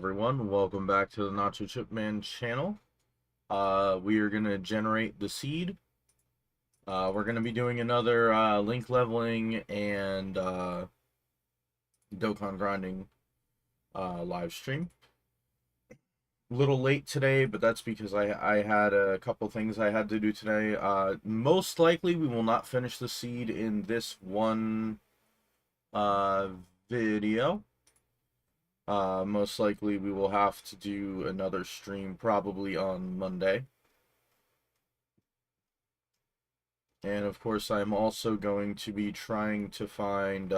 everyone, welcome back to the Nacho Chip Man channel. We are going to generate the seed. We're going to be doing another link leveling and Dokkan grinding live stream. A little late today, but that's because I had a couple things I had to do today. Most likely we will not finish the seed in this one video. Most likely we will have to do another stream probably on Monday. And of course I'm also going to be trying to find,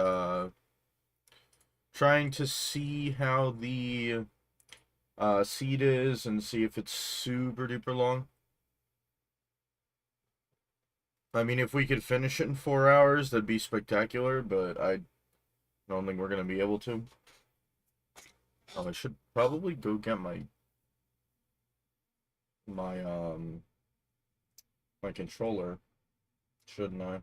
trying to see how the seed is and see if it's super duper long. I mean, if we could finish it in 4 hours, that'd be spectacular, but I don't think we're going to be able to. Oh, I should probably go get my controller, shouldn't I?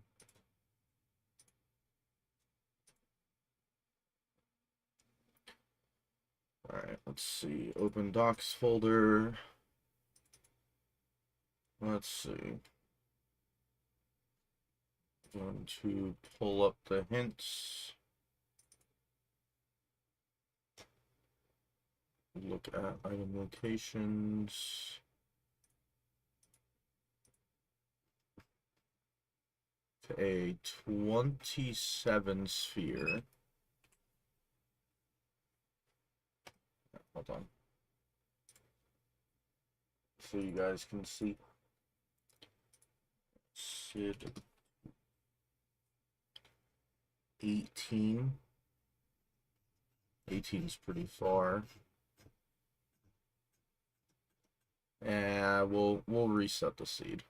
Alright, let's see. Open docs folder. Let's see. Going to pull up the hints. Look at item locations. A 27 sphere. Hold on. So you guys can see. Sid 18. 18 is pretty far. And we'll reset the seed.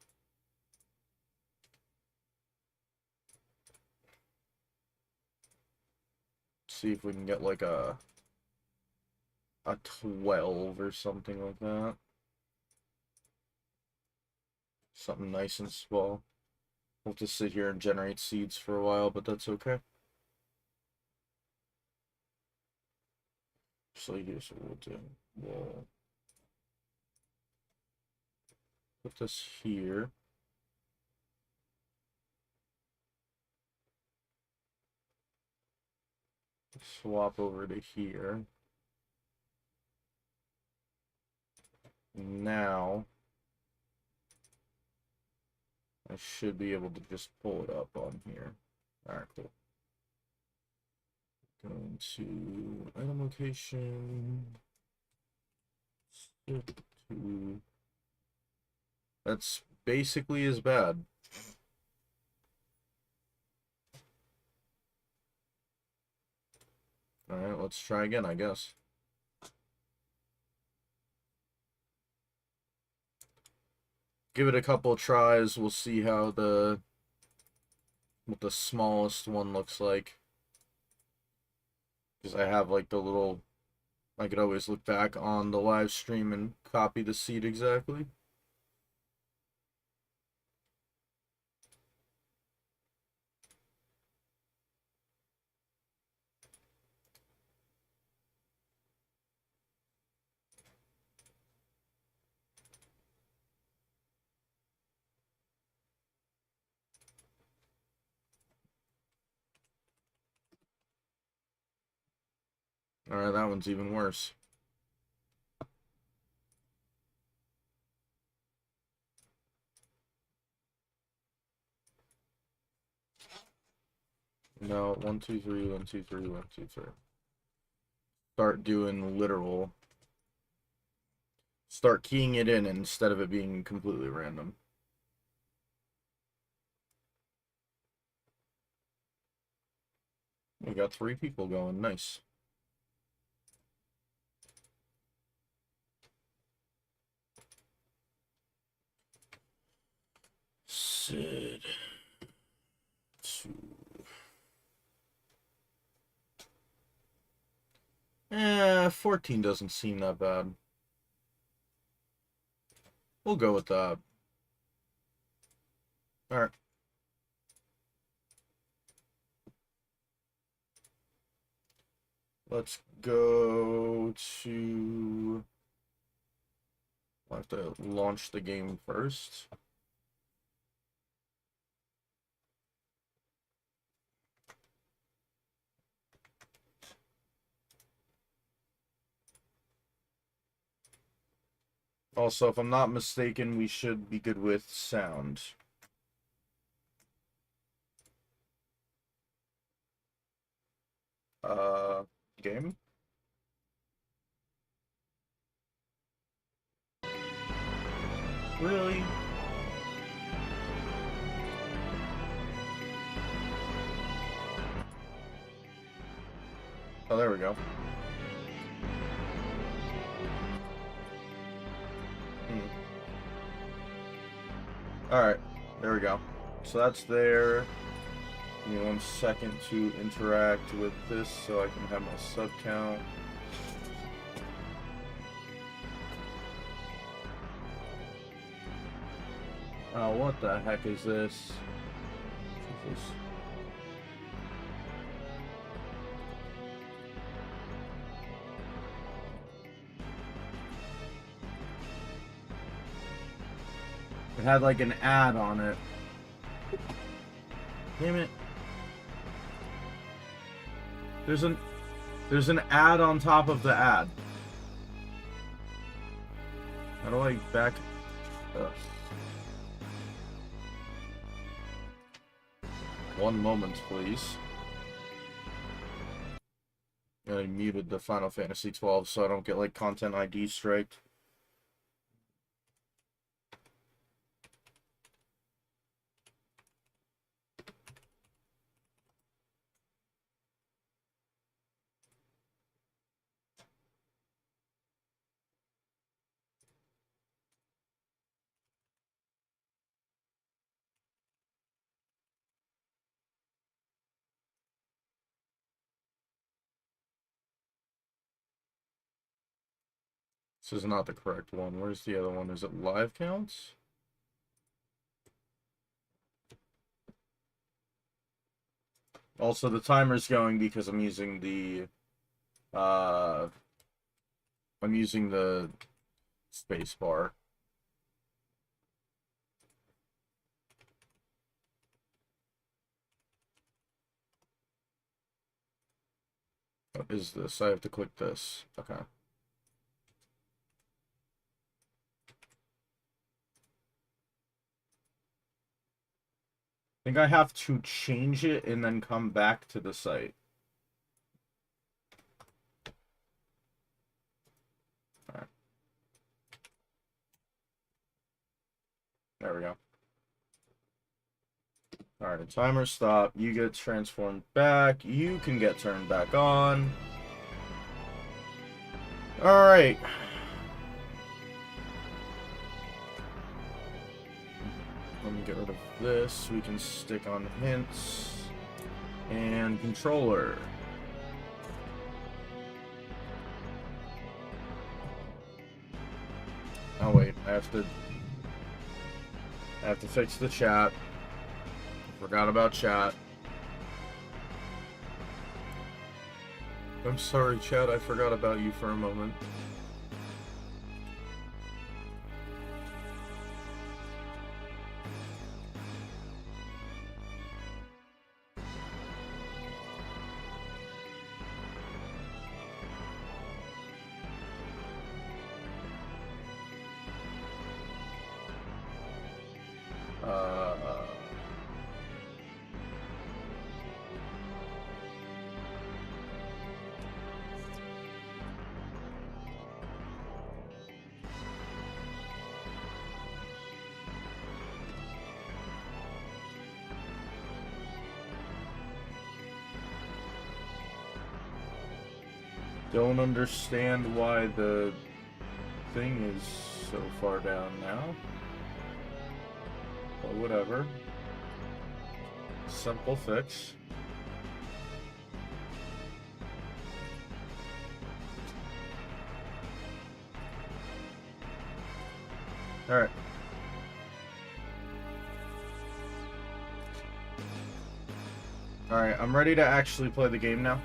See if we can get like a 12 or something like that. Something nice and small. We'll have to sit here and generate seeds for a while, but that's okay. So here's what we'll do. We'll put this here. Swap over to here. Now I should be able to just pull it up on here. Alright, cool. Going to item location. That's basically as bad. Alright, let's try again, I guess. Give it a couple tries, we'll see how what the smallest one looks like. Because I have like the little, I could always look back on the live stream and copy the seed exactly. Alright, that one's even worse. No, 1, 2, 3, 1, 2, 3, 1, 2, 3. Start doing literal. Start keying it in instead of it being completely random. We got 3 people going, nice. Sid 2. 14 doesn't seem that bad. We'll go with that. Alright. Let's go to... I'll have to launch the game first. Also, if I'm not mistaken, we should be good with sound. Game? Really? Oh, there we go. Alright, there we go. So that's there. Give me 1 second to interact with this so I can have my sub count. Oh, what the heck is this? Jesus. It had like an ad on it. Damn it. There's an ad on top of the ad. How do I back? Ugh. 1 moment, please. I muted the Final Fantasy XII so I don't get like content ID striked. This is not the correct one. Where's the other one? Is it live counts? Also, the timer's going because I'm using the space bar. What is this? I have to click this. Okay. I think I have to change it and then come back to the site. Alright. There we go. Alright, the timer stopped. You get transformed back. You can get turned back on. Alright. Let me get rid of this. We can stick on hints and controller. Oh wait, I have to fix the chat. Forgot about chat. I'm sorry, chat. I forgot about you for a moment. Don't understand why the thing is so far down now. But whatever. Simple fix. Alright. Alright, I'm ready to actually play the game now.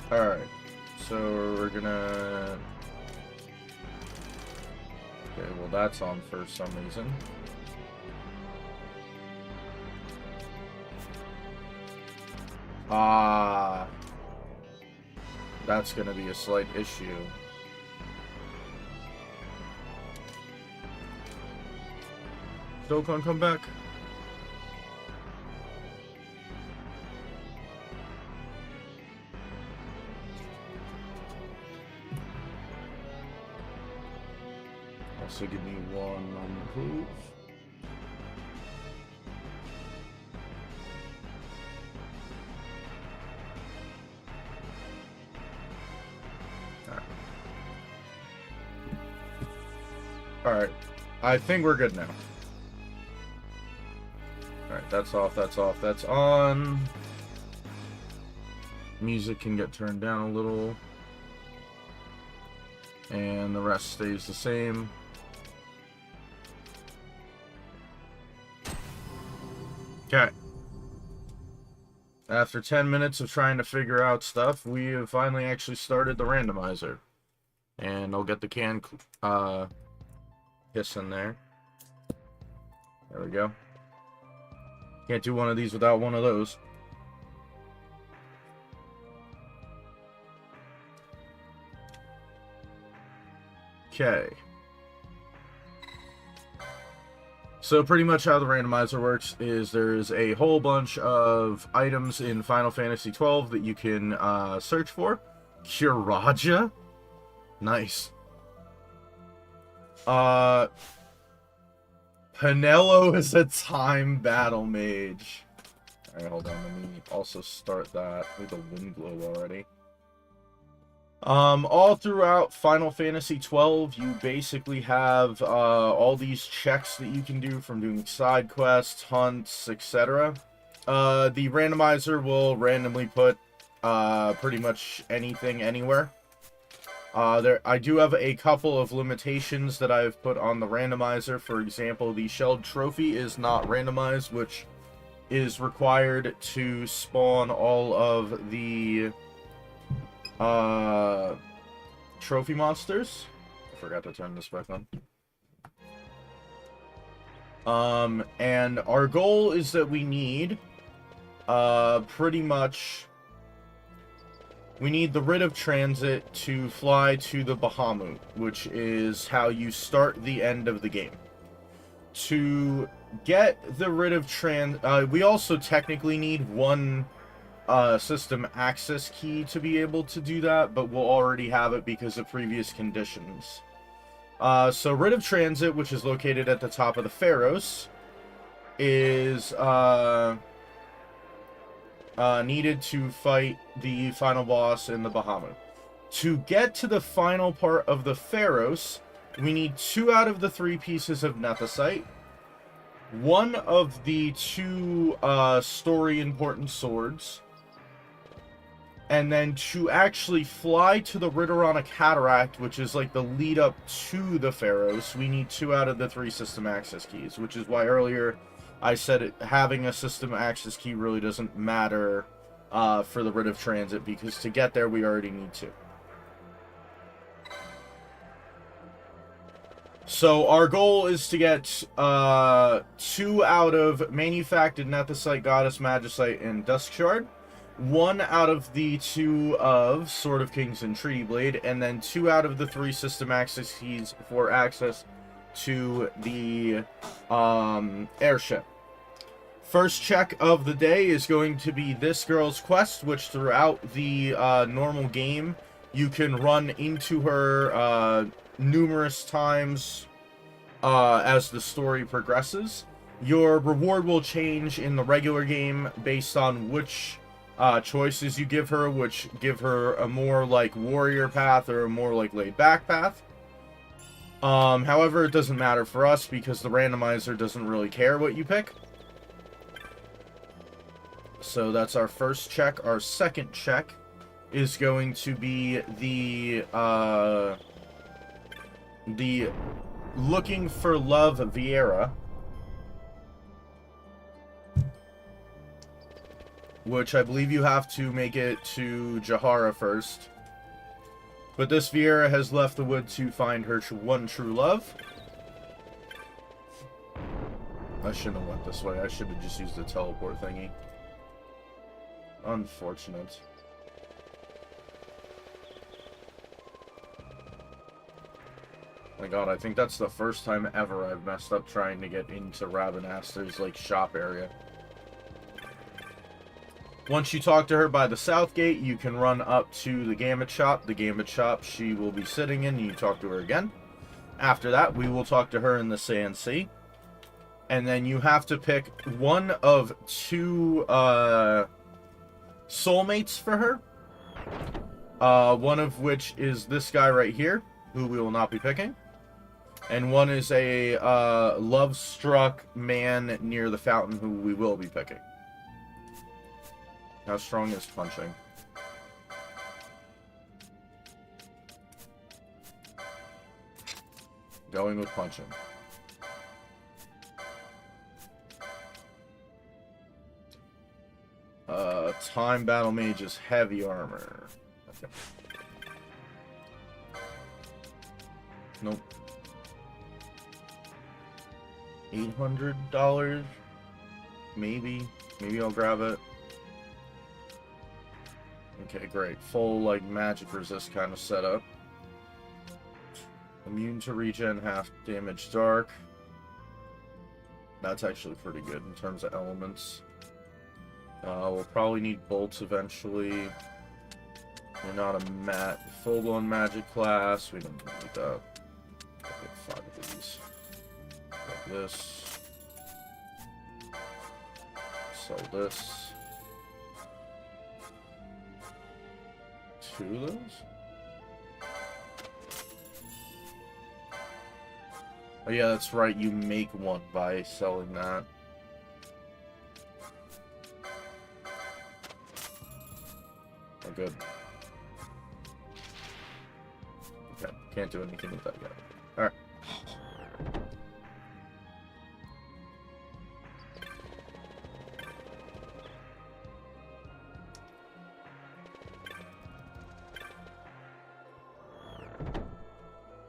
Alright, so we're gonna... Okay, well that's on for some reason. Ah, that's gonna be a slight issue. Dokkan, come back. Also, give me one moment, please. Alright. I think we're good now. Alright, that's off, that's off, that's on. Music can get turned down a little. And the rest stays the same. Okay. After 10 minutes of trying to figure out stuff, we have finally actually started the randomizer. And I'll get the can hiss in there. There we go. Can't do one of these without one of those. Okay. So pretty much how the randomizer works is there's a whole bunch of items in Final Fantasy XII that you can search for. Kuraja? Nice. Penelo is a time battle mage. Alright, hold on, let me also start that with the wind glow already. All throughout Final Fantasy XII, you basically have all these checks that you can do from doing side quests, hunts, etc. The randomizer will randomly put pretty much anything anywhere. I do have a couple of limitations that I've put on the randomizer. For example, the shelled trophy is not randomized, which is required to spawn all of the trophy monsters. I forgot to turn this back on. And our goal is that we need pretty much we need the Writ of Transit to fly to the Bahamut, which is how you start the end of the game. To get the Writ of Transit, we also technically need one system access key to be able to do that, but we'll already have it because of previous conditions. So Writ of Transit, which is located at the top of the Pharos, is needed to fight the final boss in the Bahamut. To get to the final part of the Pharos, we need 2 out of the 3 pieces of Nethicite, 1 of the 2 story important swords, and then to actually fly to the Ridorana Cataract, which is like the lead up to the Pharos, we need 2 out of the 3 system access keys, which is why earlier I said having a system access key really doesn't matter for the Writ of Transit, because to get there we already need 2. So our goal is to get 2 out of Manufactured Nethicite, Goddess Magicite, and Dusk Shard, 1 out of the 2 of Sword of Kings and Treaty Blade, and then 2 out of the 3 system access keys for access to the airship. First check of the day is going to be this girl's quest, which throughout the normal game you can run into her numerous times as the story progresses. Your reward will change in the regular game based on which choices you give her, which give her a more like warrior path or a more like laid back path. However, it doesn't matter for us because the randomizer doesn't really care what you pick. So that's our first check. Our second check is going to be the Looking for Love Vieira, which I believe you have to make it to Jahara first. But this Viera has left the wood to find her one true love. I shouldn't have went this way. I should have just used the teleport thingy. Unfortunate. My god, I think that's the first time ever I've messed up trying to get into Ravenaster's, like, shop area. Once you talk to her by the south gate, you can run up to the Gambit shop. The Gambit shop she will be sitting in, and you talk to her again. After that, we will talk to her in the Sand Sea. And then you have to pick one of two soulmates for her. One of which is this guy right here, who we will not be picking. And one is a love-struck man near the fountain who we will be picking. How strong is punching? Going with punching. Time Battle Mage is heavy armor. Okay. Nope. $800? Maybe. Maybe I'll grab it. Okay, great. Full, like, magic resist kind of setup. Immune to regen, half damage dark. That's actually pretty good in terms of elements. We'll probably need bolts eventually. You're not a full-blown magic class. We don't need that. I'll get 5 of these. Like this. Sell this. 2 of those? Oh yeah, that's right. You make one by selling that. Oh, good. Okay, can't do anything with that yet. Alright.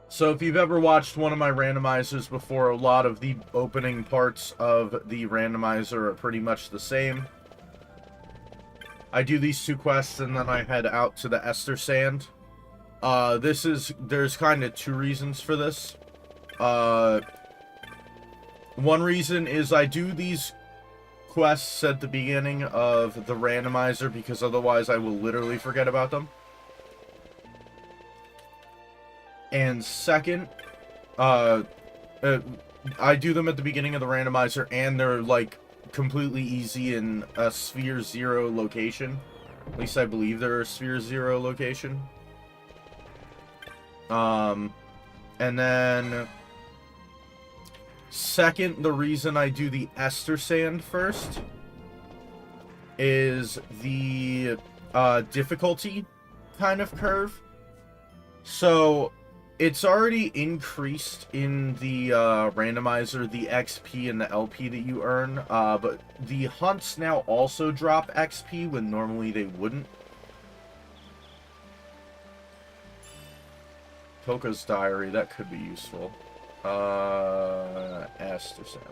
So if you've ever watched one of my randomizers before, a lot of the opening parts of the randomizer are pretty much the same. I do these 2 quests and then I head out to the Ester Sand. There's kind of 2 reasons for this. One reason is I do these quests at the beginning of the randomizer because otherwise I will literally forget about them. And second, I do them at the beginning of the randomizer and they're like completely easy in a Sphere 0 location. At least I believe they're a Sphere 0 location. And then second, the reason I do the Ester Sand first is the difficulty kind of curve. So it's already increased in the randomizer, the XP and the LP that you earn, but the hunts now also drop XP when normally they wouldn't. Toka's Diary, that could be useful. Ester Sand.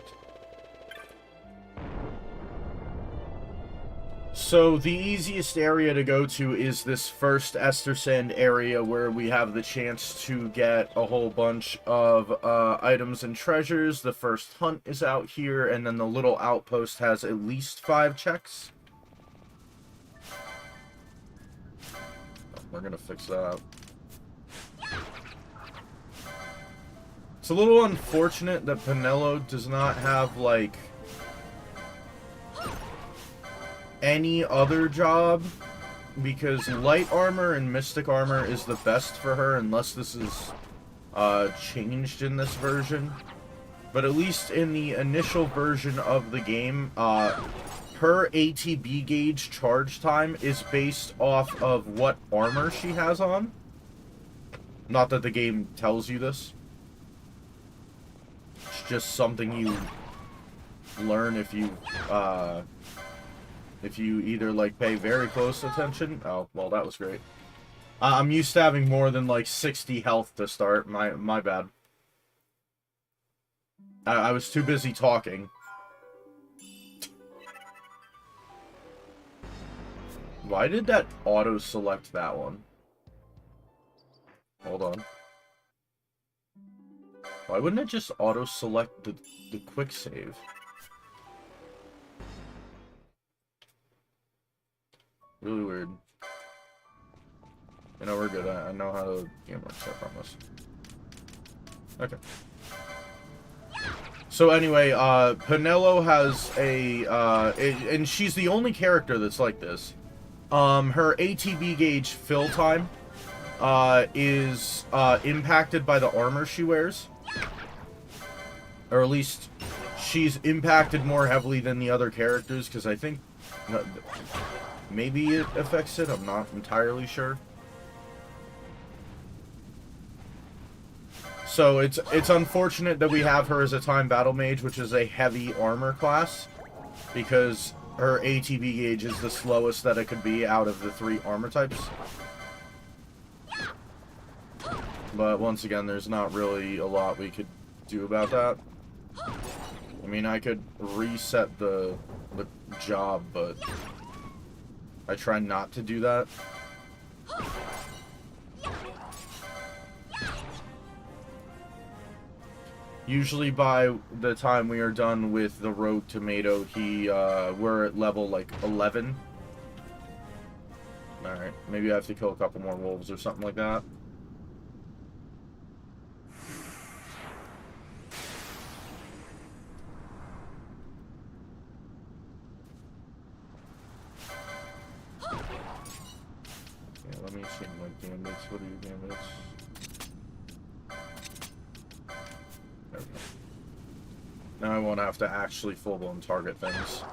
So the easiest area to go to is this first Ester Sand area where we have the chance to get a whole bunch of items and treasures. The first hunt is out here, and then the little outpost has at least 5 checks. We're gonna fix that. It's a little unfortunate that Penelo does not have, like, any other job, because light armor and mystic armor is the best for her unless this is changed in this version. But at least in the initial version of the game, her ATB gauge charge time is based off of what armor she has on. Not that the game tells you this. It's just something you learn if you If you either, like, pay very close attention... Oh, well, that was great. I'm used to having more than, like, 60 health to start. My bad. I was too busy talking. Why did that auto-select that one? Hold on. Why wouldn't it just auto-select the quick save? Really weird. You know, we're good. I know how the game works, I promise. Okay. So anyway, Penelo has a, and she's the only character that's like this. Her ATB gauge fill time, is, impacted by the armor she wears. Or at least, she's impacted more heavily than the other characters, because I think, maybe it affects it, I'm not entirely sure. So it's unfortunate that we have her as a time battle mage, which is a heavy armor class, because her ATB gauge is the slowest that it could be out of the 3 armor types. But once again, there's not really a lot we could do about that. I mean, I could reset the job, but I try not to do that. Usually by the time we are done with the Rogue Tomato, we're at level, like, 11. Alright, maybe I have to kill a couple more wolves or something like that. Yeah, let me see my gambits. What are your gambits? There we go. Now I won't have to actually full-blown target things.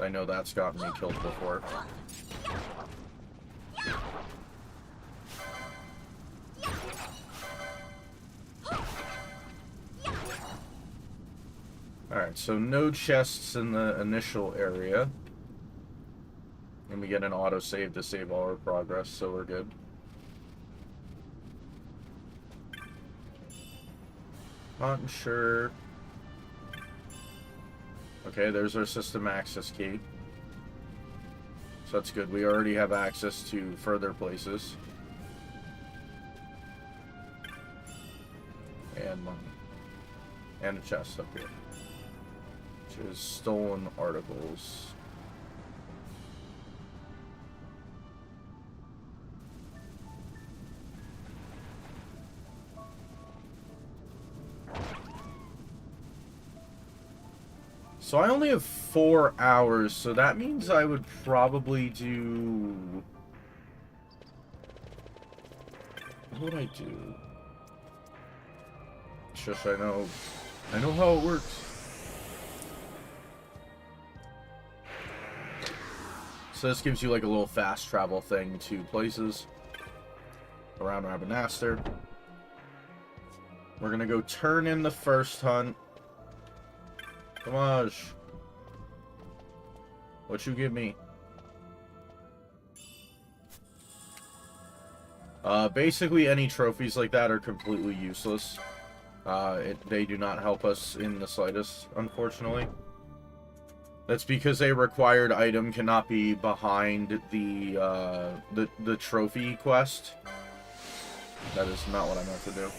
I know that's gotten me killed before. Alright, so no chests in the initial area. And we get an autosave to save all our progress, so we're good. Not sure. Okay, there's our system access key. So that's good. We already have access to further places. And money. And a chest up here. Which is stolen articles. So I only have 4 hours, so that means I would probably do... What would I do? Shush, I know how it works. So this gives you like a little fast travel thing to places around Rabanastre. We're gonna go turn in the first hunt. Kamaj. What you give me? Basically any trophies like that are completely useless. They do not help us in the slightest, unfortunately. That's because a required item cannot be behind the trophy quest. That is not what I meant to do.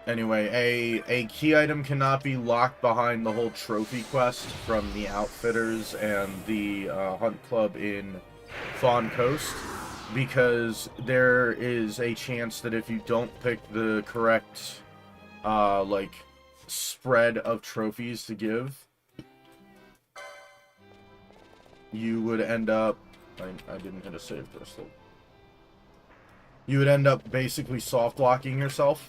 Anyway, a key item cannot be locked behind the whole trophy quest from the outfitters and the hunt club in Fawn Coast, because there is a chance that if you don't pick the correct like spread of trophies to give, you would end up... I didn't hit a save crystal. You would end up basically soft-locking yourself.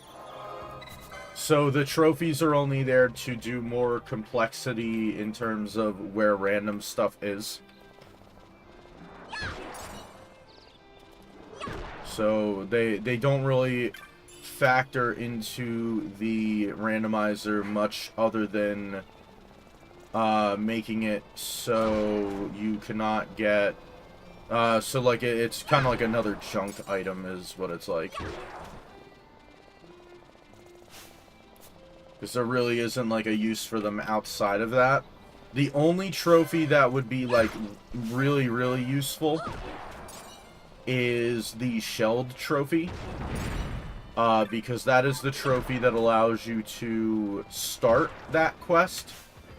So the trophies are only there to do more complexity in terms of where random stuff is. So they don't really factor into the randomizer much other than making it so you cannot get so like it's kind of like another junk item is what it's like, because there really isn't like a use for them outside of that. The only trophy that would be like really useful is the shelled trophy, because that is the trophy that allows you to start that quest.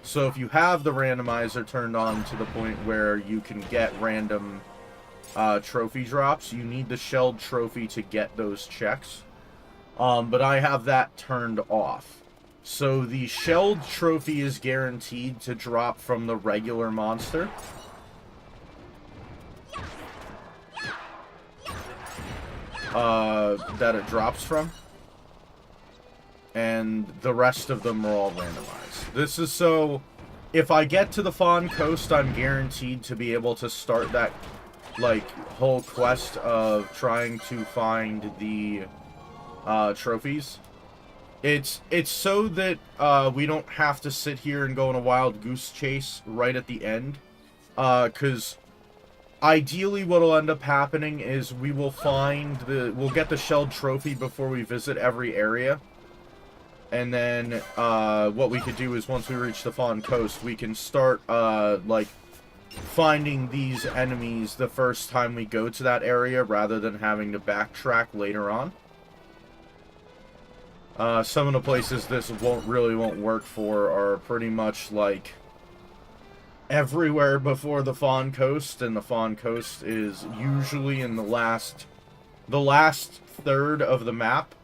So if you have the randomizer turned on to the point where you can get random trophy drops, you need the shelled trophy to get those checks. But I have that turned off. So the shelled trophy is guaranteed to drop from the regular monster. That it drops from. And the rest of them are all randomized. This is so, if I get to the Fawn Coast, I'm guaranteed to be able to start that, like, whole quest of trying to find the trophies. It's so that we don't have to sit here and go on a wild goose chase right at the end. Because ideally what'll end up happening is we'll get the shelled trophy before we visit every area. And then, what we could do is once we reach the Fawn Coast, we can start, like, finding these enemies the first time we go to that area, rather than having to backtrack later on. Some of the places this won't work for are pretty much, like, everywhere before the Fawn Coast, and the Fawn Coast is usually in the last third of the map.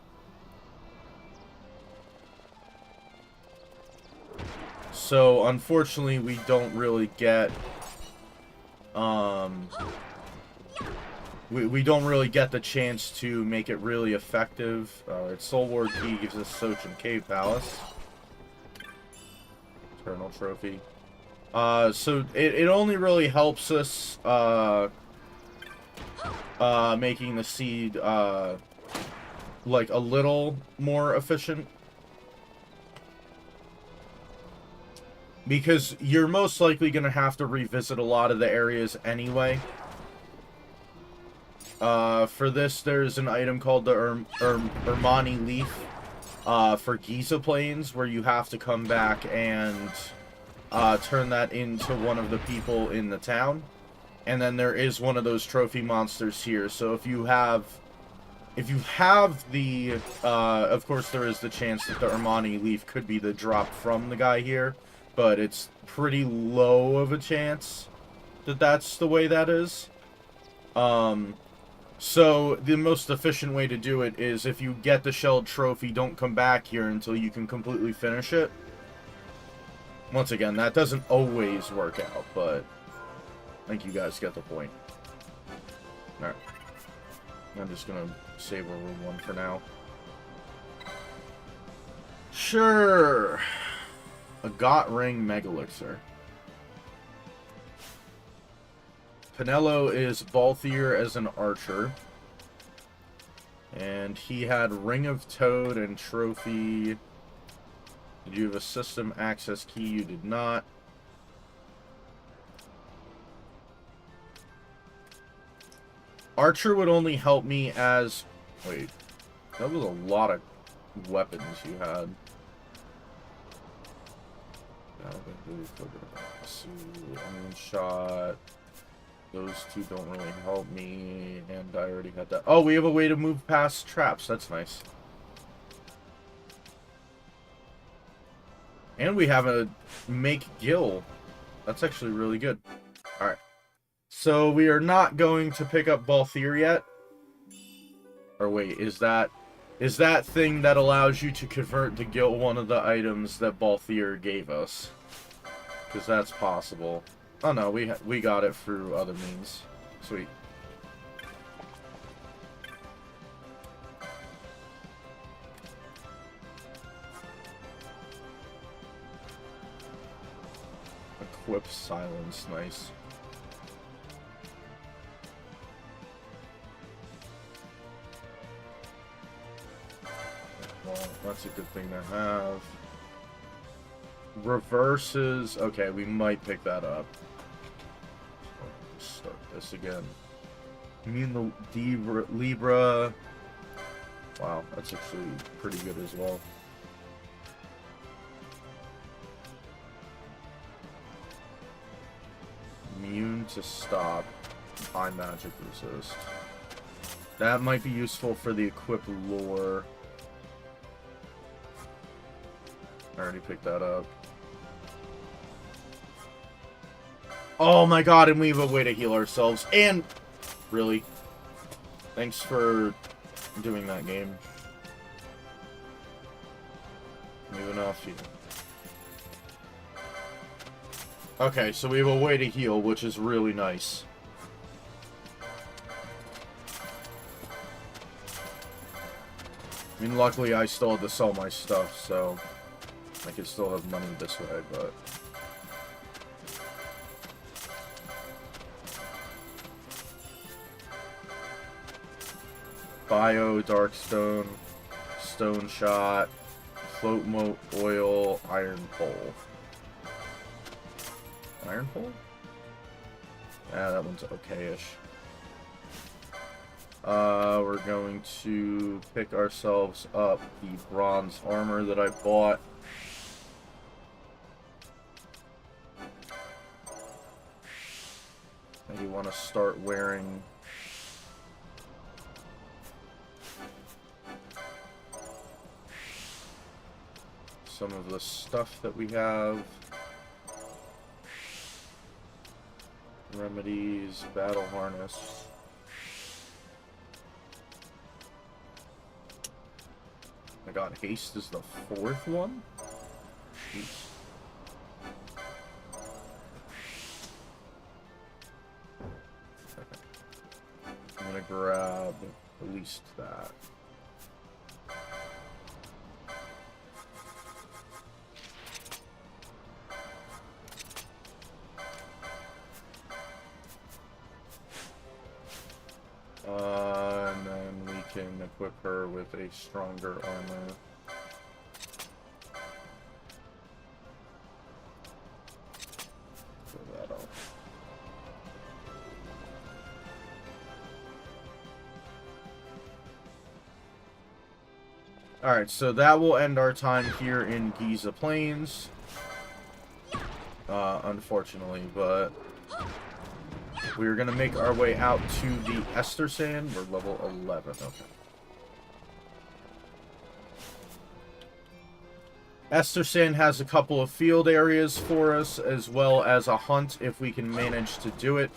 So, unfortunately, we don't really get, we don't really get the chance to make it really effective. Its Soul Ward Key gives us Sochin Cave Palace. Eternal Trophy. So, it only really helps us, making the seed, like, a little more efficient. Because you're most likely going to have to revisit a lot of the areas anyway. For this, there's an item called the Ermani Leaf for Giza Plains, where you have to come back and turn that into one of the people in the town. And then there is one of those trophy monsters here. So if you have the, of course there is the chance that the Ermani Leaf could be the drop from the guy here. But it's pretty low of a chance that that's the way that is. So the most efficient way to do it is if you get the shelled trophy, don't come back here until you can completely finish it. Once again, that doesn't always work out, but I think you guys get the point. Alright. I'm just gonna save over one for now. Sure. A Got Ring Megalixir. Pinello is Balthier as an archer. And he had Ring of Toad and Trophy. Did you have a system access key? You did not. Archer would only help me as... Wait. That was a lot of weapons you had. Shot. Those two don't really help me, and I already had that. Oh, we have a way to move past traps. That's nice. And we have a make Gil. That's actually really good. Alright. So we are not going to pick up Balthier yet. Or wait, is that thing that allows you to convert to Gil one of the items that Balthier gave us? Because that's possible. Oh no, we got it through other means. Sweet. Equip Silence, nice. That's a good thing to have. Reverses. Okay, we might pick that up. Let's start this again. Immune Libra. Wow, that's actually pretty good as well. Immune to stop. High magic resist. That might be useful for the equipped lore. I already picked that up. Oh my god, and we have a way to heal ourselves. And... really? Thanks for doing that, game. Moving off you. Okay, so we have a way to heal, which is really nice. I mean, luckily I still had to sell my stuff, so I can still have money this way, but... Bio, Darkstone, Stone Shot, Float Moat Oil, Iron Pole. Iron Pole? Yeah, that one's okay-ish. We're going to pick ourselves up the bronze armor that I bought. Maybe want to start wearing... some of the stuff that we have. Remedies, battle harness. I got haste is the 4th one? Jeez. I'm gonna grab at least that. And then we can equip her with a stronger armor. Throw that off. Alright, so that will end our time here in Giza Plains. Unfortunately, but... we're going to make our way out to the Ester Sand. We're level 11. Okay. Ester Sand has a couple of field areas for us, as well as a hunt if we can manage to do it.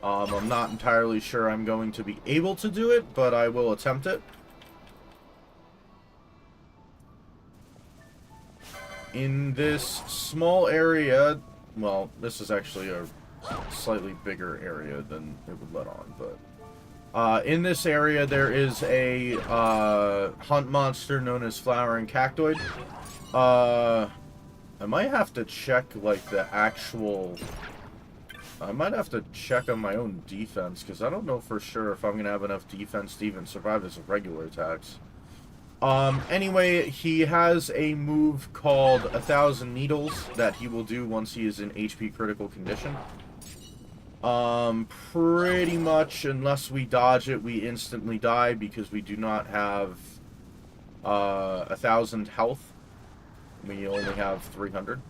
I'm not entirely sure I'm going to be able to do it, but I will attempt it. In this small area, well, this is actually a slightly bigger area than it would let on, but in this area there is a hunt monster known as Flowering Cactoid. I might have to check like the actual... I might have to check on my own defense, because I don't know for sure if I'm gonna have enough defense to even survive his regular attacks. Anyway, he has a move called 1,000 Needles that he will do once he is in HP critical condition. Pretty much, unless we dodge it, we instantly die because we do not have, 1,000 health. We only have 300.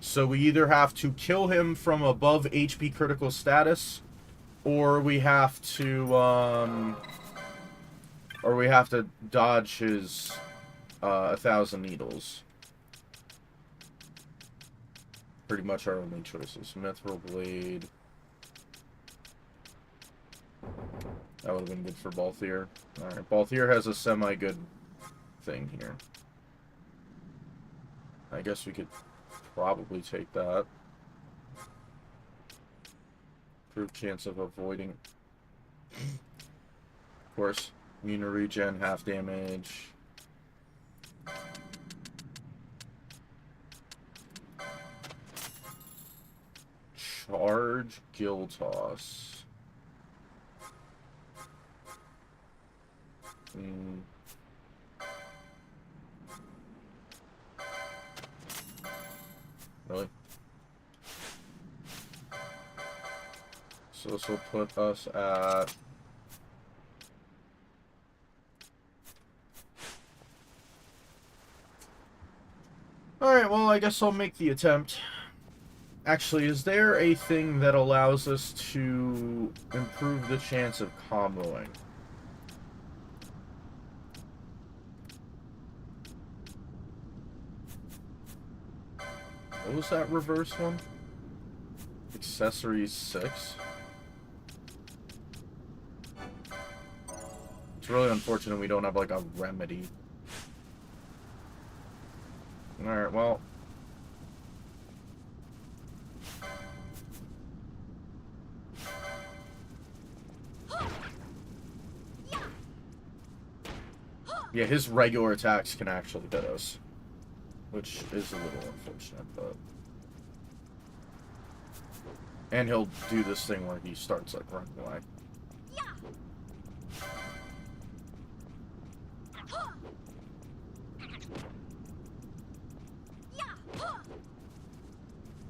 So we either have to kill him from above HP critical status, or we have to, dodge his, 1,000 Needles. Pretty much our only choices. Mithril Blade. That would have been good for Balthier. Alright, Balthier has a semi-good thing here. I guess we could probably take that. Improved chance of avoiding. Of course, immune to regen, half damage. Charge Gill Toss. Really? So this will put us at... Alright, well, I guess I'll make the attempt. Actually, is there a thing that allows us to improve the chance of comboing? What was that reverse one? Accessories 6. It's really unfortunate we don't have, like, a remedy. Alright, well... Yeah, his regular attacks can actually hit us. Which is a little unfortunate, but... And he'll do this thing where he starts, like, running away.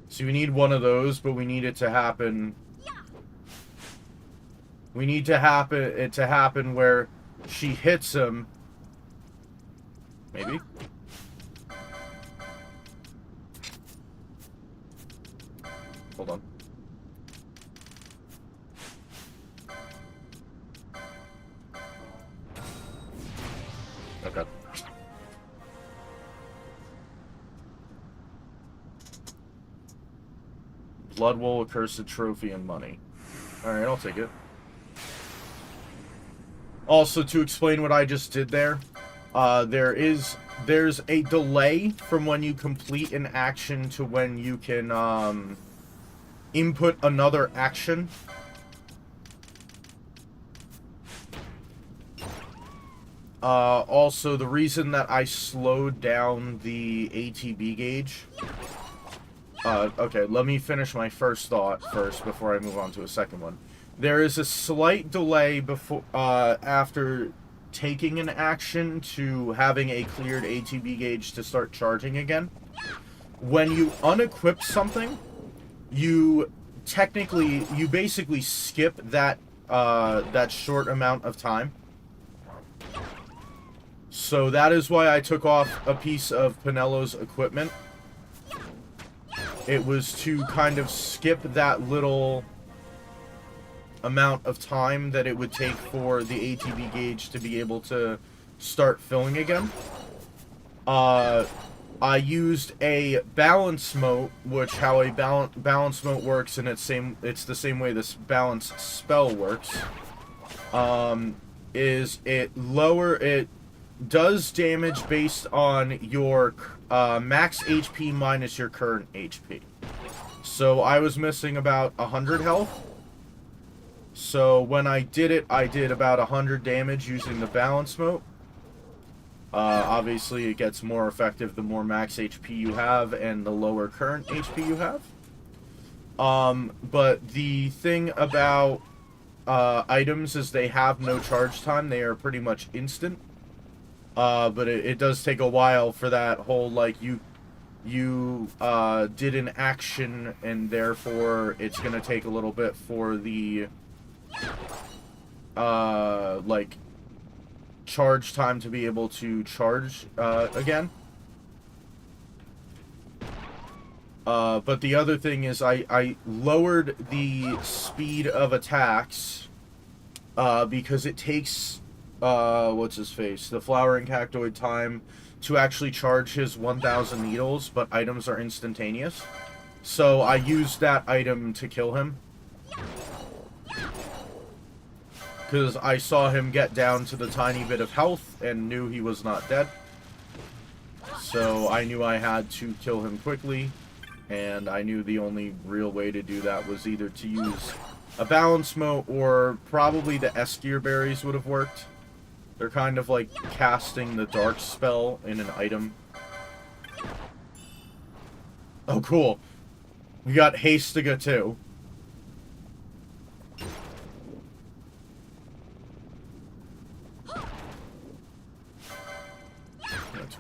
So we need one of those, but we need it to happen... We need it to happen where she hits him. Maybe? Hold on. Okay. Blood Wool, Accursed Trophy, and money. Alright, I'll take it. Also, to explain what I just did there, there's a delay from when you complete an action to when you can, input another action. Also, the reason that I slowed down the ATB gauge... okay, let me finish my first thought first before I move on to a second one. There is a slight delay before, after taking an action to having a cleared ATB gauge to start charging again. When you unequip something, you basically skip that, that short amount of time. So that is why I took off a piece of Pinello's equipment. It was to kind of skip that little amount of time that it would take for the ATB gauge to be able to start filling again. I used a balance mote, which how a balance mote works, and it's the same way this balance spell works. Is it does damage based on your max HP minus your current HP. So I was missing about 100 health. So when I did it, I did about 100 damage using the balance mote. Obviously, it gets more effective the more max HP you have and the lower current HP you have. But the thing about items is they have no charge time. They are pretty much instant. But it does take a while for that whole, like, you did an action, and therefore it's going to take a little bit for the, like, charge time to be able to charge, again. But the other thing is I lowered the speed of attacks, because it takes... what's his face? The Flowering Cactoid time to actually charge his 1,000 needles, but items are instantaneous. So I used that item to kill him. Because I saw him get down to the tiny bit of health and knew he was not dead. So I knew I had to kill him quickly. And I knew the only real way to do that was either to use a balance mote or probably the Eskier berries would have worked. They're kind of like casting the dark spell in an item. Oh, cool. We got Hastiga, too.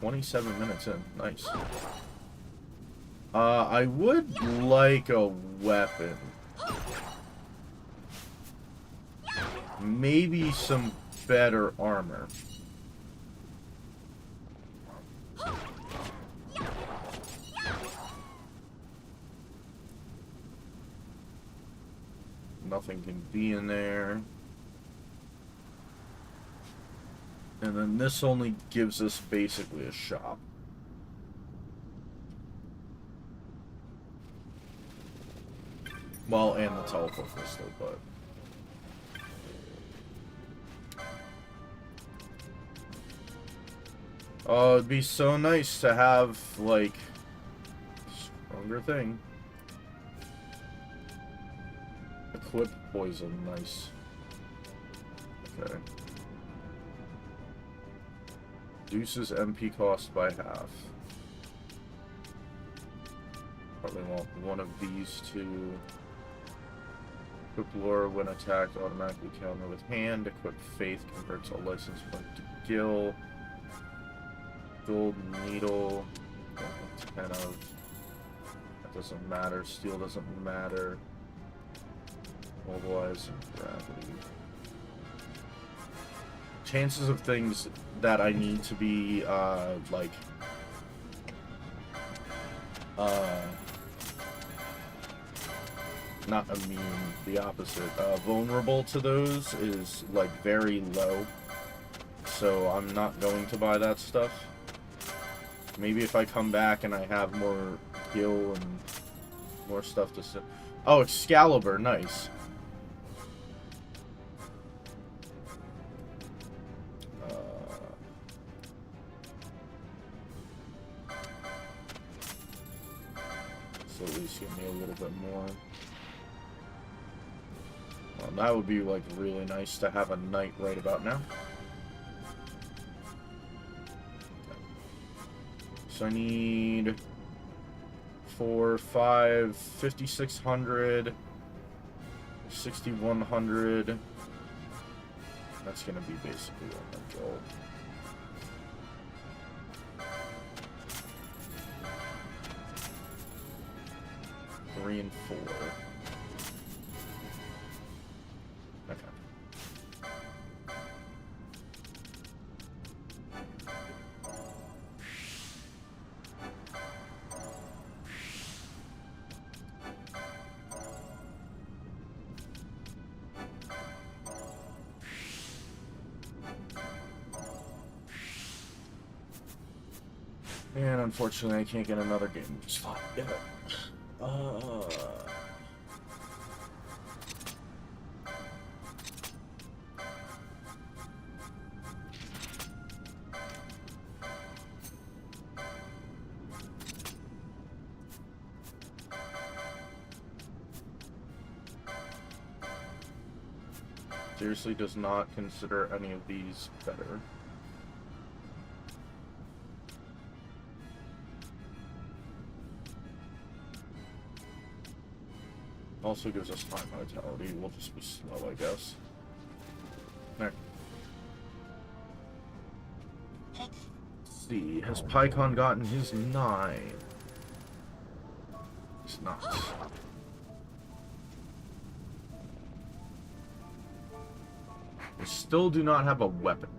27 minutes in. Nice. I would like a weapon. Maybe some better armor. Nothing can be in there. And then this only gives us basically a shop. Well, and the teleport pistol, but... Oh, it'd be so nice to have, like, stronger thing. Equip poison, nice. Okay. Reduces MP cost by half. Probably want one of these two. Equip lure when attacked, automatically counter with hand. Equip faith, converts a license point to gil. Gold needle. 10 of. That doesn't matter. Steel doesn't matter. Mobilize and gravity. Chances of things that I need to be, like, not immune, the opposite, vulnerable to those is, like, very low. So I'm not going to buy that stuff. Maybe if I come back and I have more gil and more stuff to say. Oh, Excalibur, nice. So at least give me a little bit more. Well, that would be, like, really nice to have a knight right about now. So I need 4, 5, 5,600, 6,100. That's gonna be basically what my goal. Three and 4. Okay. And unfortunately, I can't get another game, which is fine. Yeah. Seriously does not consider any of these better. Also gives us time vitality. We'll just be slow, I guess. There. Let's see. Has PyCon gotten his 9? It's not. We still do not have a weapon.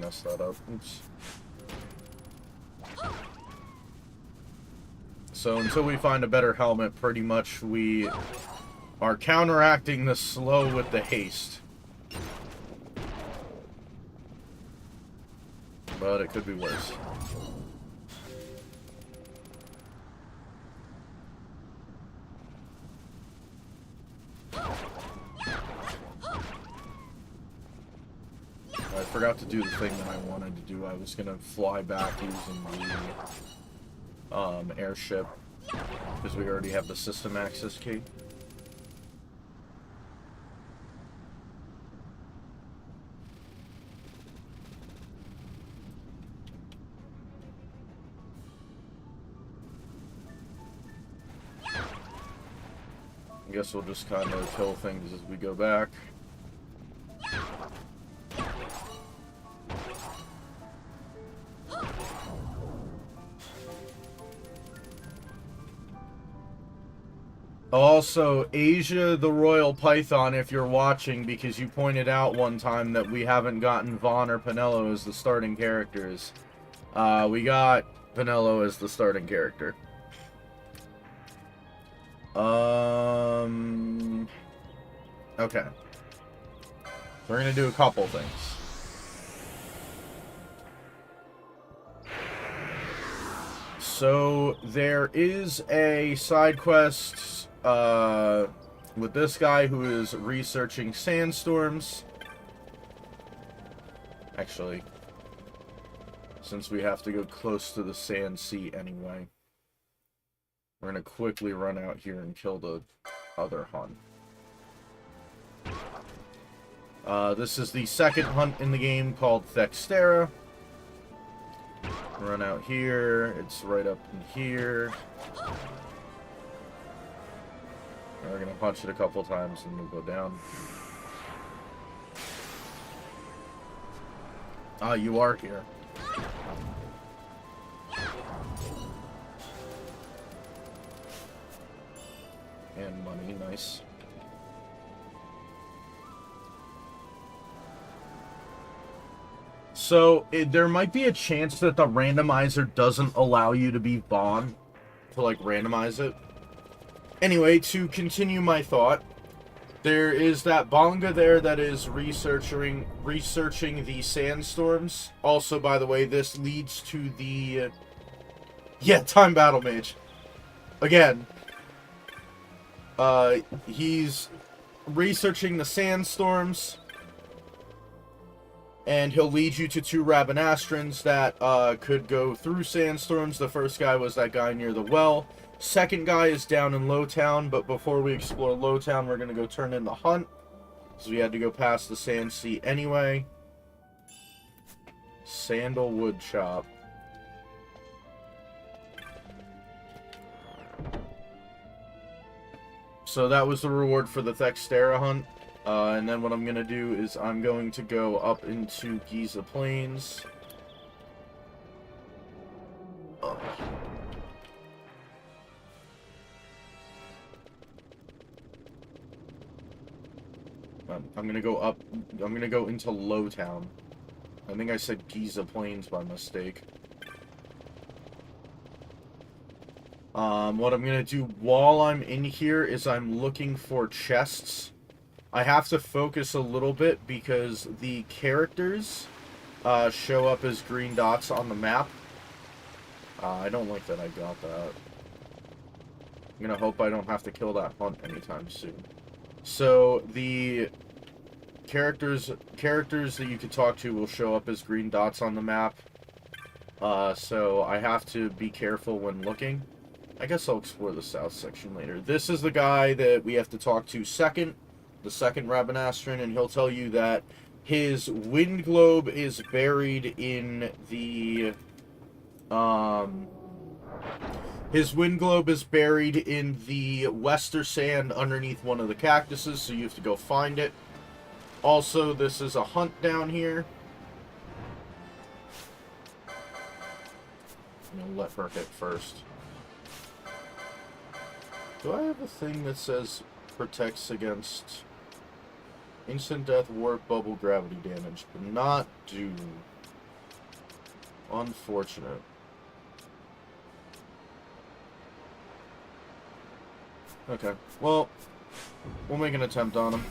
Mess that up. Oops. So until we find a better helmet, pretty much we are counteracting the slow with the haste. But it could be worse. I forgot to do the thing that I wanted to do. I was gonna fly back using the airship because we already have the system access key. I guess we'll just kind of kill things as we go back. Also, Asia the Royal Python, if you're watching, because you pointed out one time that we haven't gotten Vaughn or Pinello as the starting characters. We got Pinello as the starting character. Okay. We're gonna do a couple things. So, there is a side quest, with this guy who is researching sandstorms. Actually, since we have to go close to the sand sea anyway, we're gonna quickly run out here and kill the other hunt. This is the second hunt in the game, called Thextera. Run out here, it's right up in here. We're gonna punch it a couple times and we'll go down. Ah, you are here. And money, nice. So, there might be a chance that the randomizer doesn't allow you to be Vaughn, to, like, randomize it. Anyway, to continue my thought, there is that Bonga there that is researching the sandstorms. Also, by the way, this leads to the... yeah, Time Battle Mage. Again. He's researching the sandstorms. And he'll lead you to two Rabbinastrans that could go through sandstorms. The first guy was that guy near the well. Second guy is down in Lowtown, but before we explore Lowtown, we're going to go turn in the hunt. So we had to go past the Sand Sea anyway. Sandalwood Shop. So that was the reward for the Thextera hunt. And then what I'm going to do is I'm going to go up into Giza Plains. Oh. I'm going to go up, I'm going to go into Lowtown. I think I said Giza Plains by mistake. What I'm going to do while I'm in here is I'm looking for chests. I have to focus a little bit because the characters show up as green dots on the map. I don't like that I got that. I'm gonna hope I don't have to kill that hunt anytime soon. So the characters that you can talk to will show up as green dots on the map. So I have to be careful when looking. I guess I'll explore the south section later. This is the guy that we have to talk to second. The second Rabbinastran, and he'll tell you that his wind globe is buried in the Wester Sand underneath one of the cactuses, so you have to go find it. Also, this is a hunt down here. I'm gonna let her hit first. Do I have a thing that says protects against instant death, warp, bubble, gravity damage, but not doom? Unfortunate. Okay, well, we'll make an attempt on him.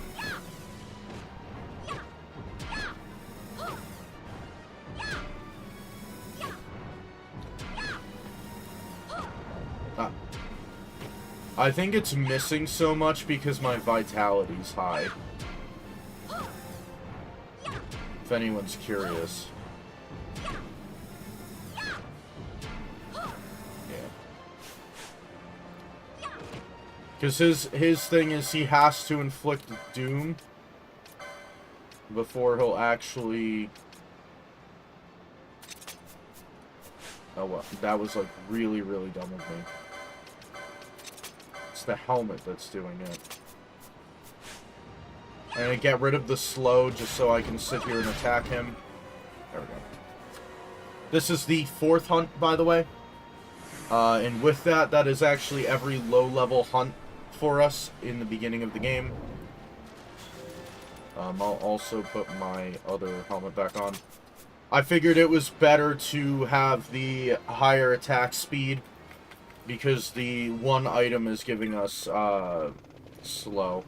I think it's missing so much because my vitality's high. If anyone's curious. Yeah. Because his thing is he has to inflict doom before he'll actually... Oh, well, that was, like, really, really dumb of me. It's the helmet that's doing it. And I get rid of the slow just so I can sit here and attack him. There we go. This is the 4th hunt, by the way. And with that, that is actually every low-level hunt for us in the beginning of the game. I'll also put my other helmet back on. I figured it was better to have the higher attack speed because the one item is giving us slow.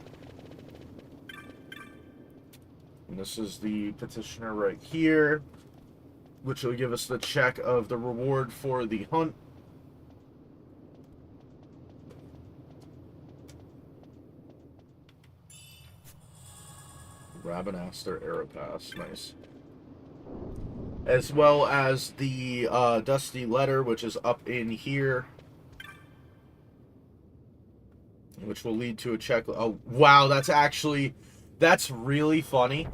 And this is the petitioner right here, which will give us the check of the reward for the hunt. Rabbinaster Aeropass, nice. As well as the Dusty Letter, which is up in here, which will lead to a check. Oh, wow, that's really funny.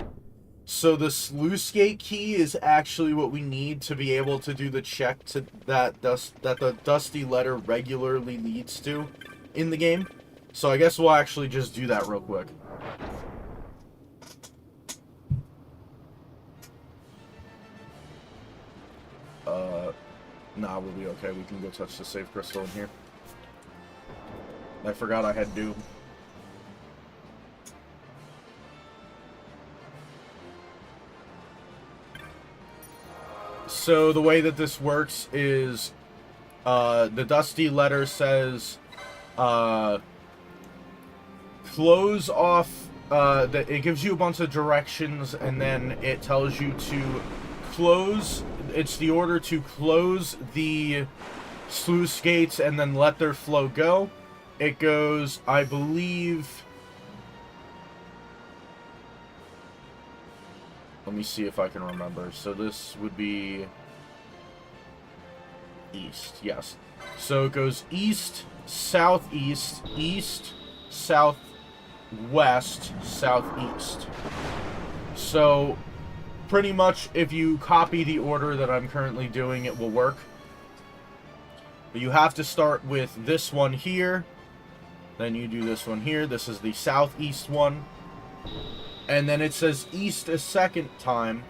So the sluice gate key is actually what we need to be able to do the check to that the Dusty Letter regularly leads to in the game. So I guess we'll actually just do that real quick. Nah, we'll be okay. We can go touch the save crystal in here. I forgot I had Doom. So the way that this works is the Dusty Letter says close off, it gives you a bunch of directions, and then it tells you to close. It's the order to close the sluice gates and then let their flow go. It goes, I believe... Let me see if I can remember. So this would be... east, yes. So it goes east, southeast, east, southwest, southeast. So... pretty much, if you copy the order that I'm currently doing, it will work. But you have to start with this one here. Then you do this one here. This is the southeast one. And then it says east a second time,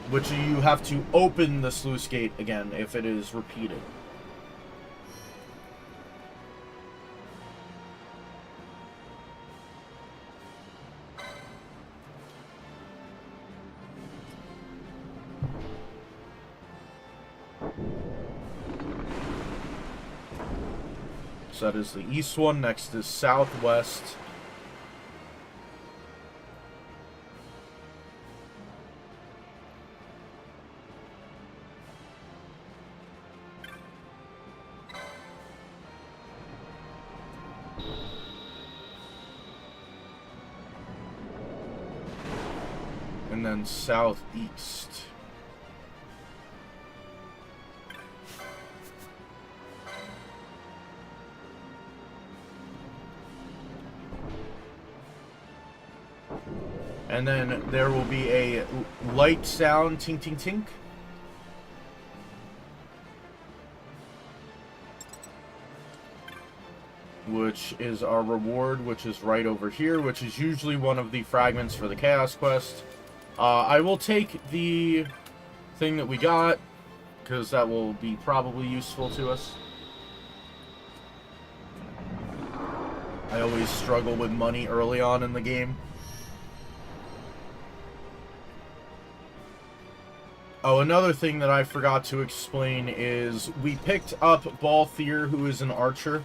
which you have to open the sluice gate again if it is repeated. So that is the east one. Next is southwest. And then southeast. And then there will be a light sound, tink, tink, tink. Which is our reward, which is right over here, which is usually one of the fragments for the Chaos Quest. I will take the thing that we got, because that will be probably useful to us. I always struggle with money early on in the game. Oh, another thing that I forgot to explain is we picked up Balthier, who is an archer.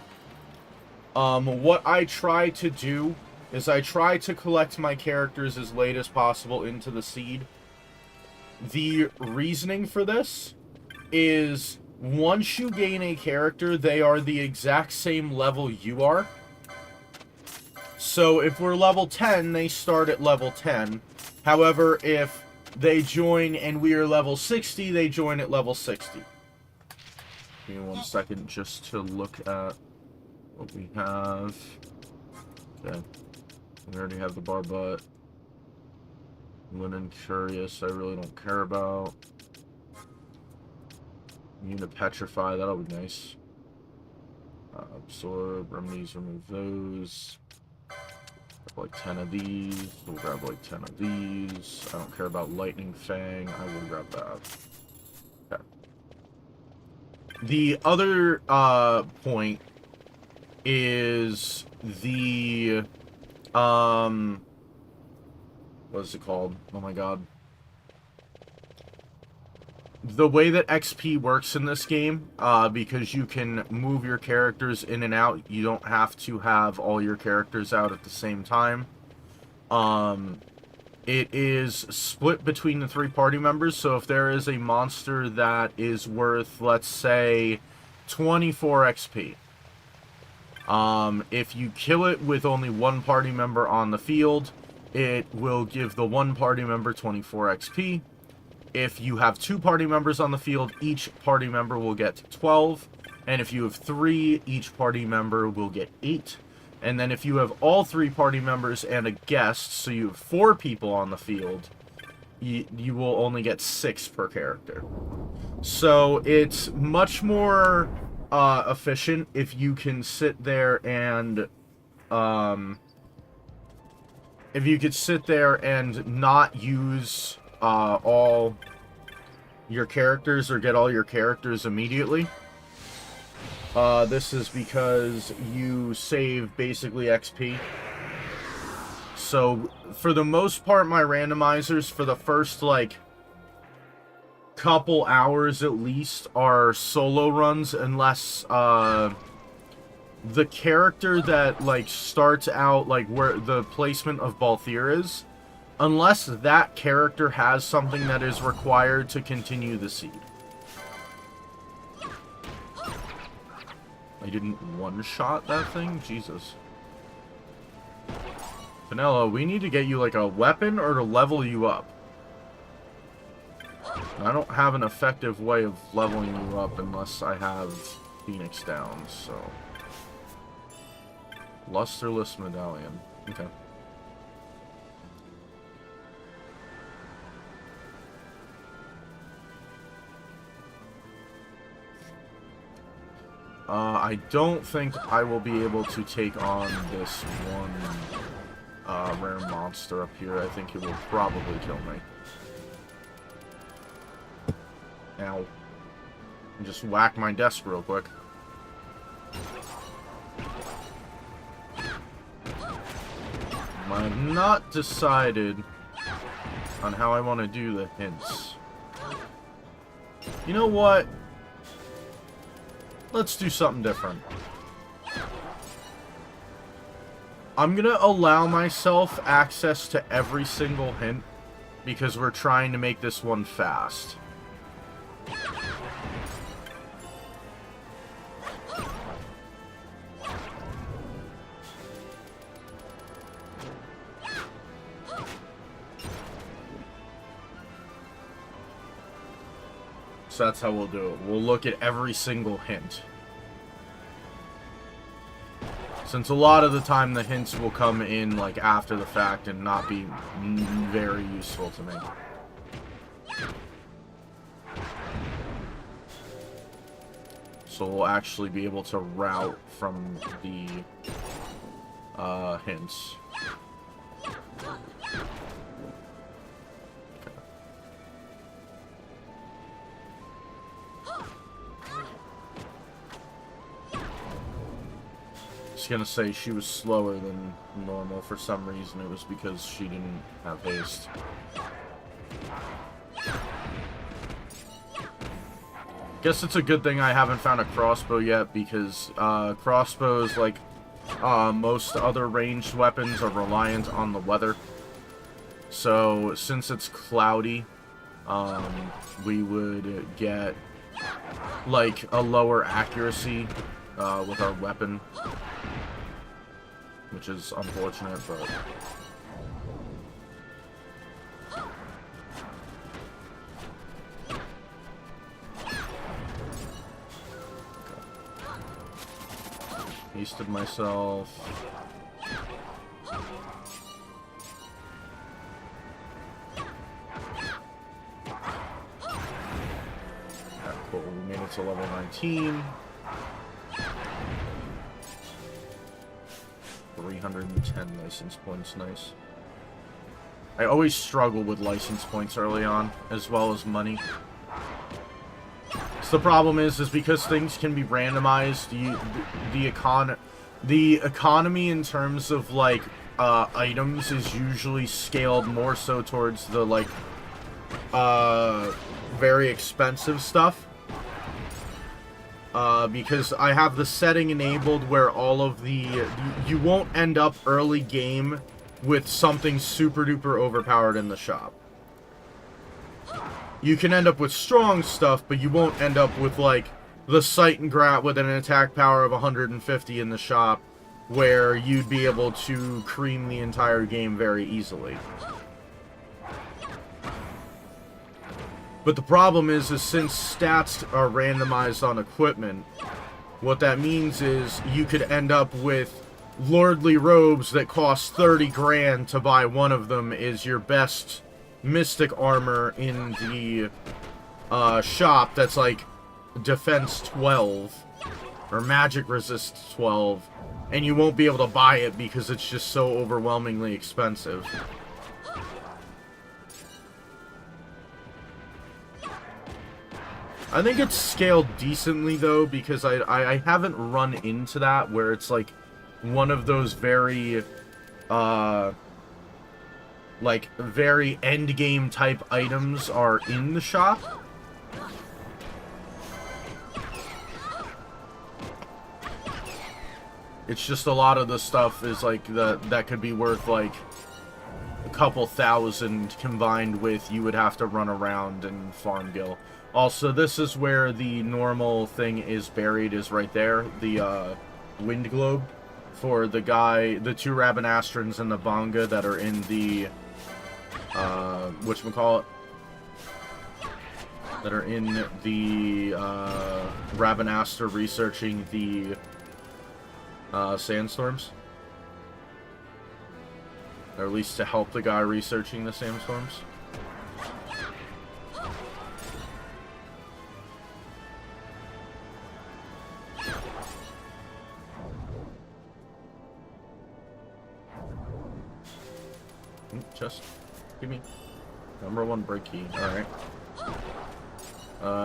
What I try to do is I try to collect my characters as late as possible into the seed. The reasoning for this is once you gain a character, they are the exact same level you are. So if we're level 10, they start at level 10. However, if they join and we are level 60, they join at level 60. Give me 1 second just to look at what we have. Okay. We already have the Barbut. Linen Curious, I really don't care about. Unit Petrify, that'll be nice. Absorb, Remedies, remove those. Like 10 of these. We'll grab like 10 of these. I don't care about Lightning Fang. I will grab that. Okay. The other point is the, what is it called? Oh my god. The way that XP works in this game, because you can move your characters in and out, you don't have to have all your characters out at the same time. It is split between the 3 party members, so if there is a monster that is worth, let's say, 24 XP, if you kill it with only 1 party member on the field, it will give the 1 party member 24 XP. If you have 2 party members on the field, each party member will get 12. And if you have 3, each party member will get 8. And then if you have all 3 party members and a guest, so you have 4 people on the field, you will only get 6 per character. So it's much more efficient if you can sit there and not use all your characters or get all your characters immediately. This is because you save basically XP. So for the most part, my randomizers for the first like couple hours at least are solo runs, unless the character that like starts out like where the placement of Balthier is, unless that character has something that is required to continue the seed. I didn't one-shot that thing? Jesus. Vanilla, we need to get you like a weapon or to level you up. I don't have an effective way of leveling you up unless I have Phoenix down, so... Lusterless Medallion. Okay. I don't think I will be able to take on this one rare monster up here. I think it will probably kill me. Ow. Just whack my desk real quick. I've not decided on how I want to do the hints. You know what? Let's do something different. I'm gonna allow myself access to every single hint because we're trying to make this one fast. So that's how we'll do it. We'll look at every single hint. Since a lot of the time the hints will come in like after the fact and not be very useful to me. So we'll actually be able to route from the hints. Gonna say she was slower than normal for some reason. It was because she didn't have haste. Guess it's a good thing I haven't found a crossbow yet, because crossbows, like most other ranged weapons, are reliant on the weather. So since it's cloudy, we would get like a lower accuracy with our weapon. Which is unfortunate, but... Hasted myself. Yeah, cool. We made it to level 19. 310 license points, nice. I always struggle with license points early on, as well as money. So the problem is because things can be randomized, The economy in terms of, like, items is usually scaled more so towards the, like, very expensive stuff. Because I have the setting enabled where all of the... You won't end up early game with something super duper overpowered in the shop. You can end up with strong stuff, but you won't end up with, like, the sight and grab with an attack power of 150 in the shop, where you'd be able to cream the entire game very easily. But the problem is since stats are randomized on equipment, what that means is you could end up with lordly robes that cost 30 grand to buy one of them is your best mystic armor in the shop that's like defense 12 or magic resist 12, and you won't be able to buy it because it's just so overwhelmingly expensive. I think it's scaled decently though, because I haven't run into that where it's like one of those very like very end game type items are in the shop. It's just a lot of the stuff is like that could be worth like a couple thousand combined with you would have to run around and farm gil. Also, this is where the normal thing is buried, is right there, the wind globe for the guy, the two Rabanastrans and the Banga that are in the whatchamacallit, that are in the Rabanastre researching the sandstorms, or at least to help the guy researching the sandstorms. Just give me number 1 break key. Alright.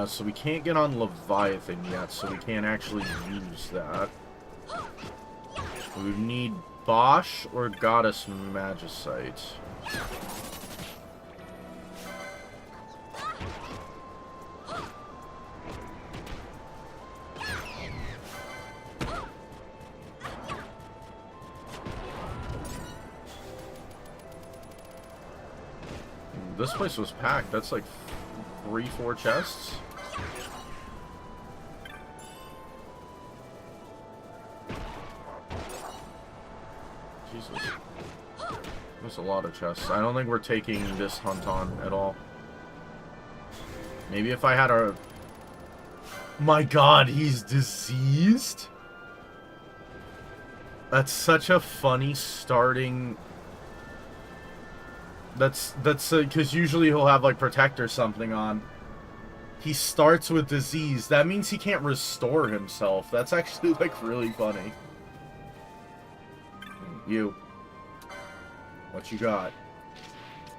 So we can't get on Leviathan yet, so we can't actually use that. We would need Bosch or Goddess Magicite. This place was packed. That's like 3-4 chests. Jesus. There's a lot of chests. I don't think we're taking this hunt on at all. Maybe if I had a... My god, he's diseased? That's such a funny starting... That's because usually he'll have like protect or something on. He starts with disease. That means he can't restore himself. That's actually like really funny. You. What you got?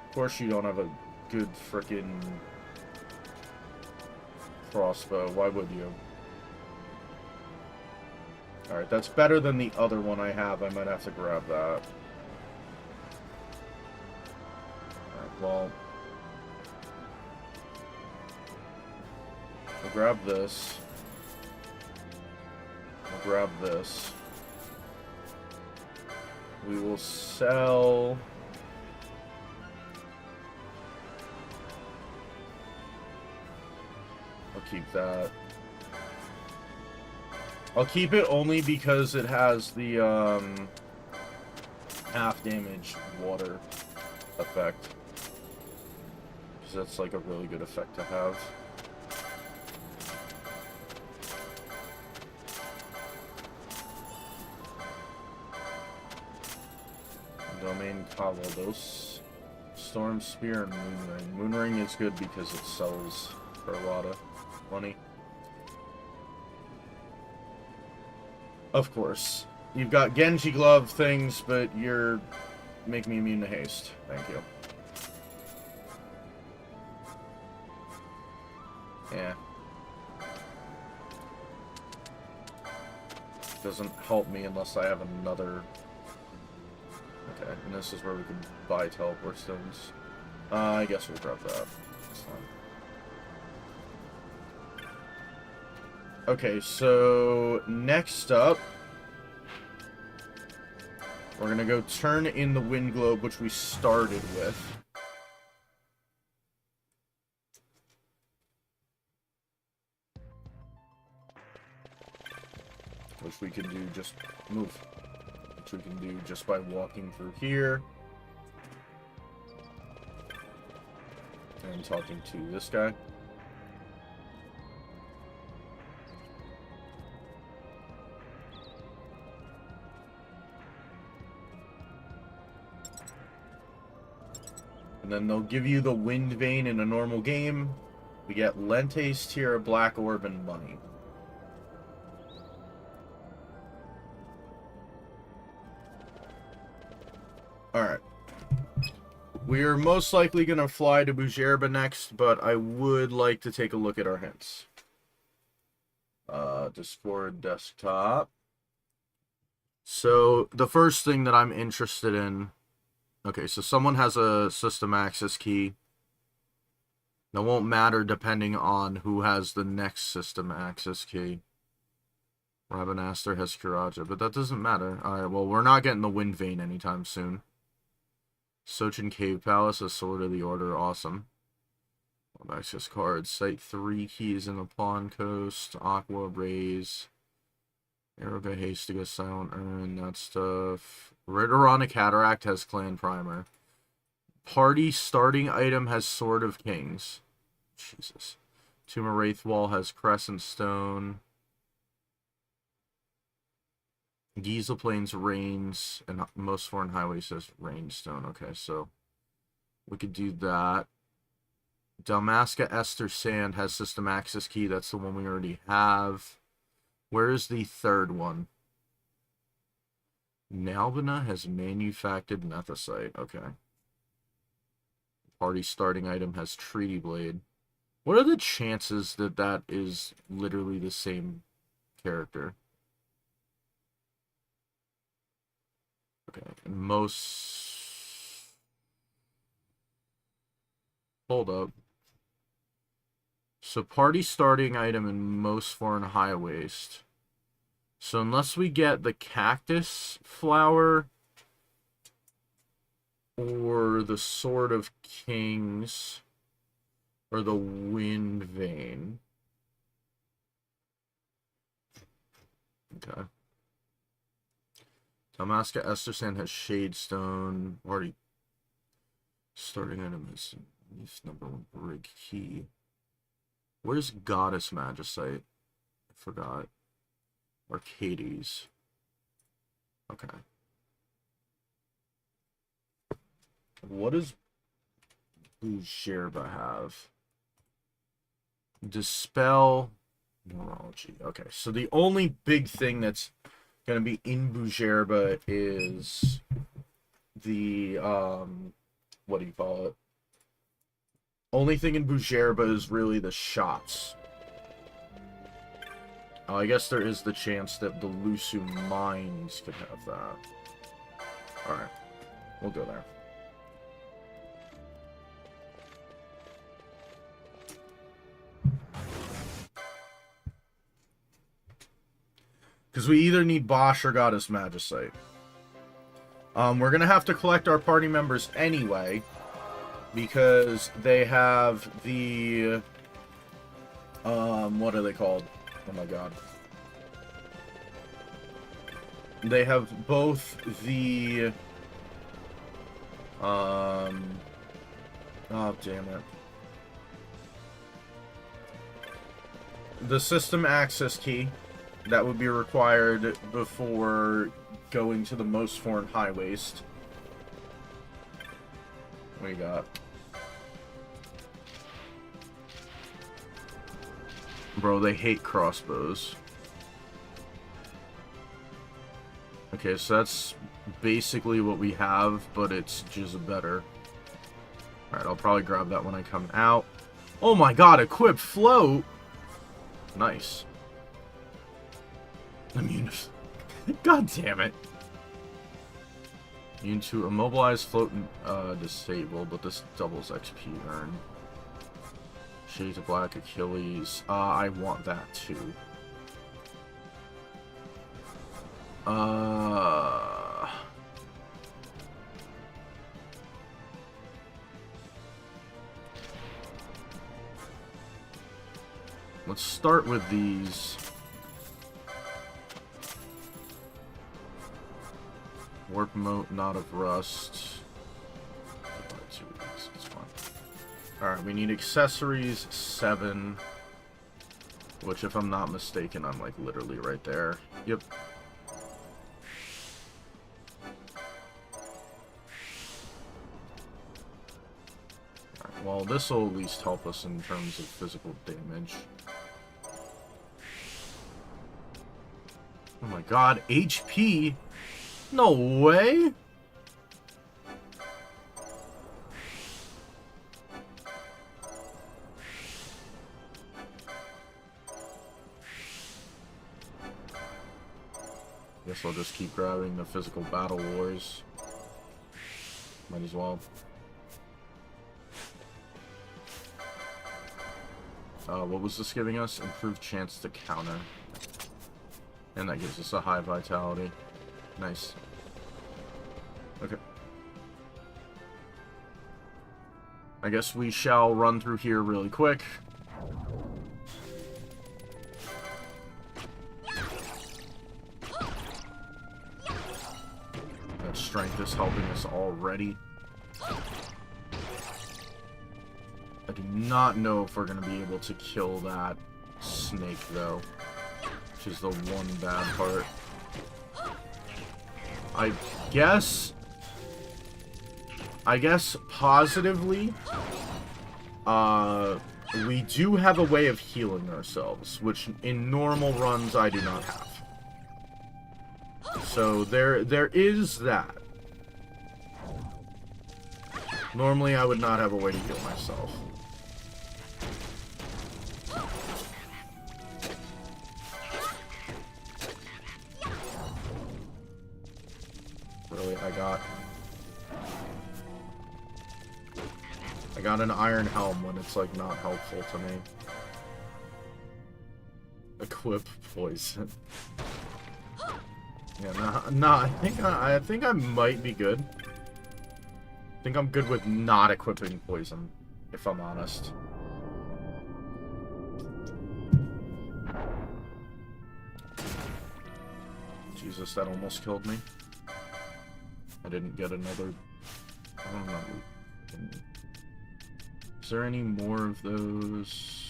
Of course you don't have a good frickin' crossbow. Why would you? Alright, that's better than the other one I have. I might have to grab that. Well, we'll grab this. We'll grab this. We will sell... I'll keep that. I'll keep it only because it has the half damage water effect. That's like a really good effect to have. Domain Cavados, Storm Spear, and Moonring. Moonring is good because it sells for a lot of money. Of course. You've got Genji Glove things, but you're... Make me immune to haste. Thank you. Yeah. doesn't help me unless I have another... Okay, and this is where we can buy teleport stones. I guess we'll grab that. That's fine. Okay, so next up, we're gonna go turn in the wind globe, which we started with. Which we can do just move. Which we can do just by walking through here. And talking to this guy. And then they'll give you the wind vein in a normal game. We get Lentes, Tier, Black Orb, and money. Alright. We are most likely going to fly to Bujerba next, but I would like to take a look at our hints. Discord desktop. So, the first thing that I'm interested in... Okay, so someone has a system access key. That won't matter depending on who has the next system access key. Rabanaster has Kuraja, but that doesn't matter. Alright, well, we're not getting the Wind Vein anytime soon. Sochin Cave Palace, a Sword of the Order, awesome. Access cards, Site 3 keys in the Pawn Coast, Aqua, Raise, Aeroga, Hastiga, Silent Urn, that stuff. Ridoronic Cataract has Clan Primer. Party starting item has Sword of Kings. Jesus. Tomb of Wraithwall has Crescent Stone. Giza Plains Rains, and most foreign highways says Rainstone. Okay, so we could do that. Dalmasca Esther Sand has system access key. That's the one we already have. Where is the third one? Nalbina has manufactured Nethicite. Okay. Party starting item has Treaty Blade. What are the chances that that is literally the same character? Okay, and most... Hold up. So party starting item in most foreign high waste. So unless we get the cactus flower or the Sword of Kings or the Wind Vein. Okay. Dalmasca Estersand has Shadestone. Already starting item is number 1 brig key. Where's Goddess Magicite? I forgot. Arcades. Okay. What does Bujerba have? Dispel Neurology. Okay, so the only big thing that's going to be in Bujerba is the, what do you call it? Only thing in Bujerba is really the shots. Oh, I guess there is the chance that the Lusu Mines could have that. Alright, we'll go there. Because we either need Bosch or Goddess Magicite. We're going to have to collect our party members anyway. Because they have the... what are they called? Oh my god. They have both the... oh, damn it. The system access key that would be required before going to the most foreign high waste. What do you got? Bro, they hate crossbows. Okay, so that's basically what we have, but it's just better. Alright, I'll probably grab that when I come out. Oh my god, equip float! Nice. Immune. God damn it. Immune to immobilize, float, and disable, but this doubles XP earn. Shades of Black, Achilles. I want that too. Let's start with these. Warp Moat, Knot of Rust. It's fine. Alright, we need accessories, 7. Which, if I'm not mistaken, I'm like literally right there. Yep. Alright, well, this will at least help us in terms of physical damage. Oh my god, HP? No way! Guess I'll just keep grabbing the physical battle wars. Might as well. What was this giving us? Improved chance to counter. And that gives us a high vitality. Nice. Okay. I guess we shall run through here really quick. That strength is helping us already. I do not know if we're going to be able to kill that snake, though. Which is the one bad part. I guess positively, we do have a way of healing ourselves, which in normal runs I do not have. So there is that. Normally I would not have a way to heal myself. Really, I got an iron helm when it's like not helpful to me. Equip poison. Yeah, nah, I think I might be good. I think I'm good with not equipping poison, if I'm honest. Jesus, that almost killed me. I didn't get another... I don't know. Is there any more of those?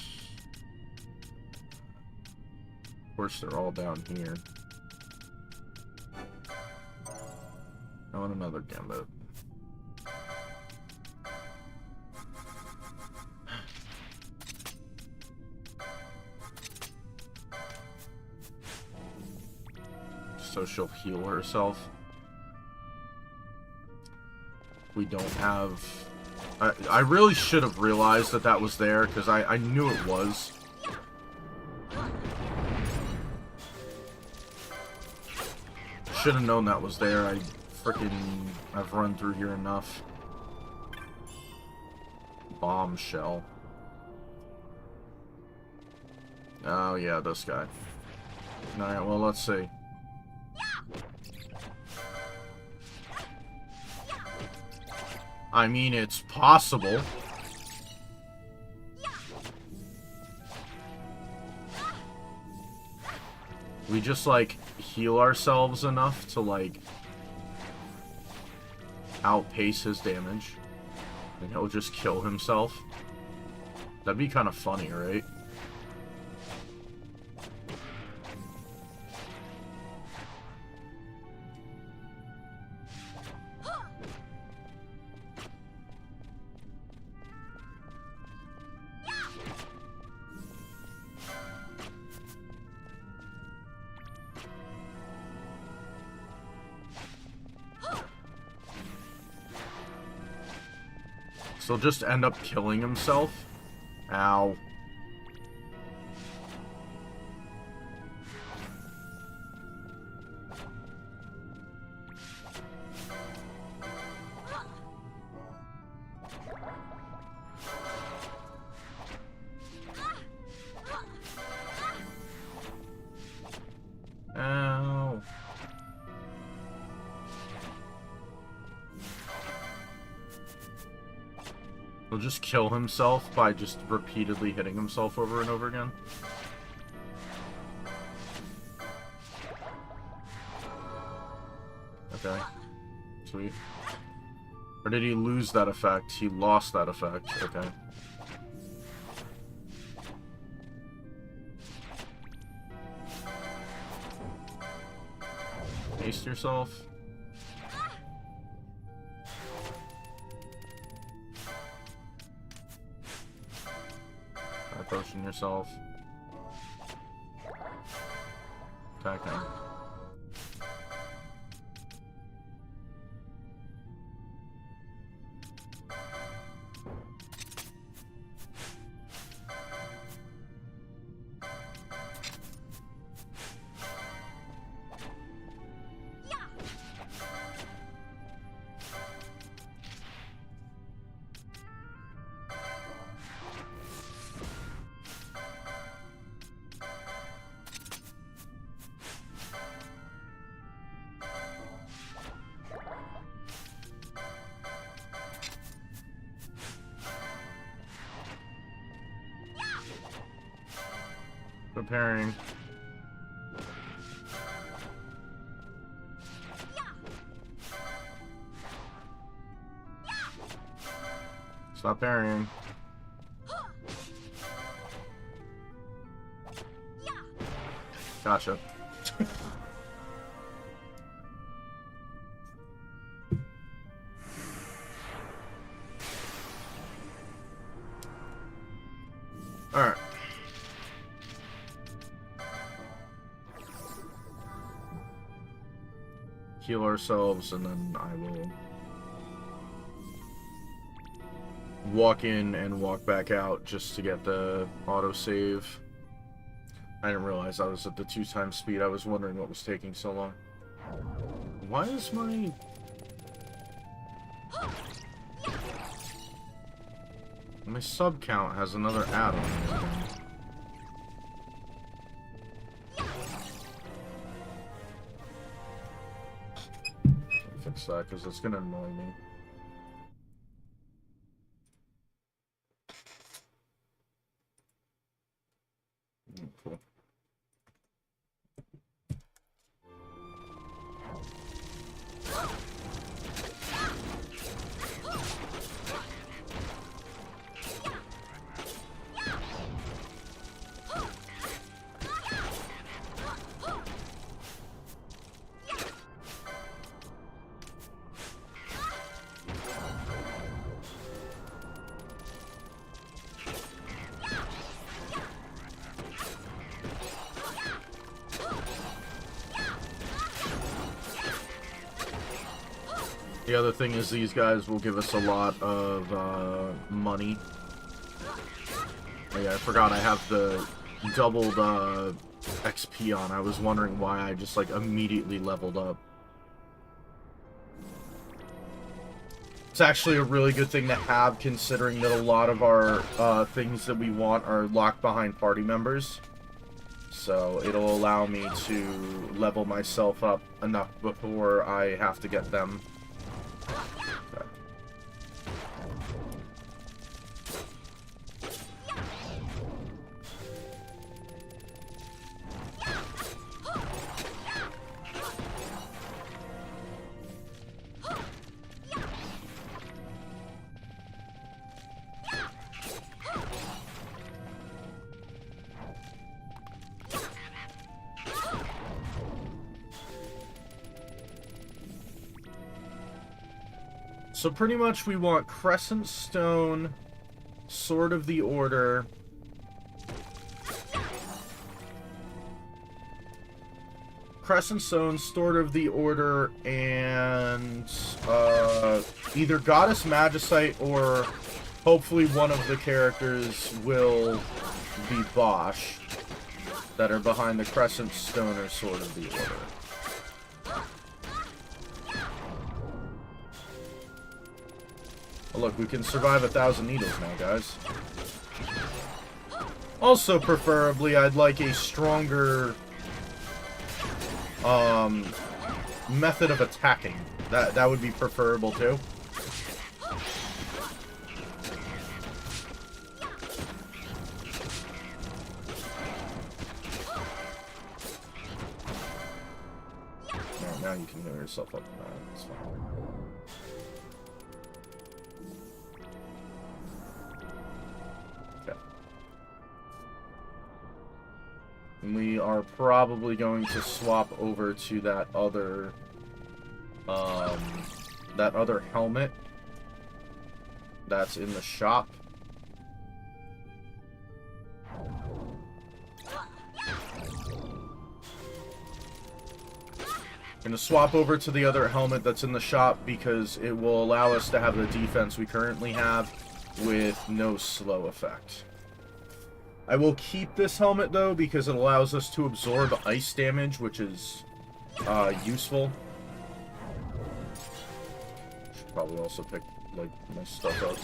Of course, they're all down here. I want another gambit. So she'll heal herself. We don't have... I really should have realized that that was there, because I knew it was. Should have known that was there. I've run through here enough. Bombshell. Oh yeah, this guy. Alright, well, let's see. I mean, it's possible. We just, like, heal ourselves enough to, like, outpace his damage. And he'll just kill himself. That'd be kind of funny, right? So he'll just end up killing himself. Ow. He'll just kill himself by just repeatedly hitting himself over and over again. Okay. Sweet. Or did he lose that effect? He lost that effect. Okay. Haste yourself. Potion yourself. Attack him. Preparing. Stop parrying. Gotcha. Alright. Heal ourselves, and then I will walk in and walk back out just to get the autosave. I didn't realize I was at the 2x speed. I was wondering what was taking so long. Why is my sub count has another add-on? Fix that, because it's gonna annoy me. Cool. The other thing is these guys will give us a lot of money. Oh yeah, I forgot I have the doubled XP on. I was wondering why I just like immediately leveled up. It's actually a really good thing to have, considering that a lot of our things that we want are locked behind party members. So it'll allow me to level myself up enough before I have to get them. Okay. So pretty much we want Crescent Stone, Sword of the Order, Crescent Stone, Sword of the Order, and either Goddess Magicite or hopefully one of the characters will be Bosch that are behind the Crescent Stone or Sword of the Order. Oh, look, we can survive 1,000 needles now, guys. Also, preferably, I'd like a stronger method of attacking. That would be preferable too. you can heal yourself up in that. It's fine. Okay. And we are probably going to swap over to that other helmet that's in the shop. I'm going to swap over to the other helmet that's in the shop because it will allow us to have the defense we currently have with no slow effect. I will keep this helmet though because it allows us to absorb ice damage, which is useful. Should probably also pick like my stuff up.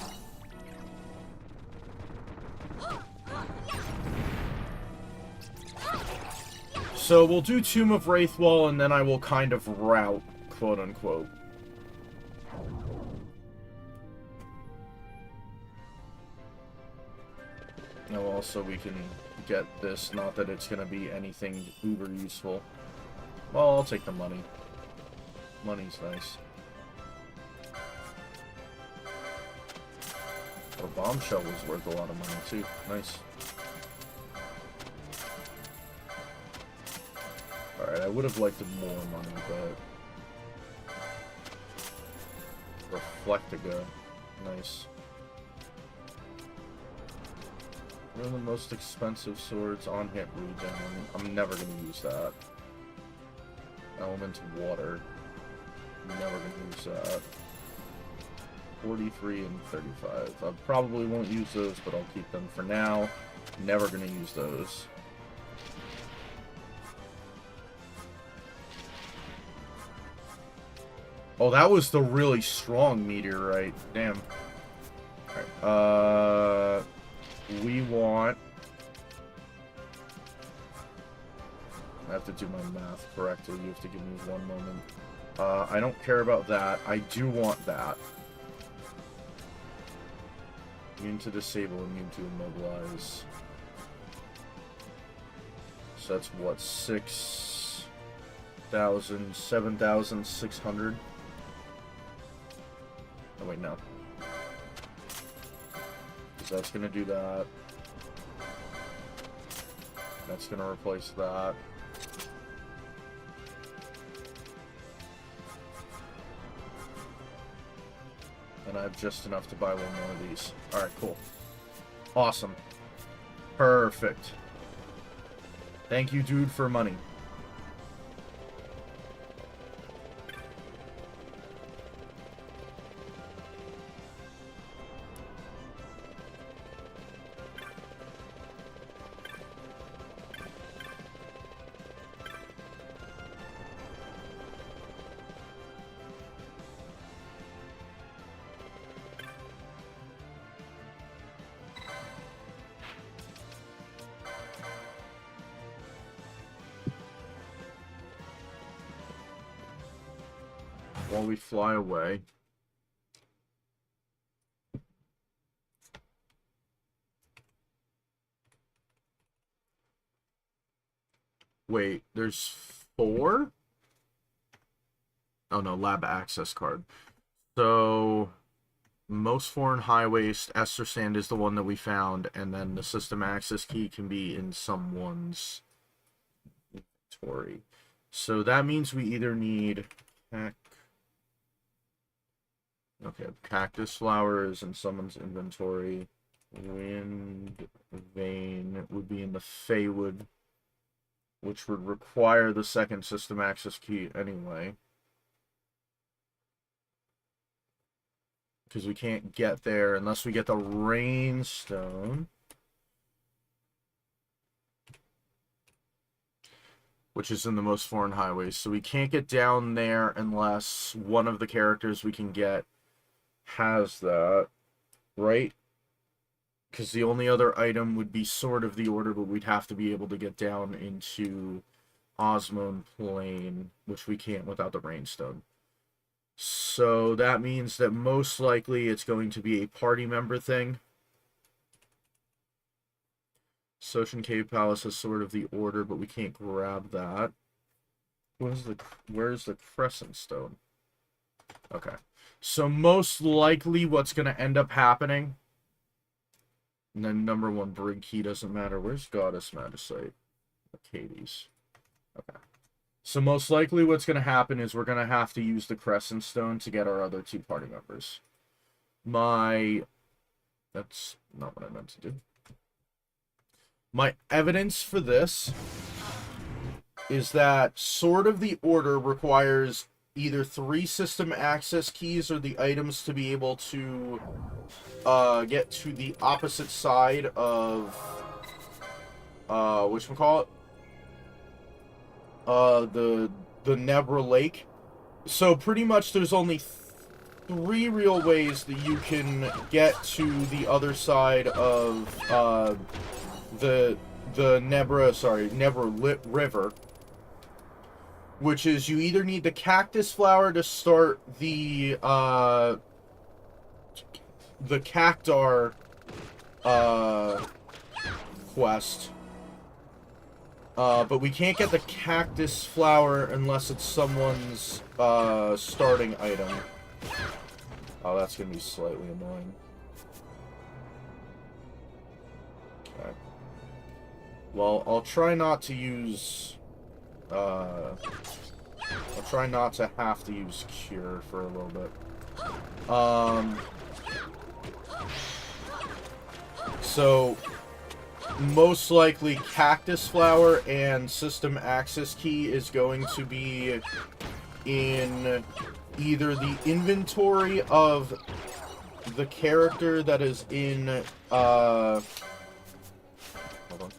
So we'll do Tomb of Wraithwall, and then I will kind of route, quote-unquote. Now also we can get this, not that it's going to be anything uber useful. Well, I'll take the money. Money's nice. Oh, Bombshell was worth a lot of money too. Nice. Alright, I would have liked more money, but... Reflectica. Nice. One of the most expensive swords on hit regen. I'm never going to use that. Element of water. Never going to use that. 43 and 35. I probably won't use those, but I'll keep them for now. Never going to use those. Oh, that was the really strong meteorite. Damn. Alright, we want... I have to do my math correctly. You have to give me one moment. I don't care about that. I do want that. Immune to disable, immune to immobilize. So that's what, 6,000, 7,600? Oh wait, no. So that's gonna do that. That's gonna replace that. And I have just enough to buy one more of these. Alright, cool. Awesome. Perfect. Thank you, dude, for money. While we fly away. Wait, there's 4? Oh no, lab access card. So, most foreign high waste, Esther Sand is the one that we found, and then the system access key can be in someone's inventory. So that means we either need... Okay, cactus flowers in someone's inventory. Wind vein would be in the Feywood, which would require the second system access key anyway. Because we can't get there unless we get the Rainstone. Which is in the most foreign highways. So we can't get down there unless one of the characters we can get has that, right? Because the only other item would be Sword of the Order, but we'd have to be able to get down into Osmone Plain, which we can't without the Rainstone. So that means that most likely it's going to be a party member thing. Sochan Cave Palace has Sword of the Order, but we can't grab that. Where's the crescent stone? Okay. So most likely what's going to end up happening, and then number 1 brig key doesn't matter. Where's Goddess Magicite? Hades. Okay. So most likely what's going to happen is we're going to have to use the crescent stone to get our other 2 party members. That's not what I meant to do. My evidence for this is that Sword of the Order requires either 3 system access keys or the items to be able to get to the opposite side of whatchamacallit? The Nebra Lake. So pretty much there's only 3 real ways that you can get to the other side of the Nebra River, which is you either need the cactus flower to start the Cactar quest, but we can't get the cactus flower unless it's someone's starting item. Oh, that's gonna be slightly annoying. Okay. Well, I'll try not to use I'll try not to have to use Cure for a little bit. So, most likely Cactus Flower and System Access Key is going to be in either the inventory of the character that is in, hold on.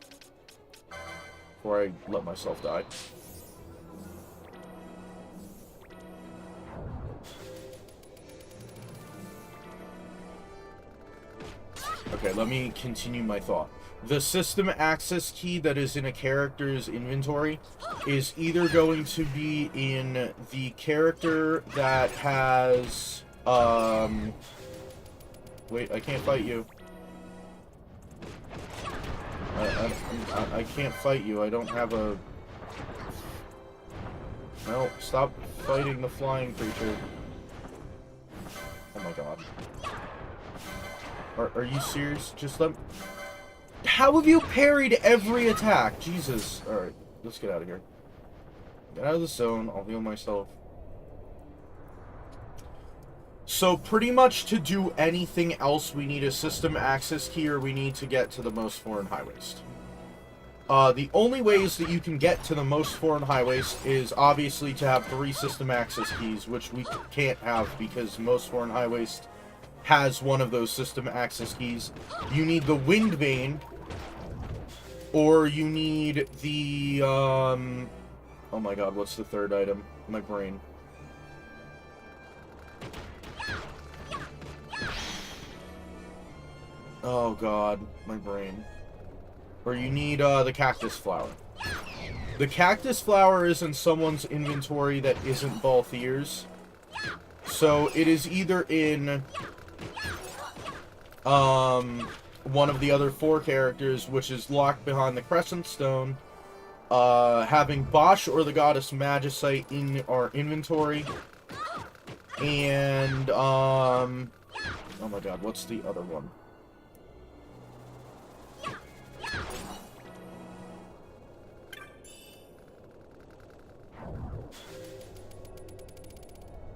Before I let myself die. Okay, let me continue my thought. The system access key that is in a character's inventory is either going to be in the character that has, wait, I can't fight you. I can't fight you. I don't have a... No, stop fighting the flying creature. Oh my god. Are you serious? Just let... How have you parried every attack? Jesus. Alright, let's get out of here. Get out of the zone. I'll heal myself. So, pretty much to do anything else, we need a system access key or we need to get to the most foreign high waste. The only ways that you can get to the most foreign high waste is obviously to have 3 system access keys, which we can't have because most foreign high waste has one of those system access keys. You need the Wind Vein, or you need the, oh my god, what's the third item? My brain. Oh god, my brain. Or you need, the Cactus Flower. The Cactus Flower is in someone's inventory that isn't Balthier's. So, it is either in one of the other 4 characters, which is locked behind the Crescent Stone, having Bosch or the Goddess Magicite in our inventory, and, oh my god, what's the other one?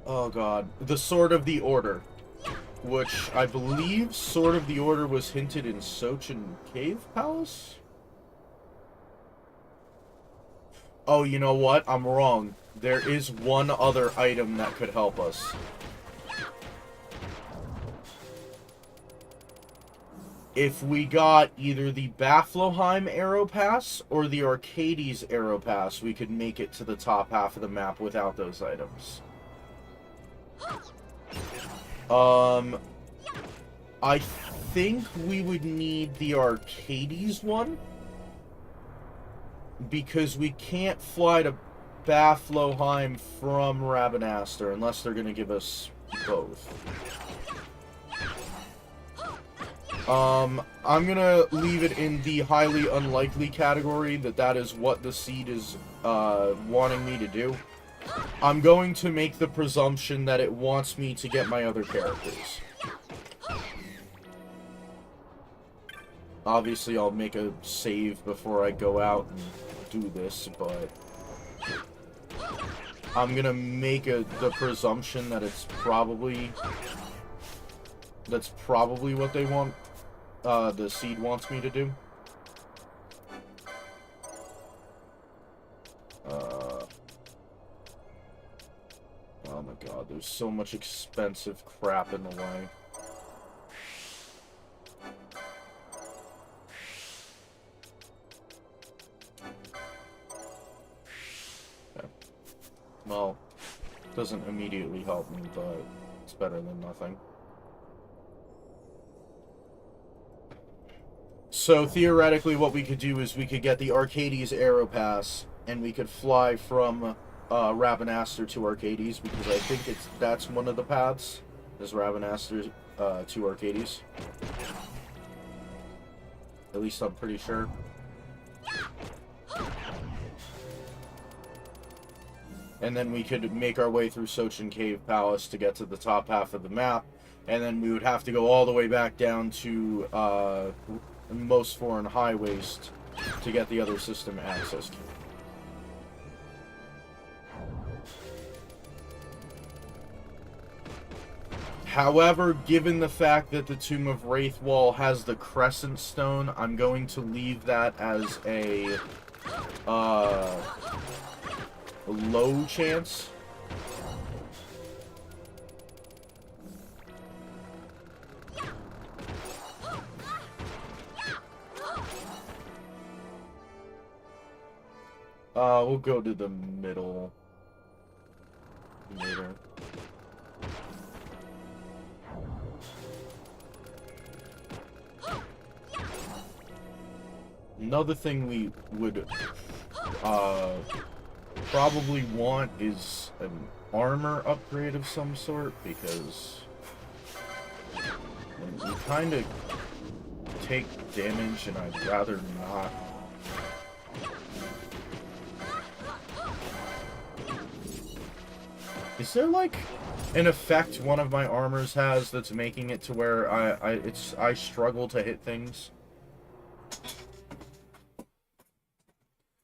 Oh god, the Sword of the Order. Which, I believe, Sword of the Order was hinted in Sochin Cave Palace? Oh, you know what? I'm wrong. There is one other item that could help us. If we got either the Bafloheim Arrow Pass or the Arcades Arrow Pass, we could make it to the top half of the map without those items. I think we would need the Arcades one, because we can't fly to Bafloheim from Rabanastre unless they're going to give us both. I'm gonna leave it in the highly unlikely category that is what the seed is, wanting me to do. I'm going to make the presumption that it wants me to get my other characters. Obviously, I'll make a save before I go out and do this, but I'm gonna make the presumption that that's probably what they want, the seed wants me to do. Oh my god, there's so much expensive crap in the way. Okay. Well, doesn't immediately help me, but it's better than nothing. So theoretically what we could do is we could get the Arcades Aero Pass, and we could fly from Ravenaster to Arcades, because I think that's one of the paths, is Ravenaster to Arcades. At least I'm pretty sure. And then we could make our way through Sochin Cave Palace to get to the top half of the map, and then we would have to go all the way back down to Most Foreign High Waste to get the other system access key. However, given the fact that the Tomb of Wraithwall has the Crescent Stone, I'm going to leave that as a low chance. We'll go to the middle later. Another thing we would probably want is an armor upgrade of some sort, because we kind of take damage and I'd rather not. Is there like an effect one of my armors has that's making it to where I struggle to hit things?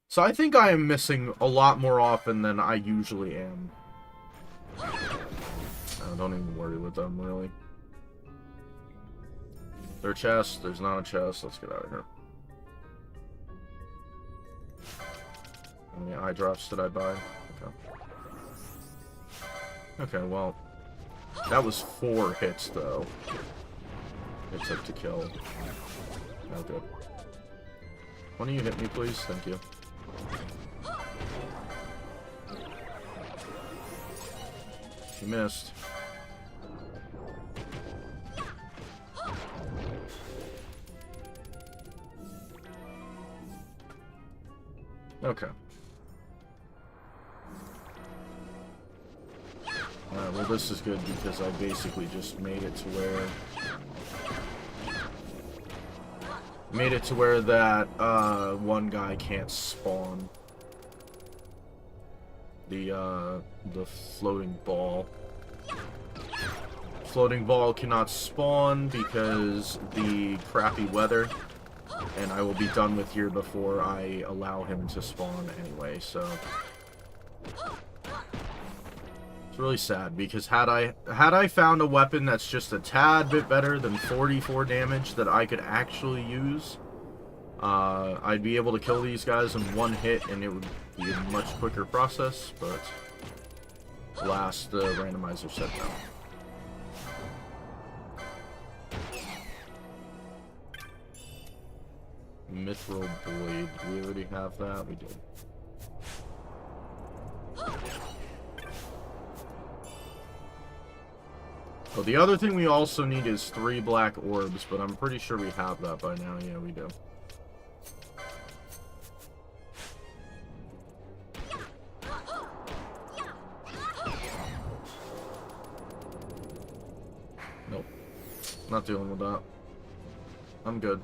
So I think I am missing a lot more often than I usually am. Don't even worry with them, really. There's a chest, there's not a chest, let's get out of here. How many eye drops did I buy? Okay. Okay, well, that was 4 hits, though. It took to kill. Oh, good. Why don't you hit me, please? Thank you. You missed. Okay. Alright, well this is good because I basically just made it to where that one guy can't spawn. The floating ball. Floating ball cannot spawn because the crappy weather, and I will be done with here before I allow him to spawn anyway, so it's really sad, because had I found a weapon that's just a tad bit better than 44 damage that I could actually use, I'd be able to kill these guys in one hit and it would be a much quicker process, but alas, the randomizer said no. Mithril Blade. Do we already have that? We did. Well, the other thing we also need is 3 black orbs, but I'm pretty sure we have that by now. Yeah, we do. Nope. Not dealing with that. I'm good.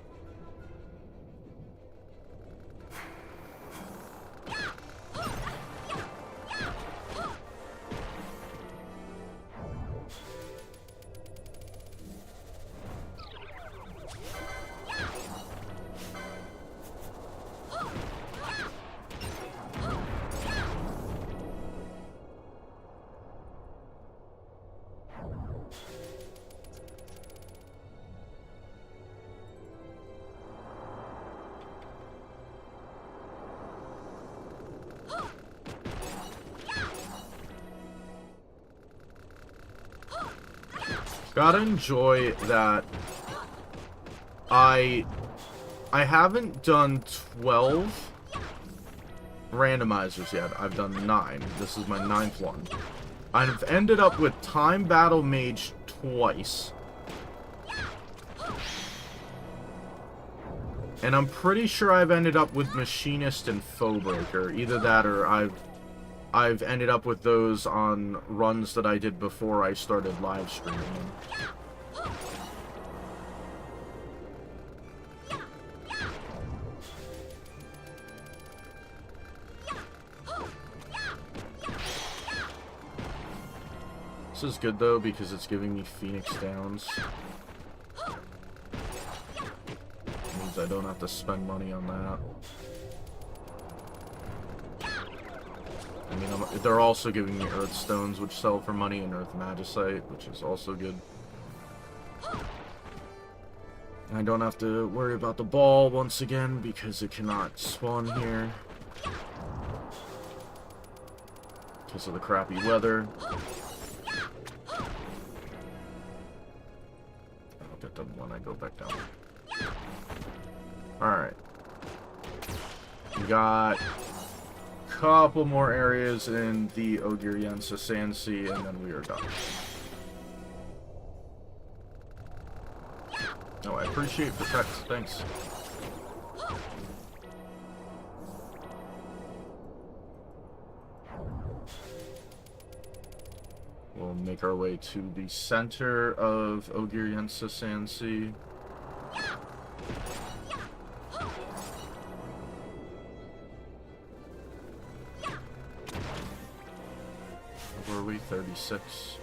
Gotta enjoy that I haven't done 12 randomizers yet. I've done 9. This is my 9th one. I've ended up with Time Battle Mage twice. And I'm pretty sure I've ended up with Machinist and Foebreaker. Either that or I've ended up with those on runs that I did before I started live streaming. This is good though because it's giving me Phoenix Downs. It means I don't have to spend money on that. I mean, they're also giving me Earth Stones, which sell for money, and Earth Magicite, which is also good. I don't have to worry about the ball once again, because it cannot spawn here. Because of the crappy weather. I'll get them when I go back down. Alright. We got couple more areas in the Ogiriensa Sand Sea, and then we are done. Oh, I appreciate the text. Thanks. We'll make our way to the center of Ogiriensa Sand Sea. Were we 36?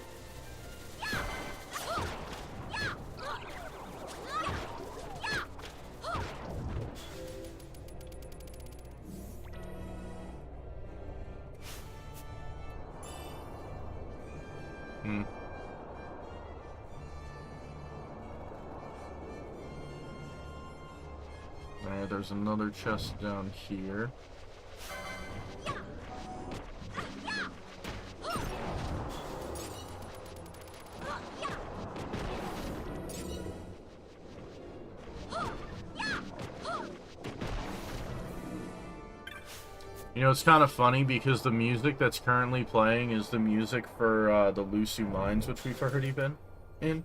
Alright, there's another chest down here. You know, it's kind of funny because the music that's currently playing is the music for the Lusu Mines, which we've already been in.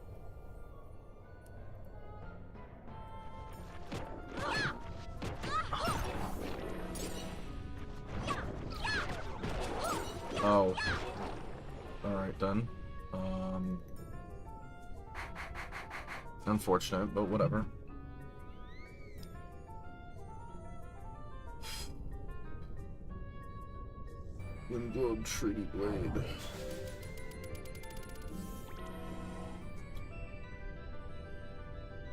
Oh. Alright then. Unfortunate, but whatever. Windglobe Treaty Blade.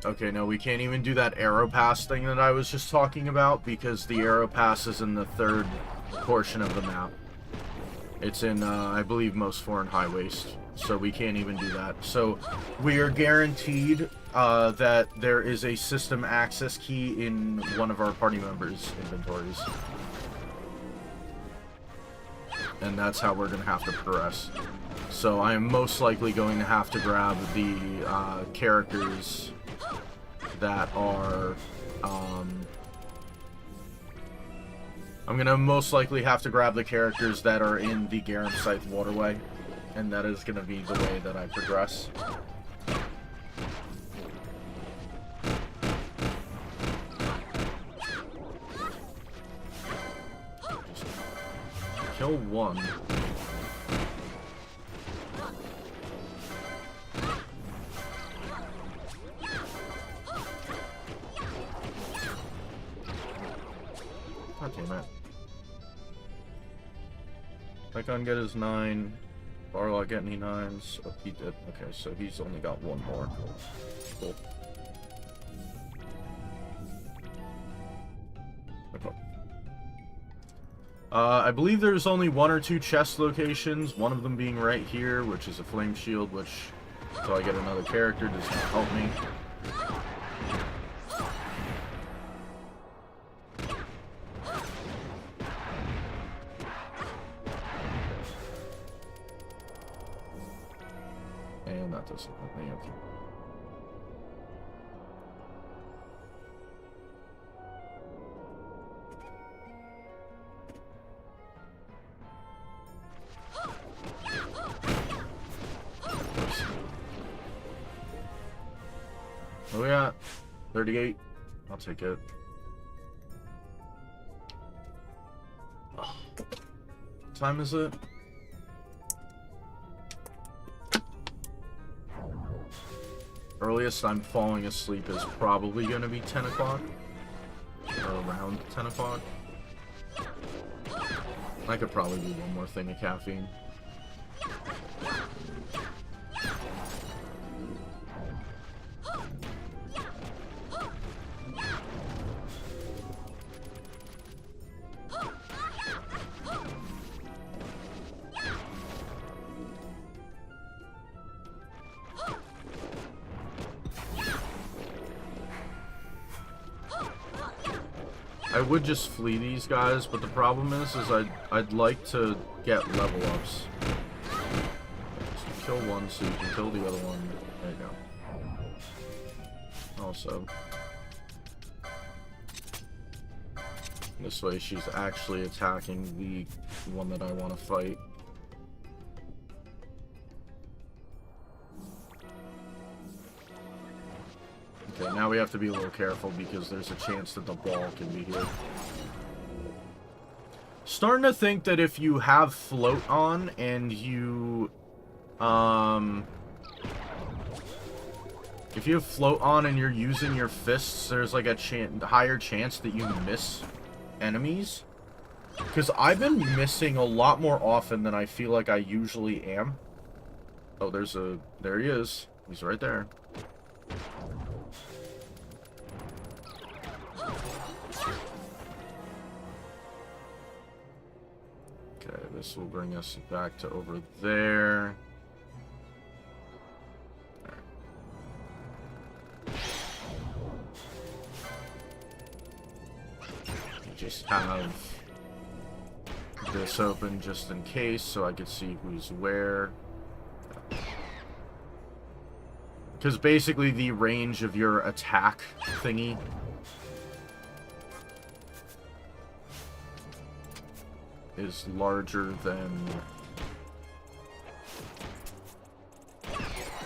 Okay, no, we can't even do that Arrow Pass thing that I was just talking about because the Arrow Pass is in the third portion of the map. It's in, I believe, most foreign high waste, so we can't even do that. So we are guaranteed that there is a system access key in one of our party members' inventories. And that's how we're going to have to progress. So I am most likely going to have to grab the characters that are... I'm going to most likely have to grab the characters that are in the Garum Scythe waterway. And that is going to be the way that I progress. Kill one. God damn it. Dokkan get his 9. Barlock get any 9s? Oh, he did. Okay, so he's only got one more. Cool. Okay. I believe there's only 1 or 2 chest locations, one of them being right here, which is a flame shield, which, until I get another character, does not help me. And that doesn't help me, okay. Oh yeah, 38. I'll take it. Oh. What time is it? Earliest I'm falling asleep is probably going to be 10 o'clock. Or around 10 o'clock. I could probably do one more thing of caffeine. I would just flee these guys, but the problem is I'd like to get level ups. So kill one so you can kill the other one. There you go. Also, this way she's actually attacking the one that I want to fight. Okay, now we have to be a little careful because there's a chance that the ball can be here. Starting to think that if you have float on and you, if you have float on and you're using your fists, there's like a higher chance that you miss enemies. Because I've been missing a lot more often than I feel like I usually am. Oh, there he is. He's right there. Okay, this will bring us back to over there. Just have this open just in case so I can see who's where. Because basically the range of your attack thingy is larger than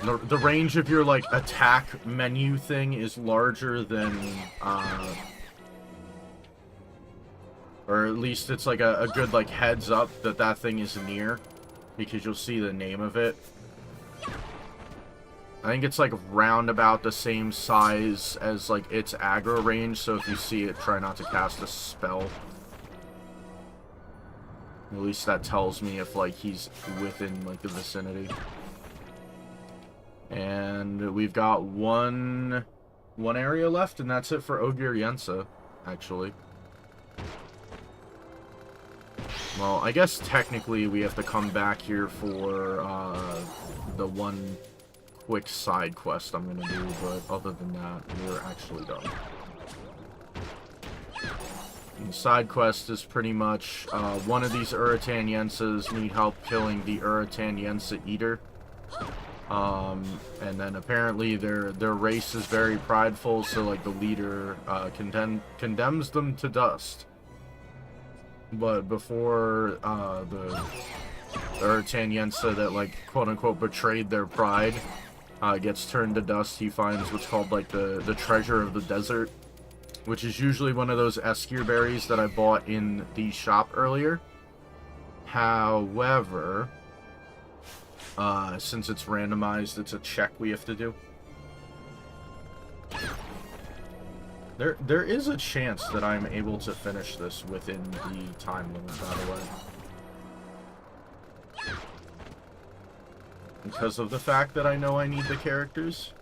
the range of your like attack menu thing is larger than or at least it's like a good like heads up that that thing is near, because you'll see the name of it. I think it's like round about the same size as like its aggro range, so if you see it, try not to cast a spell. At least that tells me if, like, he's within, like, the vicinity. And we've got one area left, and that's it for Ogier Yensa, actually. Well, I guess technically we have to come back here for the one quick side quest I'm going to do, but other than that, we're actually done. The side quest is pretty much one of these Uratan Yensas need help killing the Uratan Yensa Eater. And then apparently their race is very prideful, so like the leader condemns them to dust. But before the Uratan Yensa that like quote unquote betrayed their pride gets turned to dust, he finds what's called like the treasure of the desert, which is usually one of those Eskeer berries that I bought in the shop earlier. However, since it's randomized, it's a check we have to do. There is a chance that I'm able to finish this within the time limit, by the way. Because of the fact that I know I need the characters.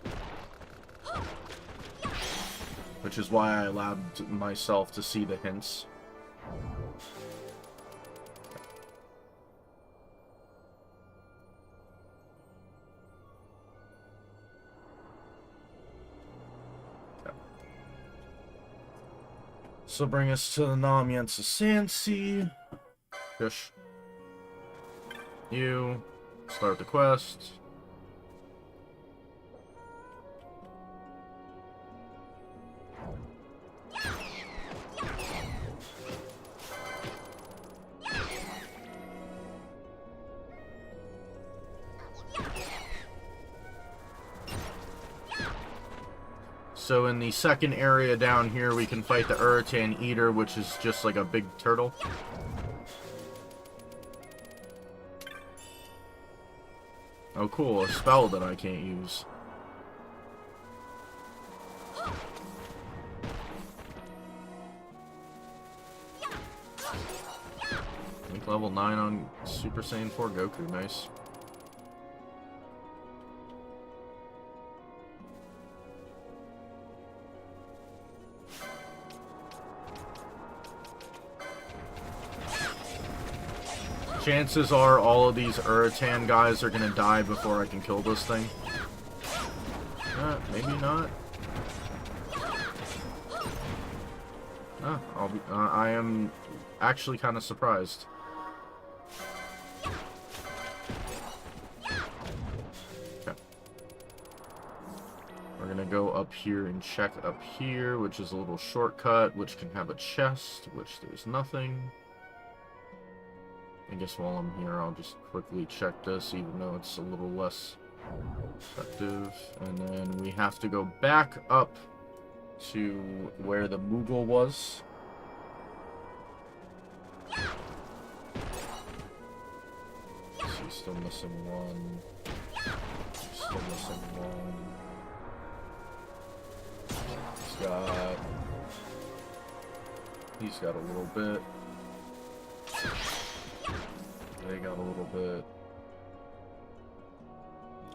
Which is why I allowed myself to see the hints. So bring us to the Namiensa Sansi. Push. You. Start the quest. So in the second area down here, we can fight the Uratan Eater, which is just like a big turtle. Oh cool, a spell that I can't use. I think level 9 on Super Saiyan 4 Goku, nice. Chances are all of these Uratan guys are gonna die before I can kill this thing. Maybe not. I am actually kind of surprised. Okay. We're gonna go up here and check up here, which is a little shortcut, which can have a chest, which there's nothing. I guess while I'm here, I'll just quickly check this, even though it's a little less effective. And then we have to go back up to where the Moogle was. So he's still missing one. Still missing one. He's got a little bit. They got a little bit.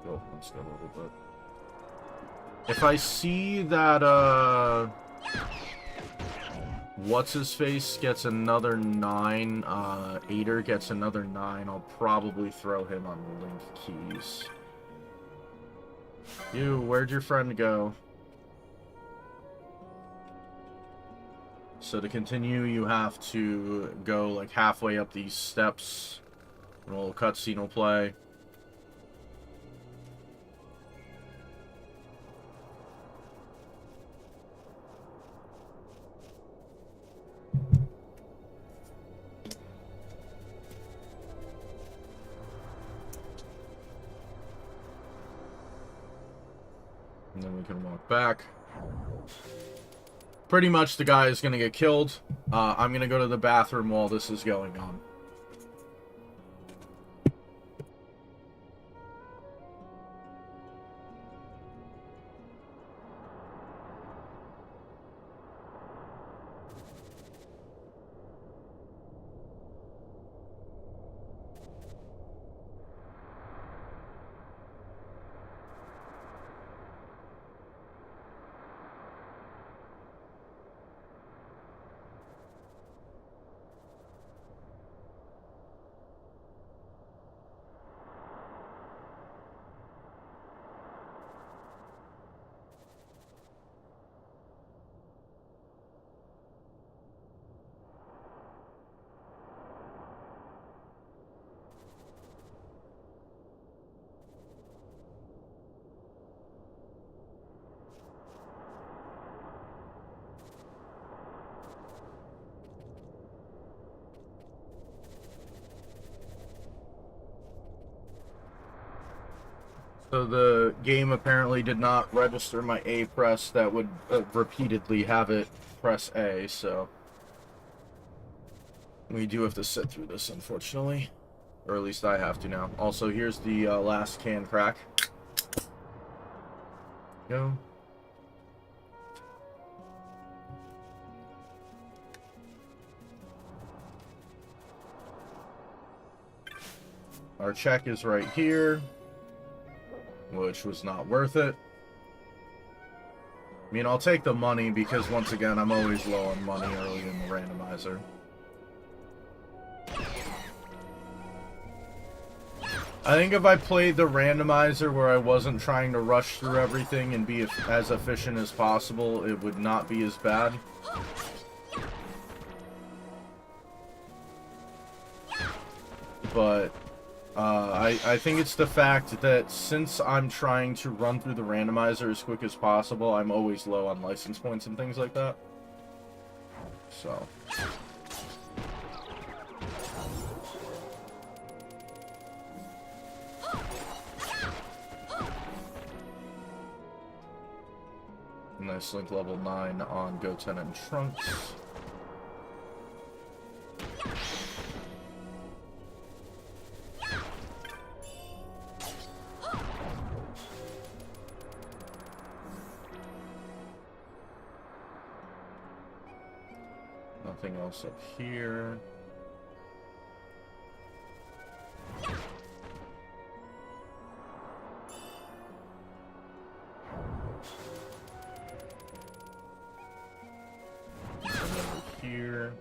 Oh, let's go a little bit. If I see that, what's-his-face gets another 9, Ader gets another 9, I'll probably throw him on the link keys. You, where'd your friend go? So to continue, you have to go like halfway up these steps. A little cutscene will play. And then we can walk back. Pretty much the guy is going to get killed. I'm going to go to the bathroom while this is going on. So the game apparently did not register my A press that would repeatedly have it press A, so we do have to sit through this, unfortunately. Or at least I have to now. Also, here's the last can crack. Go. Our check is right here, which was not worth it. I mean, I'll take the money because, once again, I'm always low on money early in the randomizer. I think if I played the randomizer where I wasn't trying to rush through everything and be as efficient as possible, it would not be as bad. But I think it's the fact that since I'm trying to run through the randomizer as quick as possible, I'm always low on license points and things like that. So... Nice link level 9 on Goten and Trunks. Nothing else up here. Here.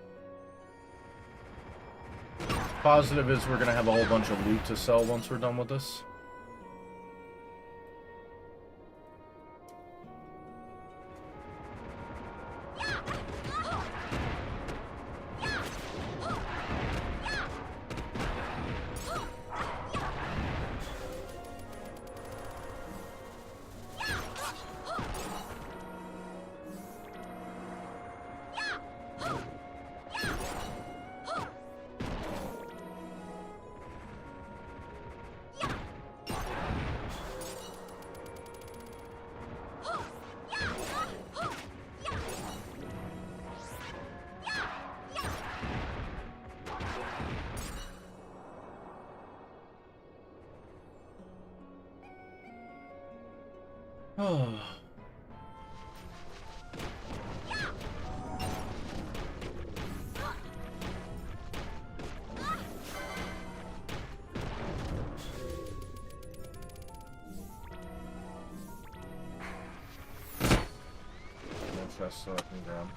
Positive is we're gonna have a whole bunch of loot to sell once we're done with this. Oh. Chest so I can grab.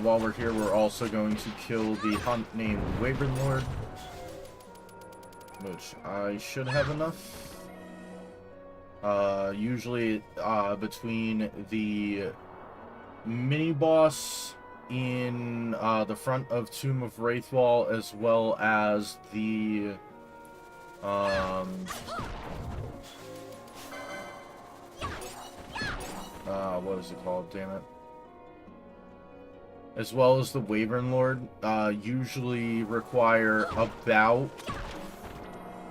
While we're here, we're also going to kill the hunt named Wyvern Lord, which I should have enough. Usually, between the mini-boss in the front of Tomb of Wraithwall, as well as the what is it called? Damn it. As well as the Wyvern Lord, usually require about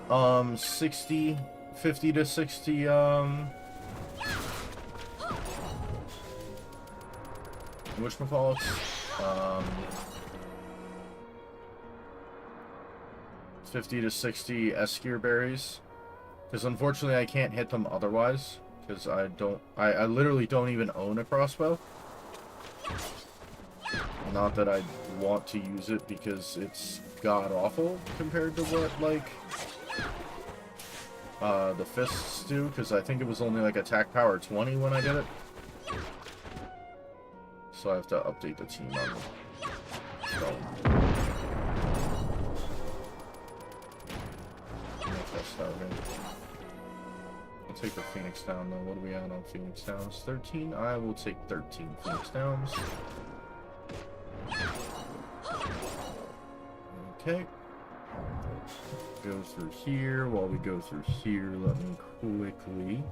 50 to 60 whatchamacallits? 50 to 60 S-gear berries, because unfortunately I can't hit them otherwise, because I literally don't even own a crossbow. Not that I want to use it, because it's god-awful compared to what, like, the fists do, because I think it was only, like, attack power 20 when I did it. So I have to update the team on it. So. I'll take the Phoenix down, though. What are we at on Phoenix Downs? 13? I will take 13 Phoenix Downs. Okay. Go through here. While we go through here, let me quickly...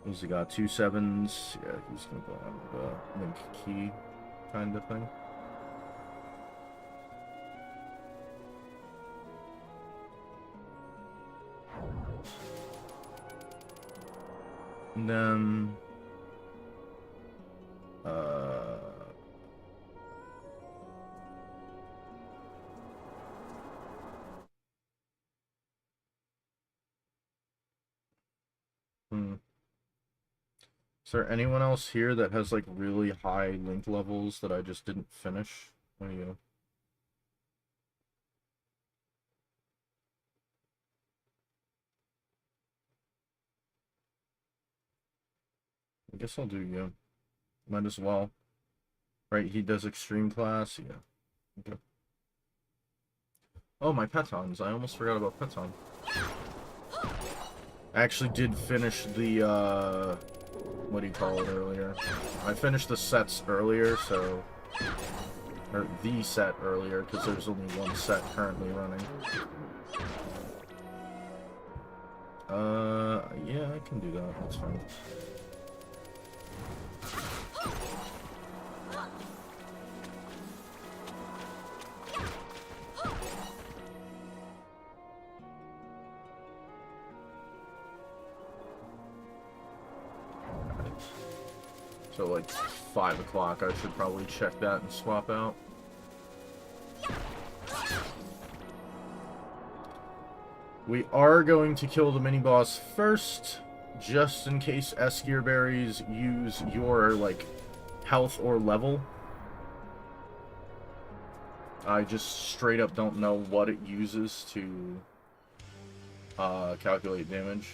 He's got 2 7s. Yeah, he's gonna go on the link key kind of thing. And then... Is there anyone else here that has, like, really high link levels that I just didn't finish? What do you... I guess I'll do you. Might as well. Right, he does extreme class? Yeah. Okay. Oh, my Petons. I almost forgot about Peton. I actually did finish the, what do you call it earlier? I finished the sets earlier, so... Or the set earlier, because there's only one set currently running. Yeah, I can do that. That's fine. So, like, 5 o'clock, I should probably check that and swap out. We are going to kill the mini-boss first, just in case S-gear berries use your, like, health or level. I just straight up don't know what it uses to calculate damage.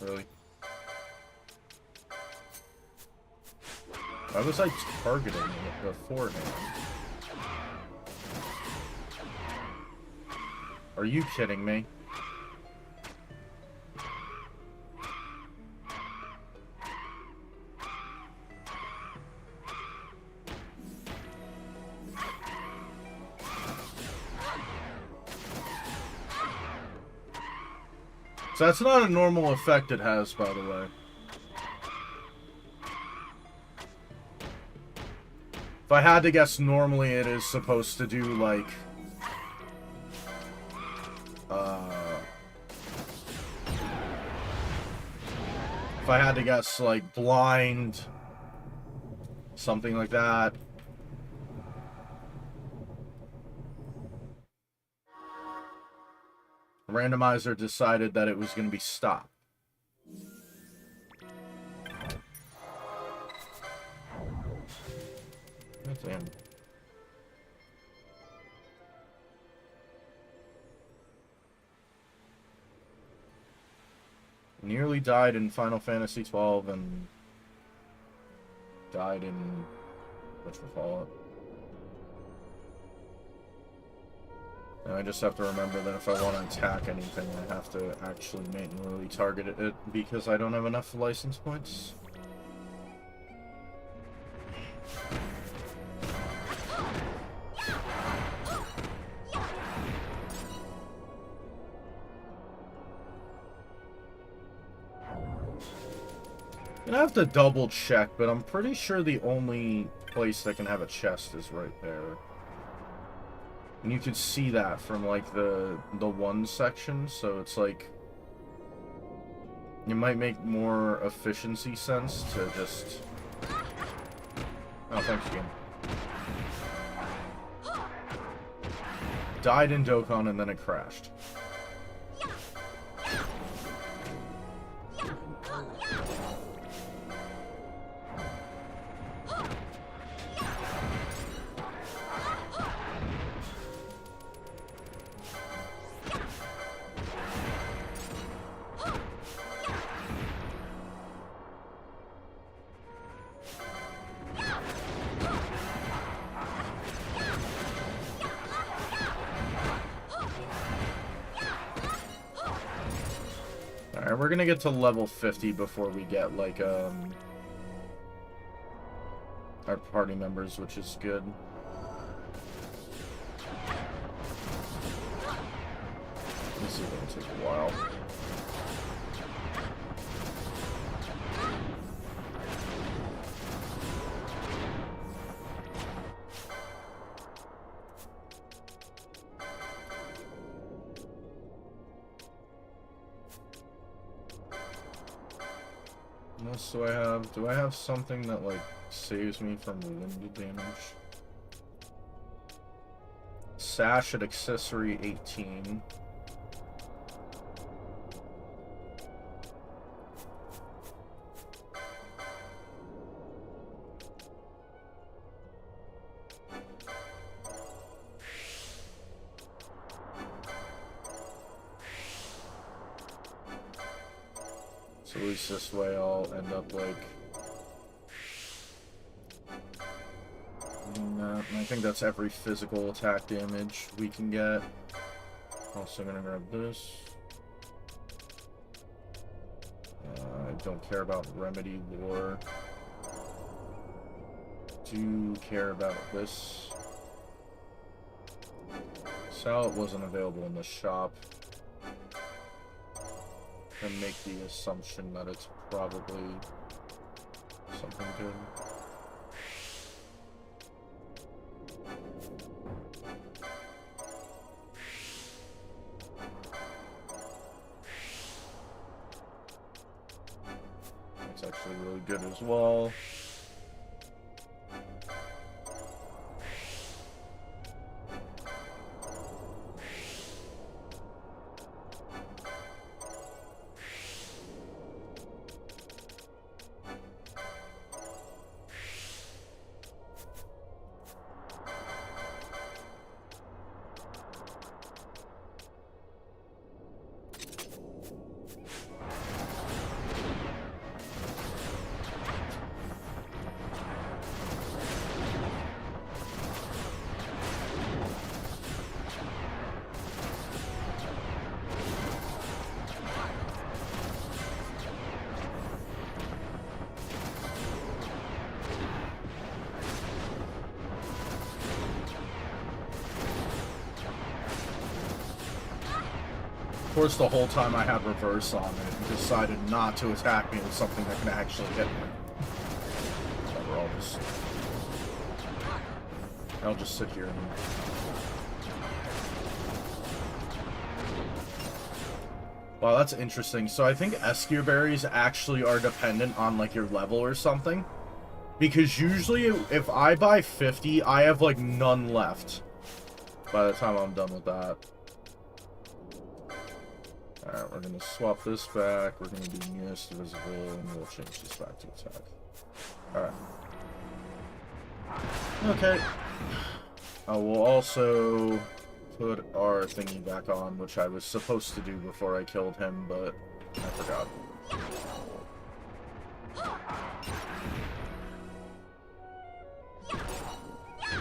Really? Why was I targeting it beforehand? Are you kidding me? So that's not a normal effect it has, by the way. If I had to guess, normally it is supposed to do, like... if I had to guess, like, blind... something like that. Randomizer decided that it was going to be stop. Damn. Nearly died in Final Fantasy XII and died in whatchamacallit. And I just have to remember that if I want to attack anything, I have to actually manually target it because I don't have enough license points. I have to double check, but I'm pretty sure the only place that can have a chest is right there. And you can see that from, like, the one section, so it's like... it might make more efficiency sense to just... Oh, thanks again. Died in Dokkan and then it crashed. We're gonna get to level 50 before we get, like, our party members, which is good. is going to take a while. What else do I have? Do I have something that, like, saves me from wind damage? Sash at accessory 18. So at least this way I'll end up like doing that. And I think that's every physical attack damage we can get. Also gonna grab this. I don't care about remedy lore. Do care about this. Salad wasn't available in the shop. And make the assumption that it's probably something good. That's actually really good as well. Of course, the whole time I had reverse on it and decided not to attack me with something that can actually hit me. Whatever, I'll just sit here and... Wow, that's interesting. So I think Escue berries actually are dependent on like your level or something. Because usually if I buy 50, I have like none left by the time I'm done with that. Alright, we're gonna swap this back, we're gonna do nearest to visible, and we'll change this back to attack. Alright. Okay. We'll also put our thingy back on, which I was supposed to do before I killed him, but I forgot.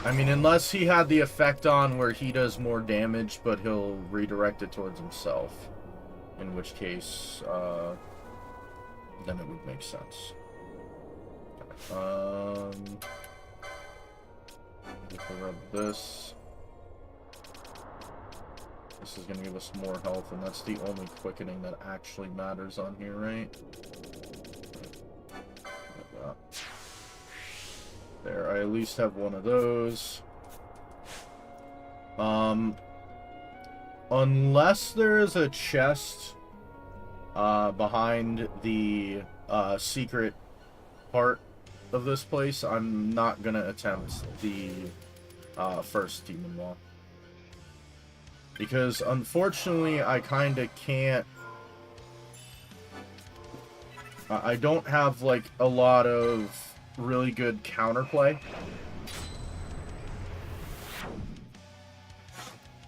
I mean, unless he had the effect on where he does more damage, but he'll redirect it towards himself. In which case, then it would make sense. We can rub this. This is going to give us more health, and that's the only quickening that actually matters on here, right? Like that. There, I at least have one of those. Unless there is a chest behind the secret part of this place, I'm not gonna attempt the first demon wall. Because unfortunately, I kinda can't... I don't have like a lot of really good counterplay.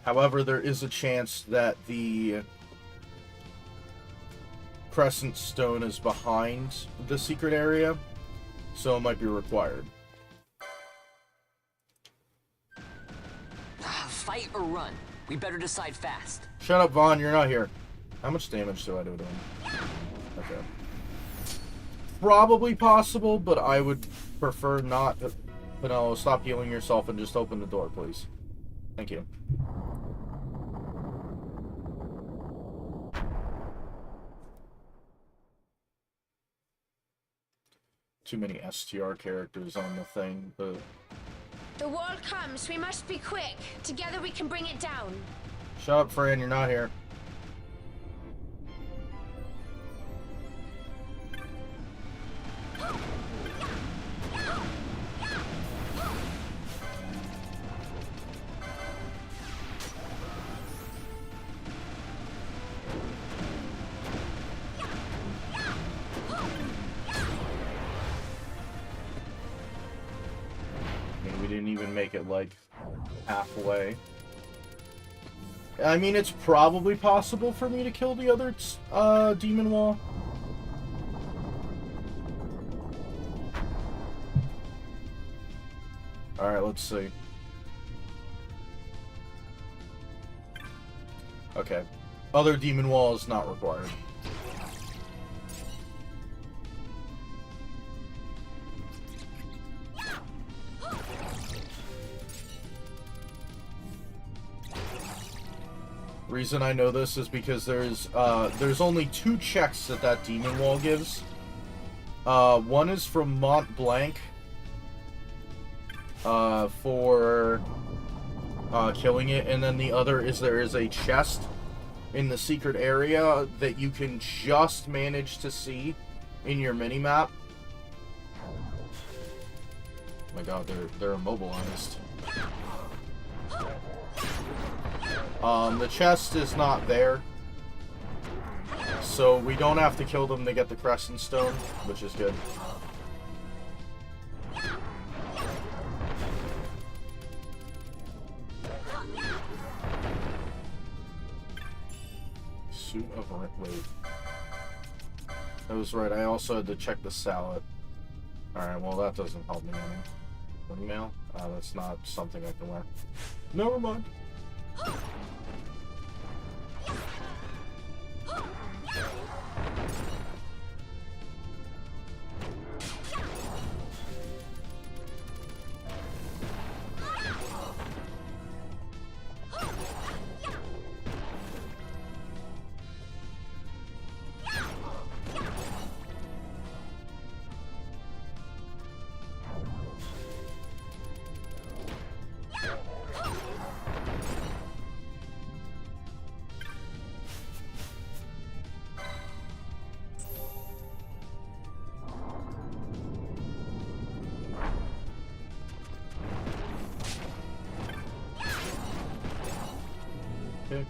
However, there is a chance that the Crescent Stone is behind the secret area, so it might be required. Fight or run? We better decide fast. Shut up, Vaughn, you're not here. How much damage do I do to him? Okay. Probably possible, but I would prefer not to... But no, stop healing yourself and just open the door, please. Thank you. too many STR characters on the thing, but... The wall comes. We must be quick. Together we can bring it down. Shut up, Fran. You're not here. Make it like halfway. I mean, it's probably possible for me to kill the other demon wall. Alright, let's see. Okay. Other demon wall is not required. Reason I know this is because there's only 2 checks that demon wall gives. One is from Mont Blanc for killing it, and then the other is there is a chest in the secret area that you can just manage to see in your minimap. Oh my god, they're immobilized. The chest is not there, so we don't have to kill them to get the Crescent Stone, which is good. Suit of wait. That was right, I also had to check the salad. Alright, well that doesn't help me any. Email? That's not something I can wear. Never mind. Okay.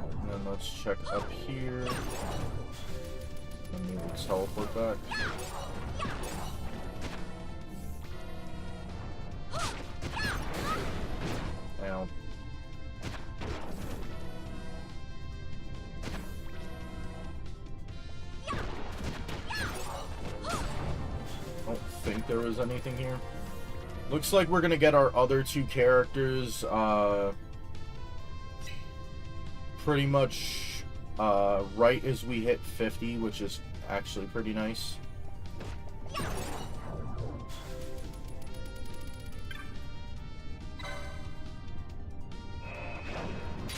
And then let's check up here. And maybe teleport back. Ow. I don't think there was anything here. Looks like we're gonna get our other 2 characters, pretty much right as we hit 50, which is actually pretty nice.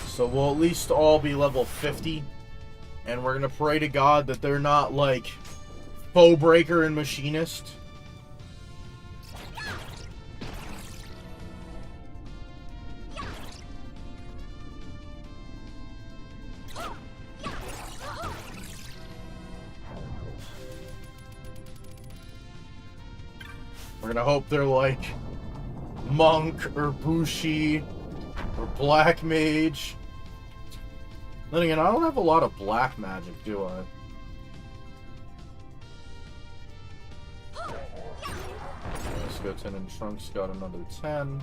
So we'll at least all be level 50, and we're gonna pray to God that they're not like Foe Breaker and Machinist. We're gonna hope they're like Monk or Bushi or Black Mage. Then again, I don't have a lot of black magic, do I? Let's go 10 and Trunks got another 10.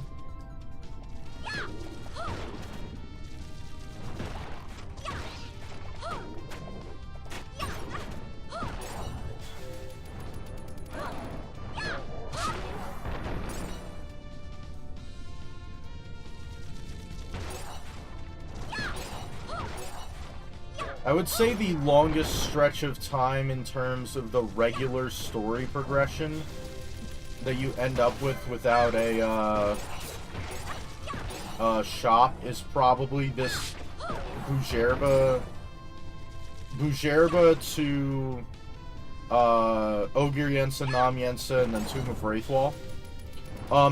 I would say the longest stretch of time in terms of the regular story progression that you end up with without a shop is probably this Bujerba to Ogre Yensa, Nam Yensa, and then Tomb of Wraithwall.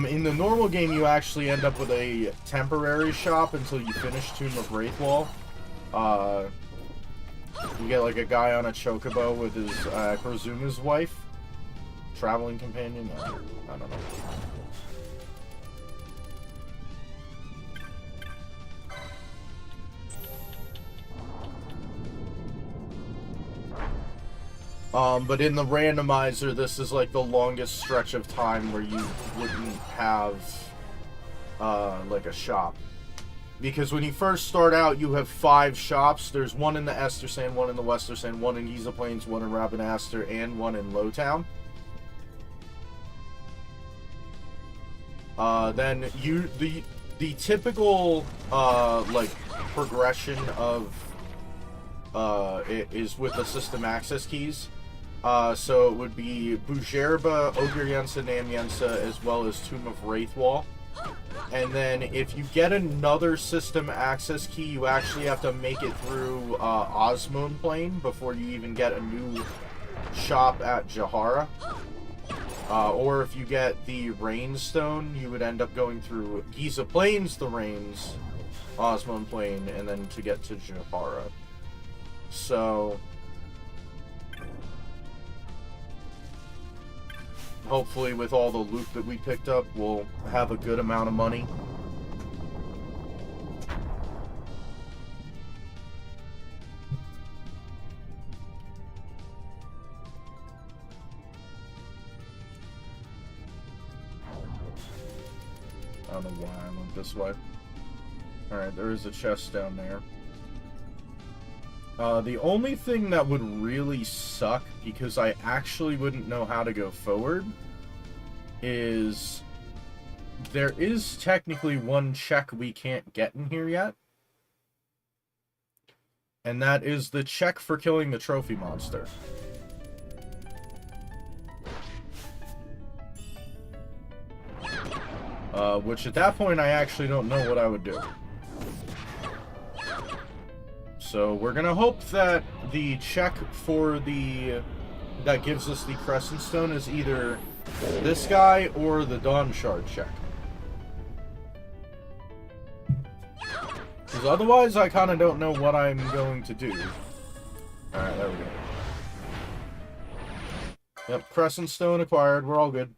In the normal game, you actually end up with a temporary shop until you finish Tomb of Wraithwall. You get like a guy on a chocobo with his, I presume his wife? Traveling companion? I don't know. But in the randomizer, this is like the longest stretch of time where you wouldn't have, like a shop. Because when you first start out, you have 5 shops. There's one in the Estersand, one in the Westersand, one in Giza Plains, one in Rabanastre, and one in Lowtown. Then the typical, like, progression of, it is with the system access keys. So it would be Bujerba, Ogre Yensa, Nam Yensa, as well as Tomb of Wraithwall. And then if you get another system access key, you actually have to make it through Osmone Plain before you even get a new shop at Jahara. Or if you get the Rainstone, you would end up going through Giza Plains, the Rains, Osmone Plain, and then to get to Jahara. So hopefully with all the loot that we picked up, we'll have a good amount of money. I don't know why I went this way. Alright, there is a chest down there. The only thing that would really suck, because I actually wouldn't know how to go forward, is there is technically one check we can't get in here yet. And that is the check for killing the trophy monster. Which at that point I actually don't know what I would do. So we're gonna hope that the check for that gives us the Crescent Stone is either this guy or the Dawn Shard check. Because otherwise I kind of don't know what I'm going to do. Alright, there we go. Yep, Crescent Stone acquired, we're all good.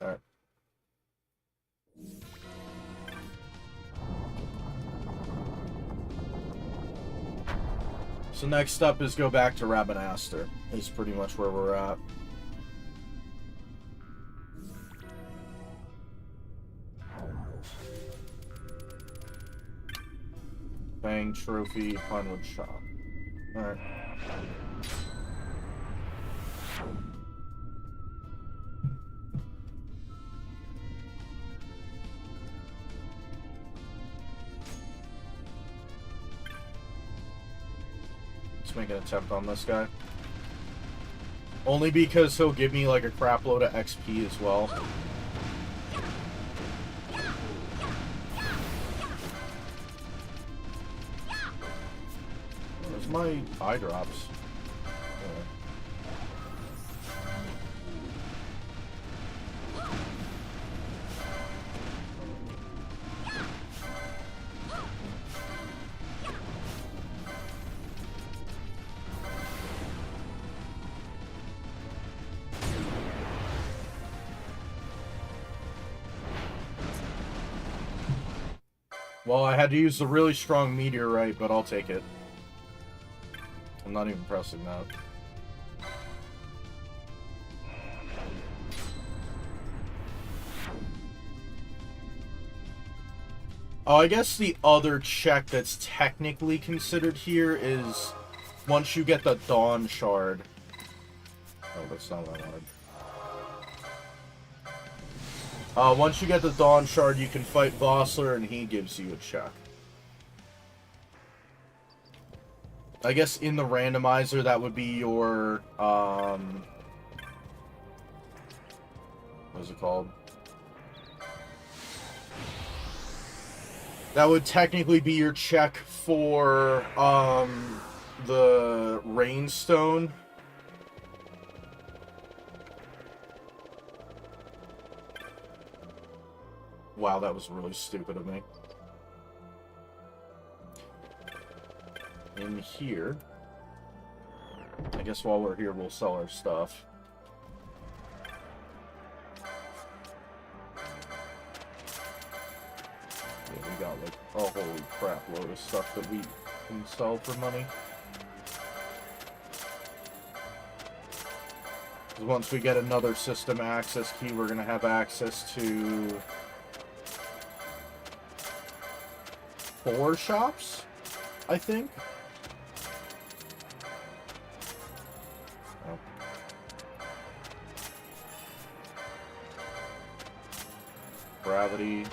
Alright. So next up is go back to Rabanastre, is pretty much where we're at. Bang, trophy, Pinewood shop. Alright. Let's make an attempt on this guy. Only because he'll give me like a crap load of XP as well. Where's my eye drops? Well, I had to use the really strong meteorite, but I'll take it. I'm not even pressing that. Oh, I guess the other check that's technically considered here is once you get the Dawn Shard. Oh, that's not what I wanted. Once you get the Dawn Shard, you can fight Vossler, and he gives you a check. I guess in the randomizer, that would be your, what is it called? That would technically be your check for the rainstone. Wow, that was really stupid of me. In here, I guess while we're here, we'll sell our stuff. Yeah, we got like a holy crap load of stuff that we can sell for money. Because once we get another system access key, we're gonna have access to 4 shops, I think. Oh. Gravity,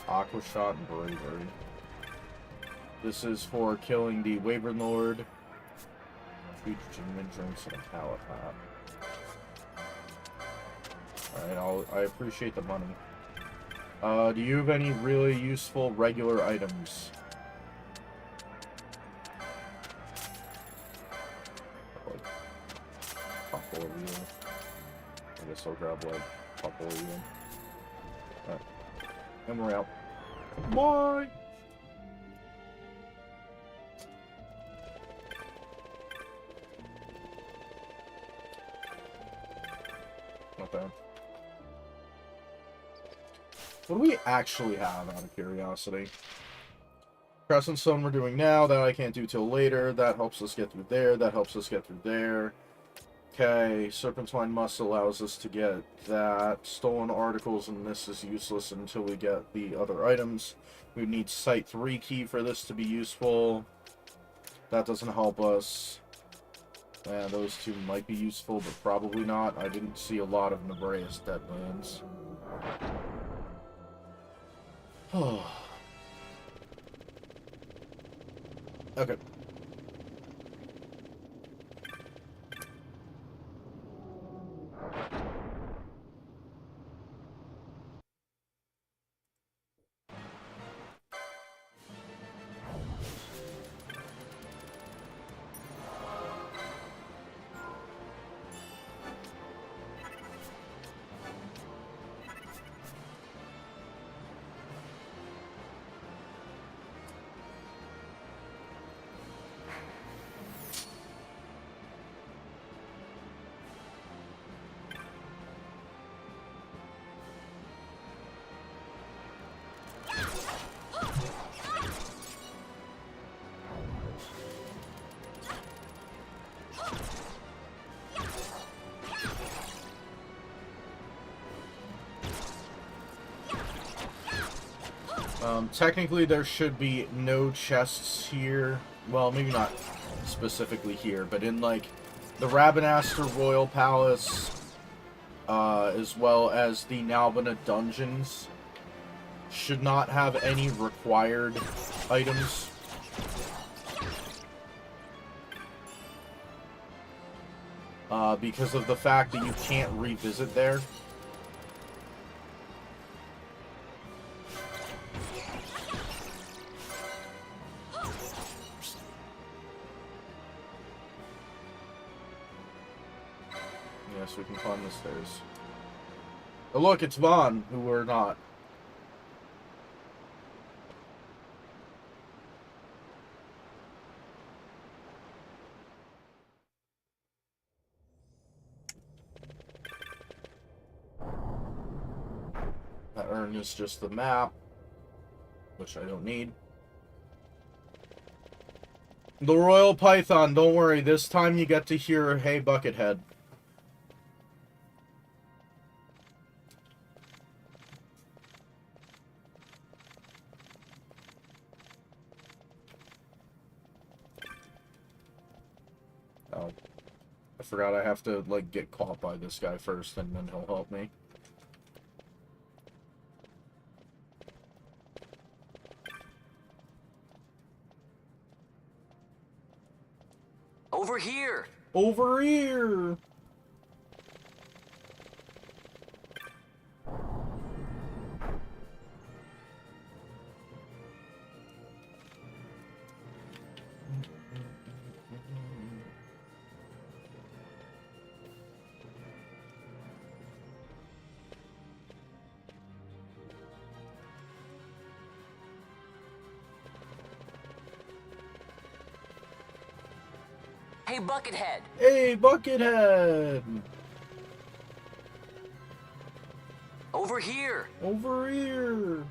Aqua Shot, and Bravery. This is for killing the Wyvern Lord. Fugitive drinks and a pallet hat. Alright, I appreciate the money. Do you have any really useful regular items? Like, poplar wheel. I guess I'll grab like poplar wheel. Alright. And we're out. Bye! Not bad. What do we actually have, out of curiosity? Crescent Stone we're doing now. That I can't do till later. That helps us get through there. That helps us get through there. Okay, Serpentine Musk allows us to get that. Stolen articles, and this is useless until we get the other items. We need Site 3 key for this to be useful. That doesn't help us. And those two might be useful, but probably not. I didn't see a lot of Nebraeus Deadlands. Okay. Technically there should be no chests here. Well, maybe not specifically here, but in, like, the Rabanastre Royal Palace, as well as the Nalbina Dungeons, should not have any required items. Because of the fact that you can't revisit there. Yes, we can climb the stairs. Oh look, it's Vaughn, who we're not. That urn is just the map, which I don't need. The Royal Python, don't worry, this time you get to hear Hey Buckethead. Oh, I forgot I have to, like, get caught by this guy first, and then he'll help me. Over here! Over here! Hey, Buckethead. Hey, Buckethead! Over here. Over here!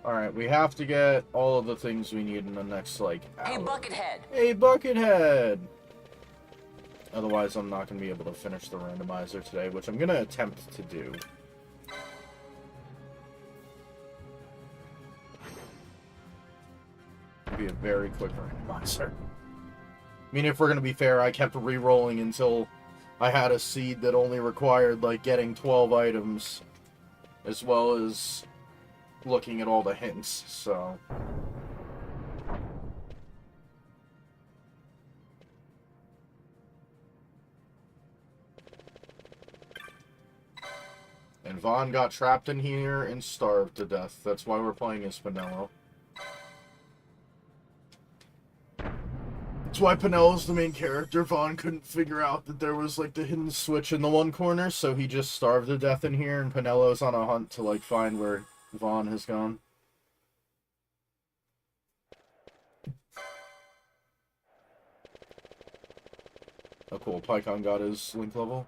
Alright, we have to get all of the things we need in the next, like, hour. Hey, Buckethead. Hey, Buckethead! Otherwise, I'm not going to be able to finish the randomizer today, which I'm going to attempt to do. It'll be a very quick randomizer. I mean, if we're going to be fair, I kept re-rolling until I had a seed that only required, like, getting 12 items, as well as looking at all the hints, so... And Vaughn got trapped in here and starved to death. That's why we're playing as Pinello. That's why Pinello's the main character. Vaughn couldn't figure out that there was, like, the hidden switch in the one corner, so he just starved to death in here, and Pinello's on a hunt to, like, find where Vaughn has gone. Oh, cool. Pycon got his link level.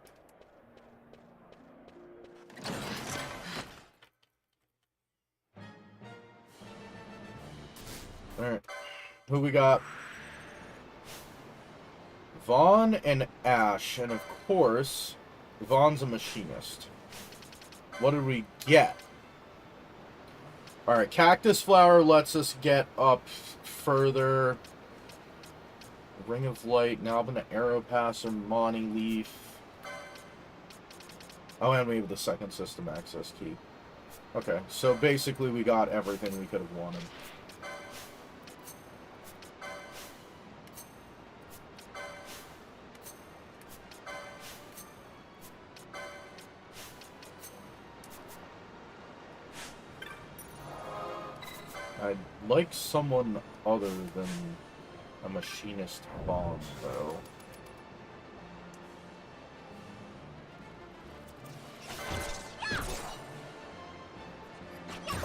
Alright. Who we got? Vaughn and Ash. And of course, Vaughn's a machinist. What did we get? Alright, Cactus Flower lets us get up further. Ring of Light, now I'm an Arrow Passer, Monty Leaf. Oh, and we have the second system access key. Okay, so basically we got everything we could have wanted. I'd like someone other than a machinist bomb, though.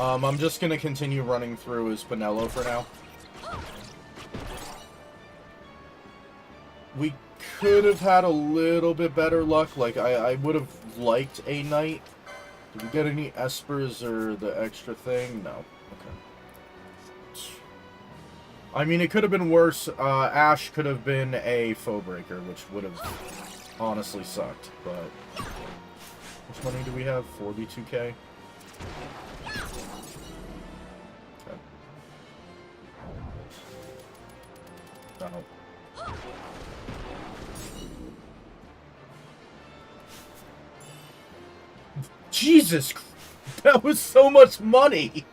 I'm just gonna continue running through as Pinello for now. We could have had a little bit better luck. Like, I would have liked a knight. Did we get any espers or the extra thing? No. Okay. I mean, it could have been worse. Ash could have been a foe breaker, which would have honestly sucked. But how much money do we have? 42k. Okay. Oh. Jesus, that was so much money.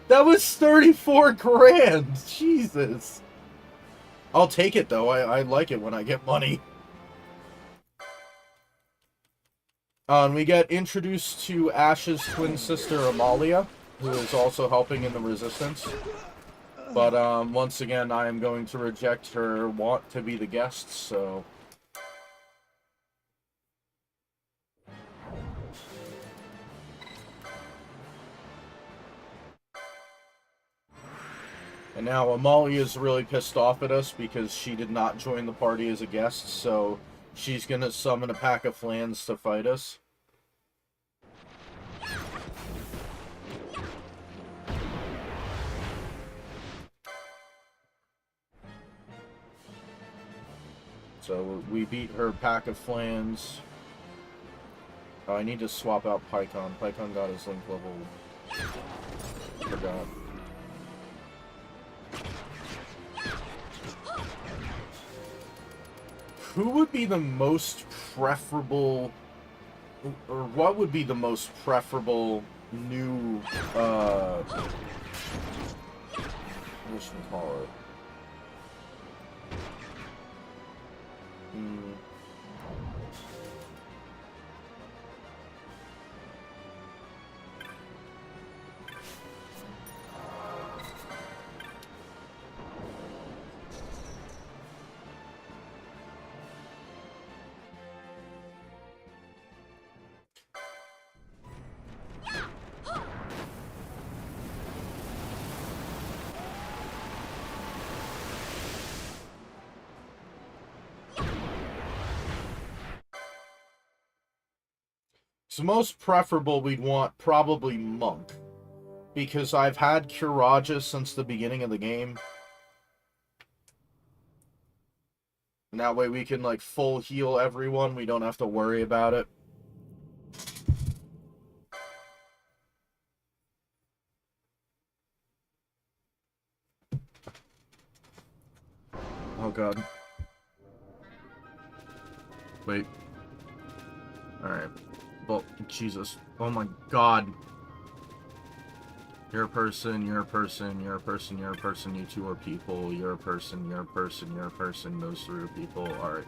That was 34 grand. Jesus. I'll take it, though. I like it when I get money. And we get introduced to Ash's twin sister, Amalia, who is also helping in the Resistance. But, once again, I am going to reject her want to be the guest, so... And now Amalia's really pissed off at us because she did not join the party as a guest, so she's gonna summon a pack of flans to fight us. So we beat her pack of flans. Oh, I need to swap out Pycon. Pycon got his link level. Forgot. Who would be the most preferable, or what would be the most preferable new, what should we call it? So most preferable, we'd want probably Monk. Because I've had Kuraja since the beginning of the game. And that way we can, like, full heal everyone. We don't have to worry about it. Oh, God. Wait. Alright. Well, Jesus. Oh, my God. You're a person, you're a person, you're a person, you're a person, you two are people, you're a person, you're a person, you're a person, those three are people, alright.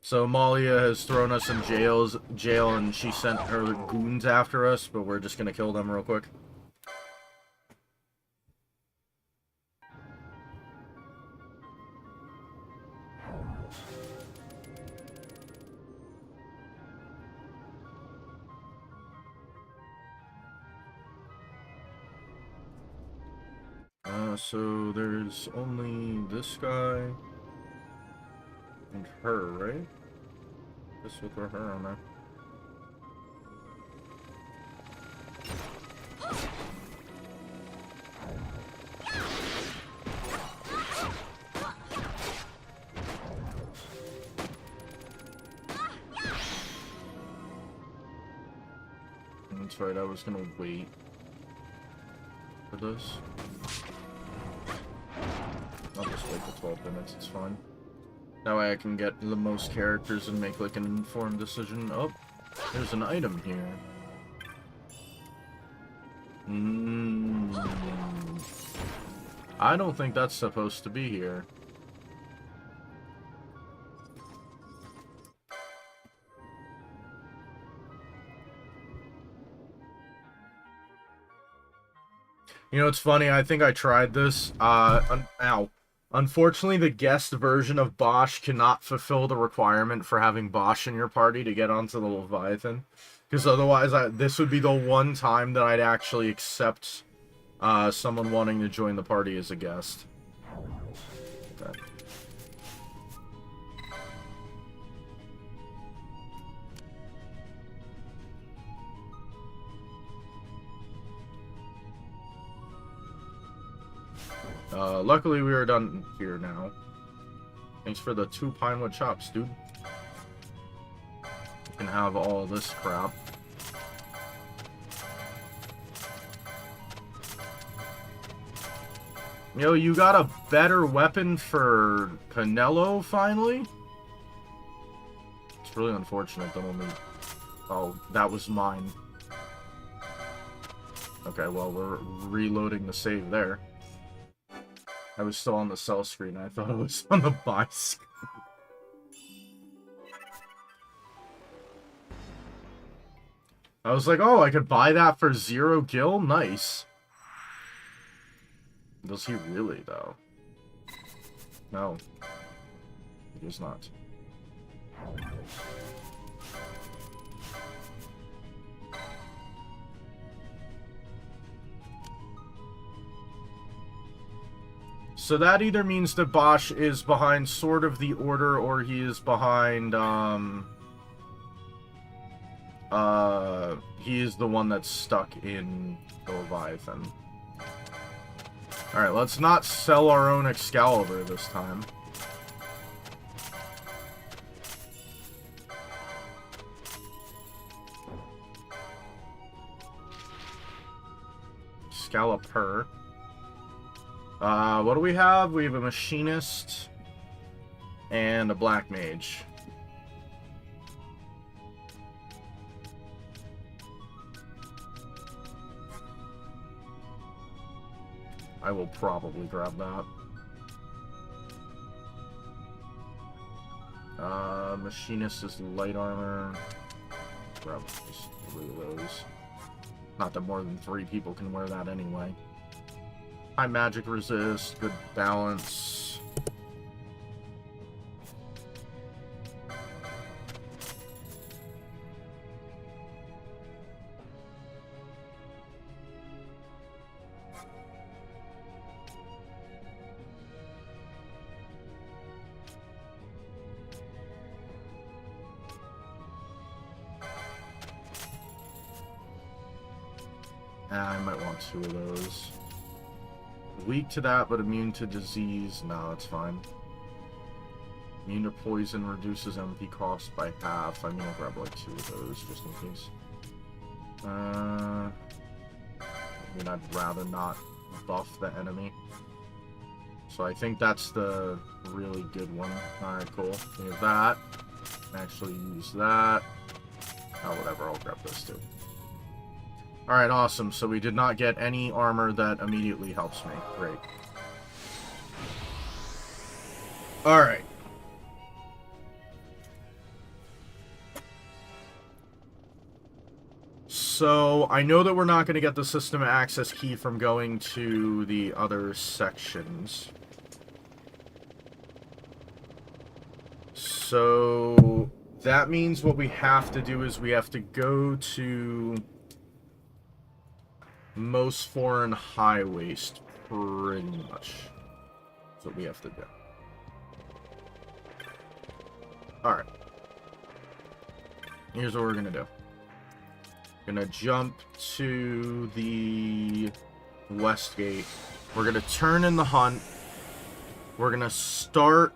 So Amalia has thrown us in jail and she sent her goons after us, but we're just gonna kill them real quick. So there's only this guy and her, right? Just with her on there. That's right, I was gonna wait for this. I'll just wait for 12 minutes, it's fine. That way I can get the most characters and make like an informed decision. Oh, there's an item here. I don't think that's supposed to be here. You know, it's funny, I think I tried this, Unfortunately, the guest version of Bosch cannot fulfill the requirement for having Bosch in your party to get onto the Leviathan. Because otherwise, this would be the one time that I'd actually accept someone wanting to join the party as a guest. Okay. Luckily we are done here now. Thanks for the 2 pinewood chops, dude. You can have all this crap. Yo, you got a better weapon for Canelo, finally? It's really unfortunate that only... Oh, that was mine. Okay, well, we're reloading the save there. I was still on the sell screen. I thought I was on the buy screen. I was like, oh, I could buy that for 0 gil? Nice. Does he really, though? No. He does not. So that either means that Bosch is behind Sword of the Order, or he is behind, he is the one that's stuck in the Leviathan. Alright, let's not sell our own Excalibur this time. Scalloper. What do we have? We have a Machinist and a Black Mage. I will probably grab that. Machinist is light armor. Grab just 3 of those. Not that more than 3 people can wear that anyway. High magic resist, good balance. I might want 2 of those. Weak to that, but immune to disease. No, that's fine. Immune to poison, reduces MP cost by half. I'm gonna grab like 2 of those just in case. I mean, I'd rather not buff the enemy. So I think that's the really good one. Alright, cool. We have that. Actually use that. Oh, whatever, I'll grab this too. Alright, awesome. So we did not get any armor that immediately helps me. Great. Alright. So, I know that we're not going to get the system access key from going to the other sections. So, that means what we have to do is we have to go to most foreign high waste, pretty much. That's what we have to do. Alright. Here's what we're going to do. Gonna jump to the west gate. We're gonna turn in the hunt. We're gonna start.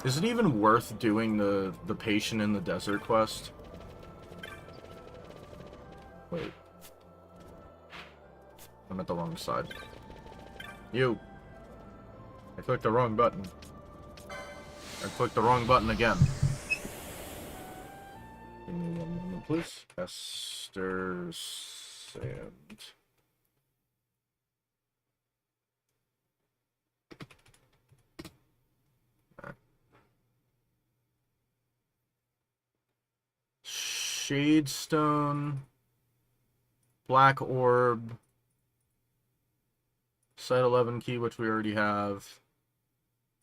Is it even worth doing the patient in the desert quest? Wait. I'm at the wrong side. You. I clicked the wrong button. I clicked the wrong button again. Give me 1 moment, please. Esther Sand. Shadestone. Black Orb. Site 11 key, which we already have.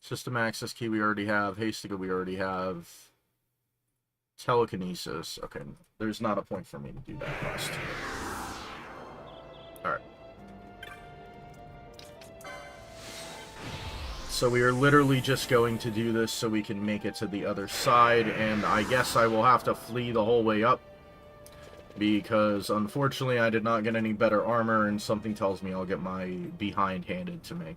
System access key we already have. Hastica we already have. Telekinesis. Okay, there's not a point for me to do that quest. Alright. So we are literally just going to do this so we can make it to the other side, and I guess I will have to flee the whole way up. Because, unfortunately, I did not get any better armor, and something tells me I'll get my behind handed to me.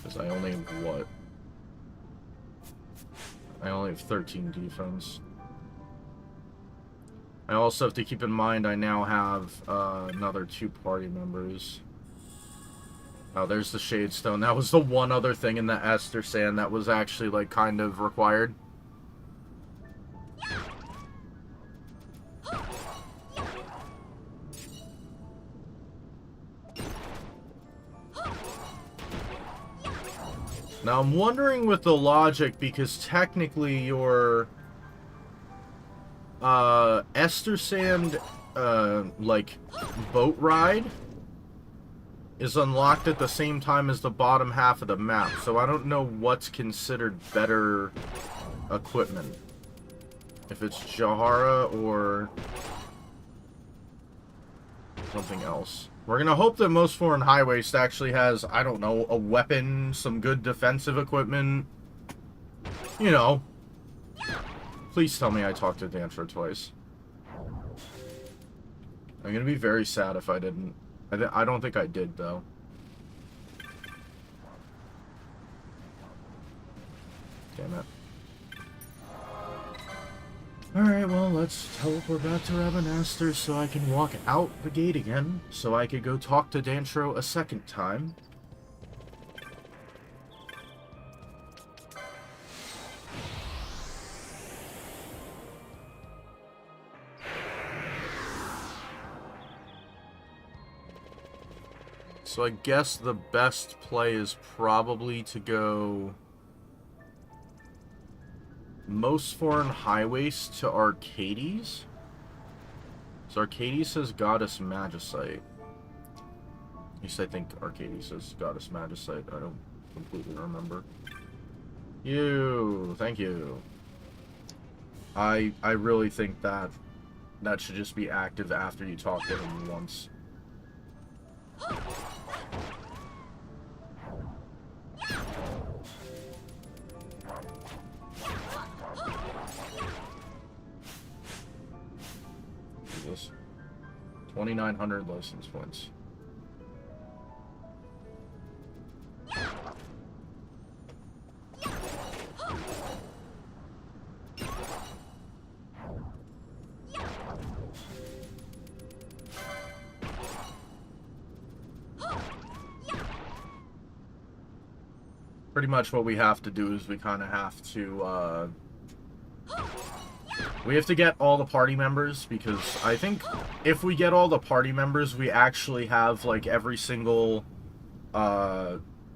Because I only have what? I only have 13 defense. I also have to keep in mind I now have another 2 party members. Oh, there's the Shadestone. That was the one other thing in the Esther Sand that was actually, like, kind of required. Now, I'm wondering with the logic, because technically your Esther Sand, like, boat ride is unlocked at the same time as the bottom half of the map, so I don't know what's considered better equipment. If it's Jahara or something else. We're gonna hope that Most Foreign High Waste actually has, I don't know, a weapon, some good defensive equipment. You know. Please tell me I talked to Dantra twice. I'm gonna be very sad if I didn't. I don't think I did, though. Damn it. Alright, well, let's teleport back to Rabanastre so I can walk out the gate again, so I could go talk to Dantro a second time. So I guess the best play is probably to go Most Foreign High Waste to Arcades. So Arcades says Goddess Magicite. At least I think Arcades says Goddess Magicite. I don't completely remember. Thank you. I really think that should just be active after you talk to him once. 2,900 license points. Pretty much what we have to do is we kind of have to, we have to get all the party members, because I think if we get all the party members, we actually have, like, every single,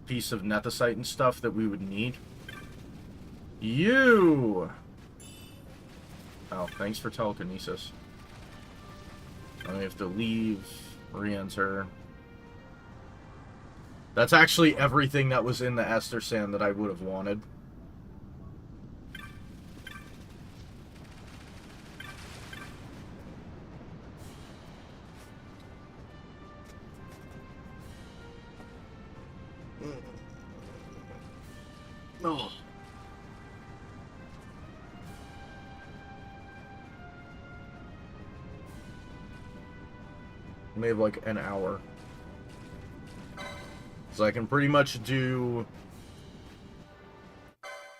piece of nethicite and stuff that we would need. You! Oh, thanks for telekinesis. Now we have to leave, re-enter. That's actually everything that was in the Ester Sand that I would have wanted. Oh. We have like an hour. So I can pretty much do...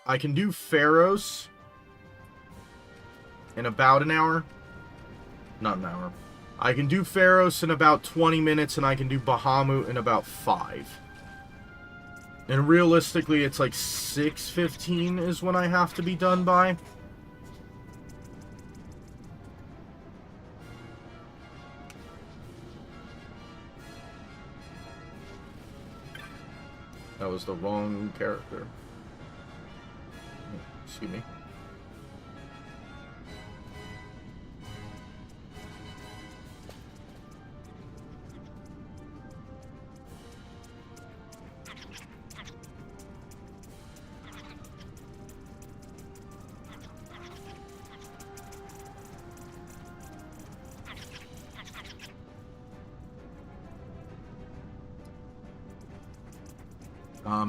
I can do Pharos in about an hour. Not an hour. I can do Pharos in about 20 minutes, and I can do Bahamut in about 5. And realistically, it's like 6:15 is when I have to be done by. That was the wrong character. Excuse me.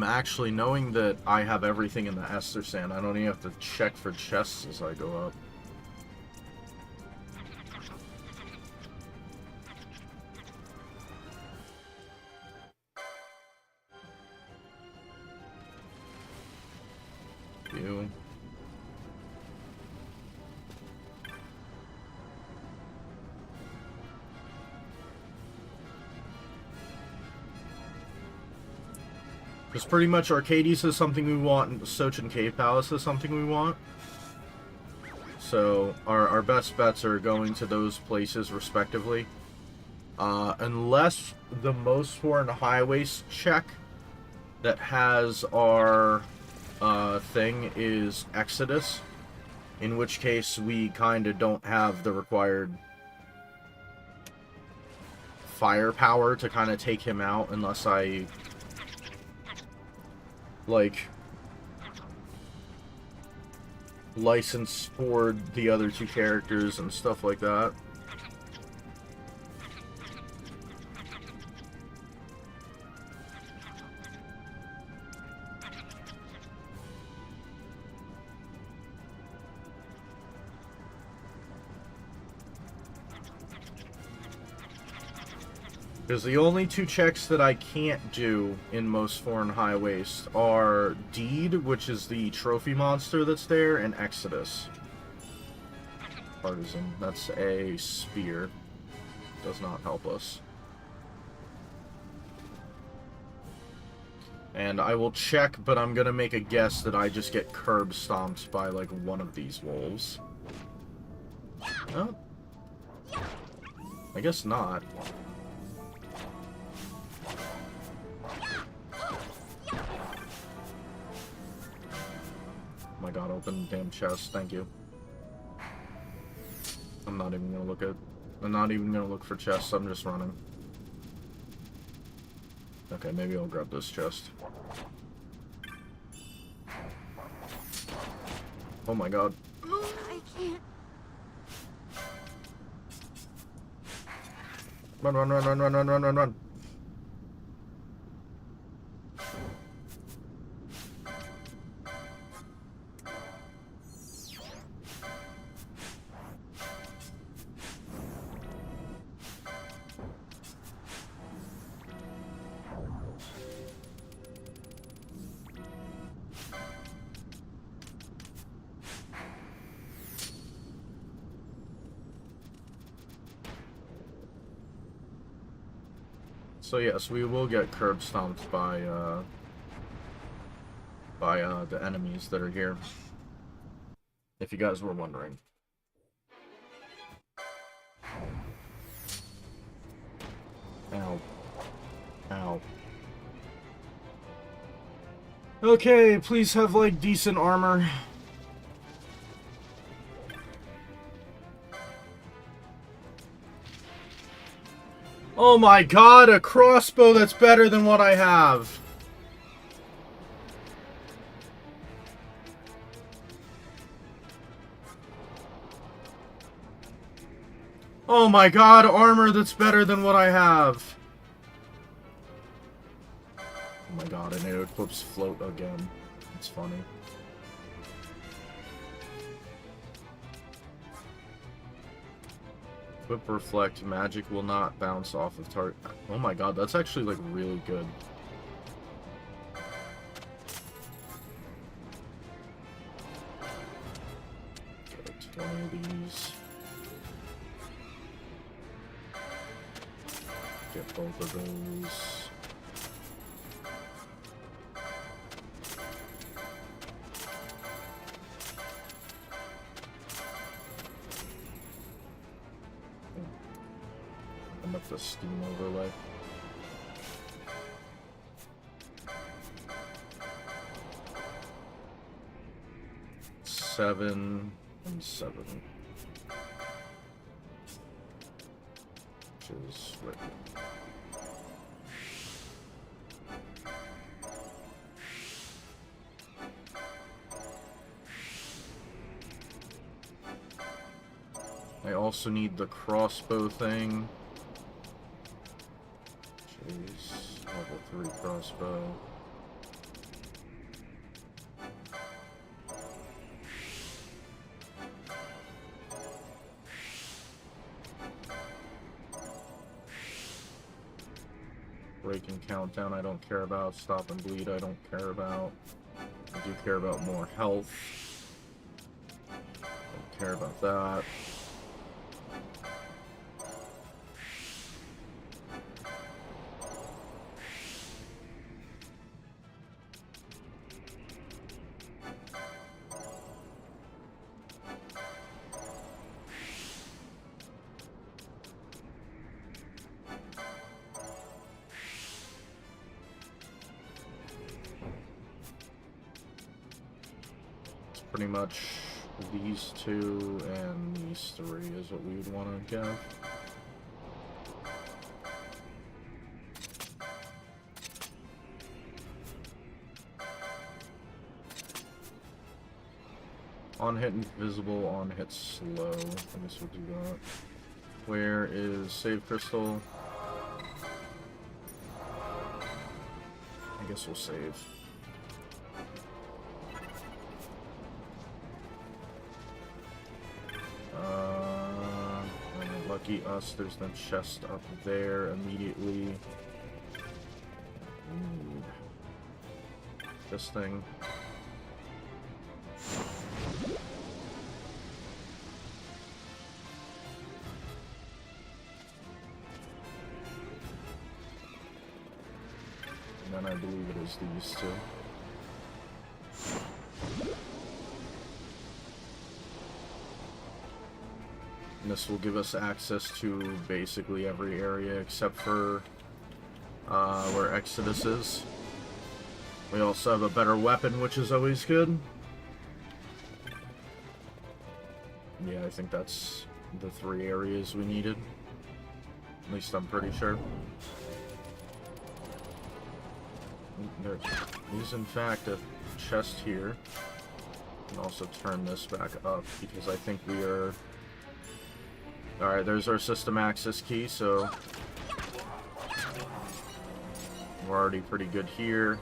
Actually, knowing that I have everything in the Ester Sand, I don't even have to check for chests as I go up. You. Because pretty much Arcades is something we want, and Sochin Cave Palace is something we want. So our best bets are going to those places respectively. Unless the most foreign highways check that has our thing is Exodus, in which case we kind of don't have the required firepower to kind of take him out unless I... like, license for the other two characters and stuff like that. Because the only two checks that I can't do in most foreign highways are Deed, which is the trophy monster that's there, and Exodus. Partisan. That's a spear. Does not help us. And I will check, but I'm gonna make a guess that I just get curb stomped by, like, one of these wolves. Oh. I guess not. Oh my god, open the damn chest, thank you. I'm not even gonna look for chests, I'm just running. Okay, maybe I'll grab this chest. Oh my god. I can't. Run, run, run, run, run, run, run, run, run. So yes, we will get curb stomped by the enemies that are here. If you guys were wondering. Ow. Ow. Okay, please have, like, decent armor. Oh my god, a crossbow that's better than what I have. Oh my god, armor that's better than what I have. Oh my god, and it equips float again. It's funny. Equip reflect, magic will not bounce off of target. Oh my god, that's actually like really good. Get 20 of these. Get both of those. I'm with the Steam overlay. Seven and 7. Which is right here. I also need the crossbow thing. Jeez, level 3 crossbow. Breaking countdown I don't care about. Stop and bleed I don't care about. I do care about more health. Don't care about that. Pretty much these 2 and these 3 is what we would want to get. On hit invisible, on hit slow. I guess we'll do that. Where is save crystal? I guess we'll save. Lucky us, there's no chest up there immediately. Ooh. This thing. And then I believe it is these 2. And this will give us access to basically every area except for where Exodus is. We also have a better weapon, which is always good. Yeah, I think that's the 3 areas we needed. At least I'm pretty sure. There is in fact a chest here. And also turn this back up because I think we are... Alright, there's our system access key, so we're already pretty good here.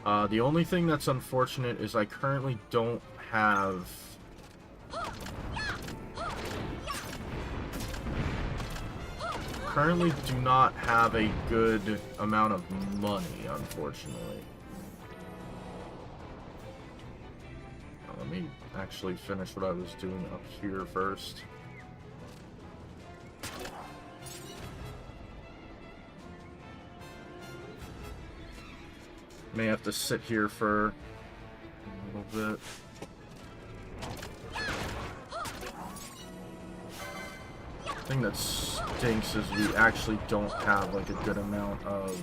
The only thing that's unfortunate is I currently don't have... Currently do not have a good amount of money, unfortunately. Let me actually finish what I was doing up here first. May have to sit here for a little bit. The thing that stinks is we actually don't have like a good amount of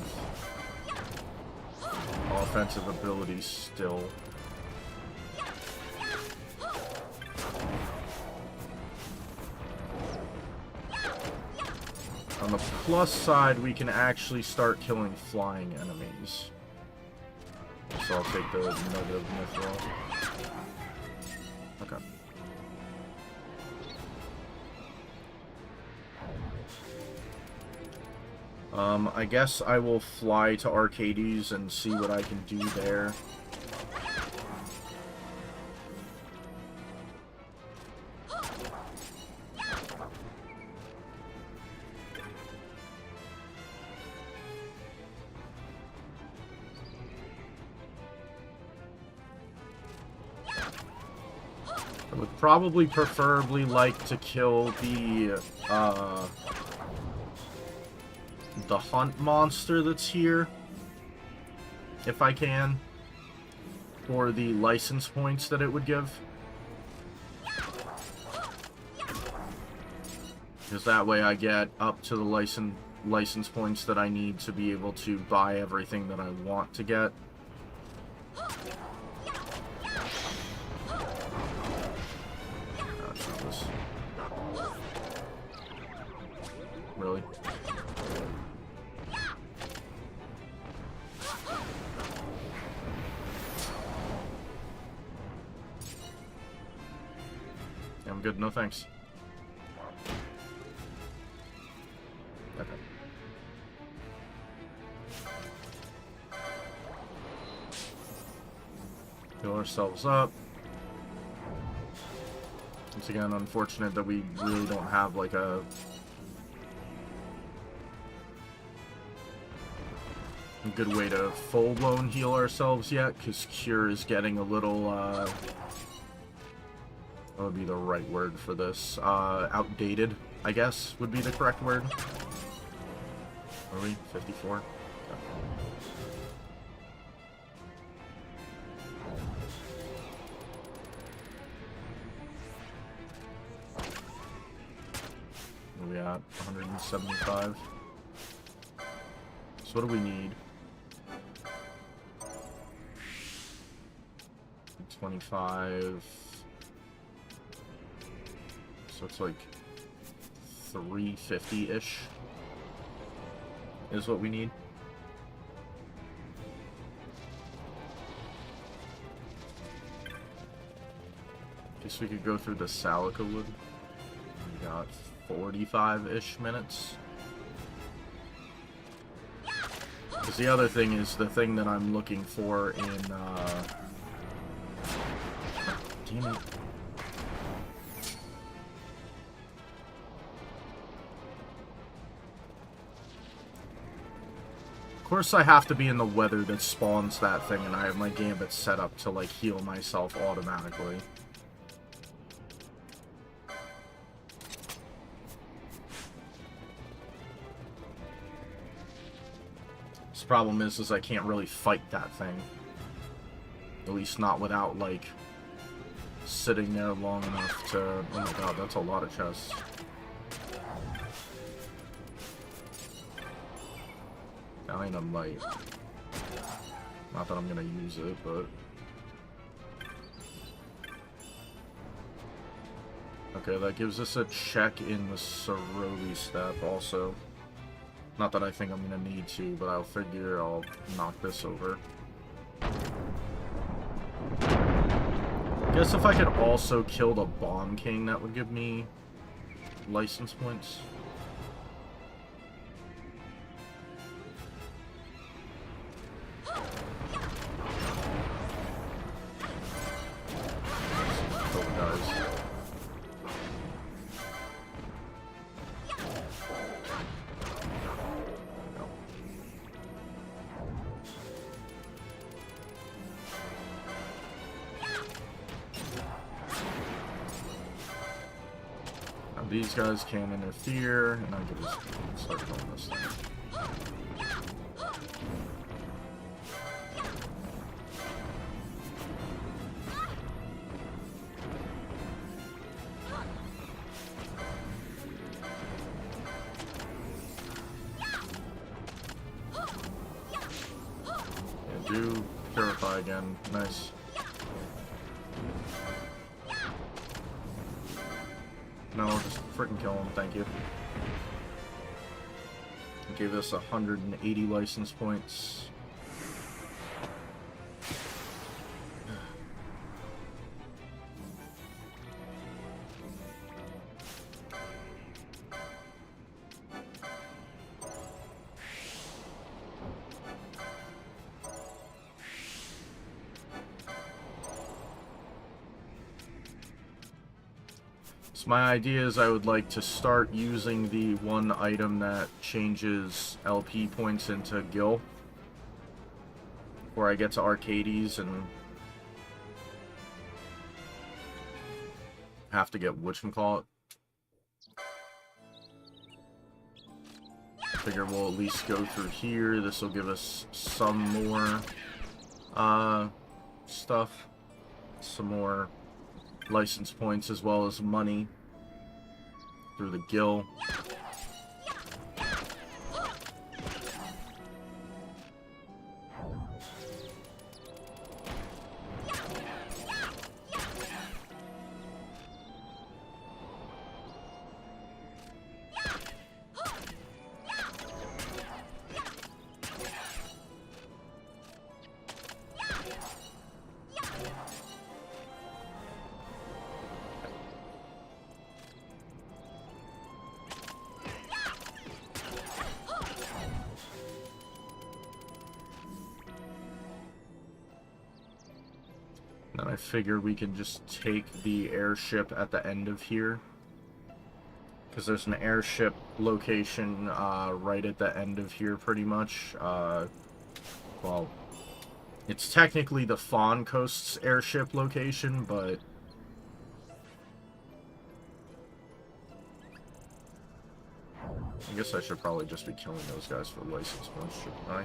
offensive abilities still. On the plus side, we can actually start killing flying enemies. So I'll take the negative mithril. Okay. I guess I will fly to Arcades and see what I can do there. I would probably preferably like to kill the hunt monster that's here, if I can, for the license points that it would give. Because that way I get up to the license points that I need to be able to buy everything that I want to get. Really? I'm good, no thanks. Okay. Heal ourselves up. Once again, unfortunate that we really don't have like a good way to full-blown heal ourselves yet, because Cure is getting a little, what would be the right word for this? Outdated, I guess, would be the correct word. Are we? 54? Okay. Where are we at? 175. So what do we need? 25. So it's like 350-ish is what we need. Guess we could go through the Salica Wood. We got 45-ish minutes. Because the other thing is the thing that I'm looking for in, damn it. Of course I have to be in the weather that spawns that thing, and I have my gambit set up to, like, heal myself automatically. This problem is I can't really fight that thing. At least not without, like, sitting there long enough to... Oh my god, that's a lot of chests. Dynamite. Not that I'm gonna use it, but... Okay, that gives us a check in the Cerulean step also. Not that I think I'm gonna need to, but I'll figure I'll knock this over. Guess if I could also kill the Bomb King, that would give me license points. These guys can't interfere, and I can just start killing this thing. again. Nice. No, just freaking kill him, thank you. Gave us 180 license points. So my idea is I would like to start using the one item that changes LP points into Gil before I get to Arcades and have to get whatchamacallit. Figure we'll at least go through here. This will give us some more stuff, some more license points as well as money through the Gil. And I figure we can just take the airship at the end of here, because there's an airship location right at the end of here pretty much. Well, it's technically the Fawn Coast's airship location, but I guess I should probably just be killing those guys for license points, shouldn't I?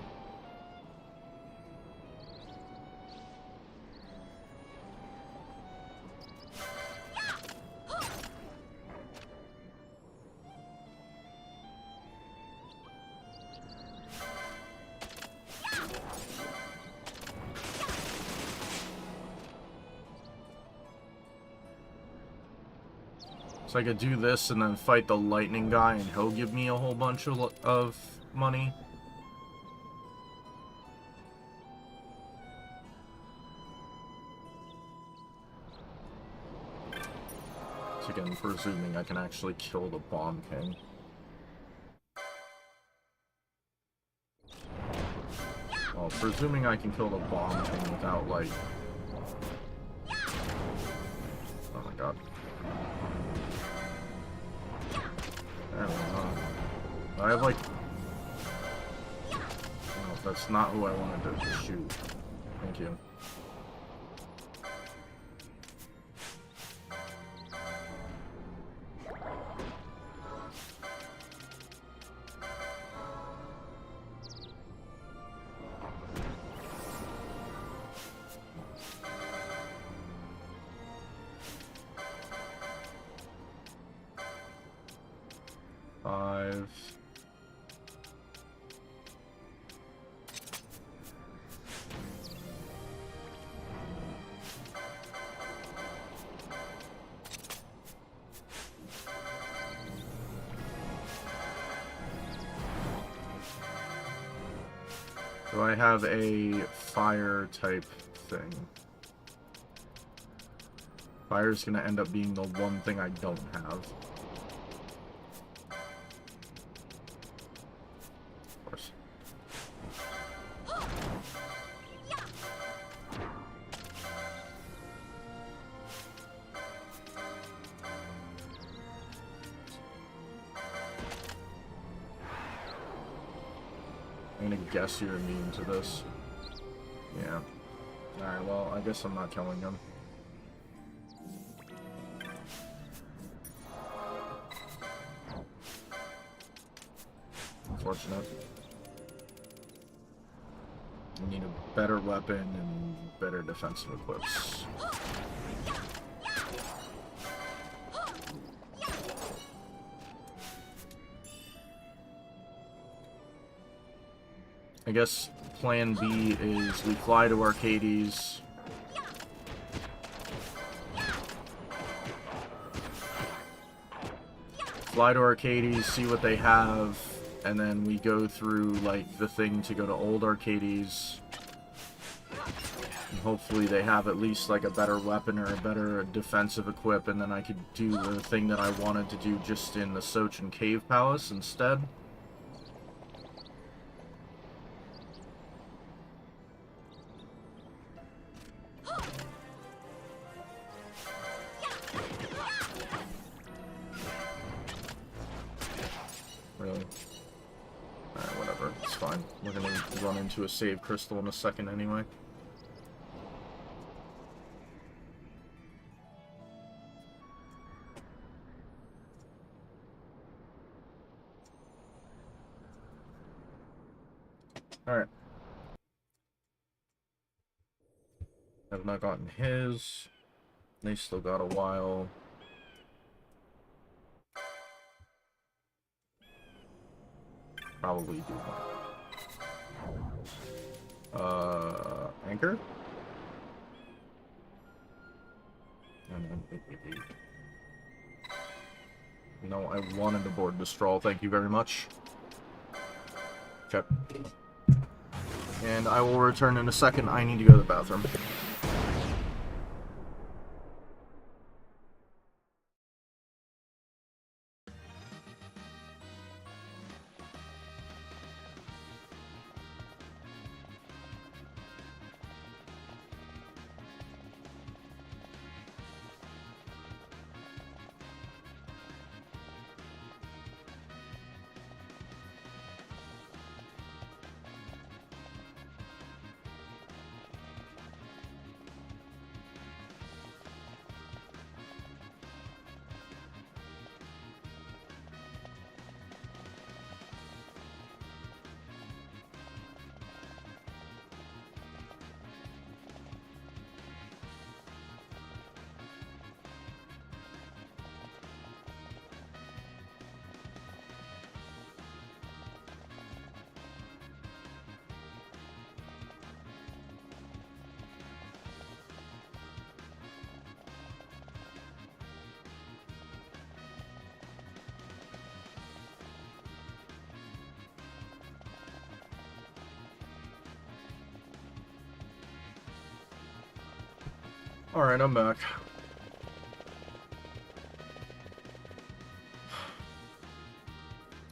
So I could do this and then fight the lightning guy and he'll give me a whole bunch of money. So again, presuming I can actually kill the Bomb King. Well, presuming I can kill the Bomb King without, like... Oh my god. I have like... No, that's not who I wanted to shoot. Thank you. Five. Do I have a fire type thing? Fire's gonna end up being the one thing I don't have. Of course. I'm gonna guess you're immune to this. Yeah. Alright, well, I guess I'm not killing him. Unfortunate. I need a better weapon and better defensive equips. I guess plan B is we fly to Arcades. Fly to Arcades, see what they have, and then we go through, like, the thing to go to Old Arcades. And hopefully they have at least, like, a better weapon or a better defensive equip, and then I could do the thing that I wanted to do just in the Sochin Cave Palace instead. Really? Alright, whatever. It's fine. We're gonna run into a save crystal in a second anyway. Alright. Have not gotten his. They still got a while. Probably do that. Anchor? No, I wanted to board the Stroll, thank you very much. Okay. And I will return in a second. I need to go to the bathroom. Alright, I'm back.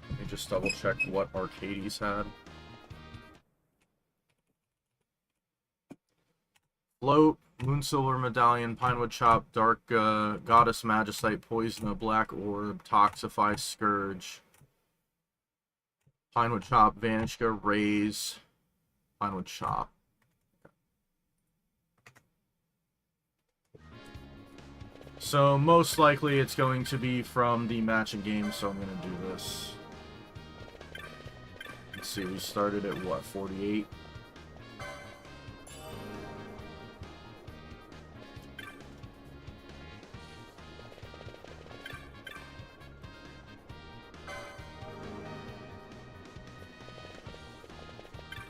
Let me just double check what Arcades had. Float, Moonsilver Medallion, Pinewood Chop, Dark Goddess Magicite, Poison, Black Orb, Toxify Scourge, Pinewood Chop, Vanishka, Raise, Pinewood Chop. So, most likely it's going to be from the matching game, so I'm going to do this. Let's see, we started at what, 48?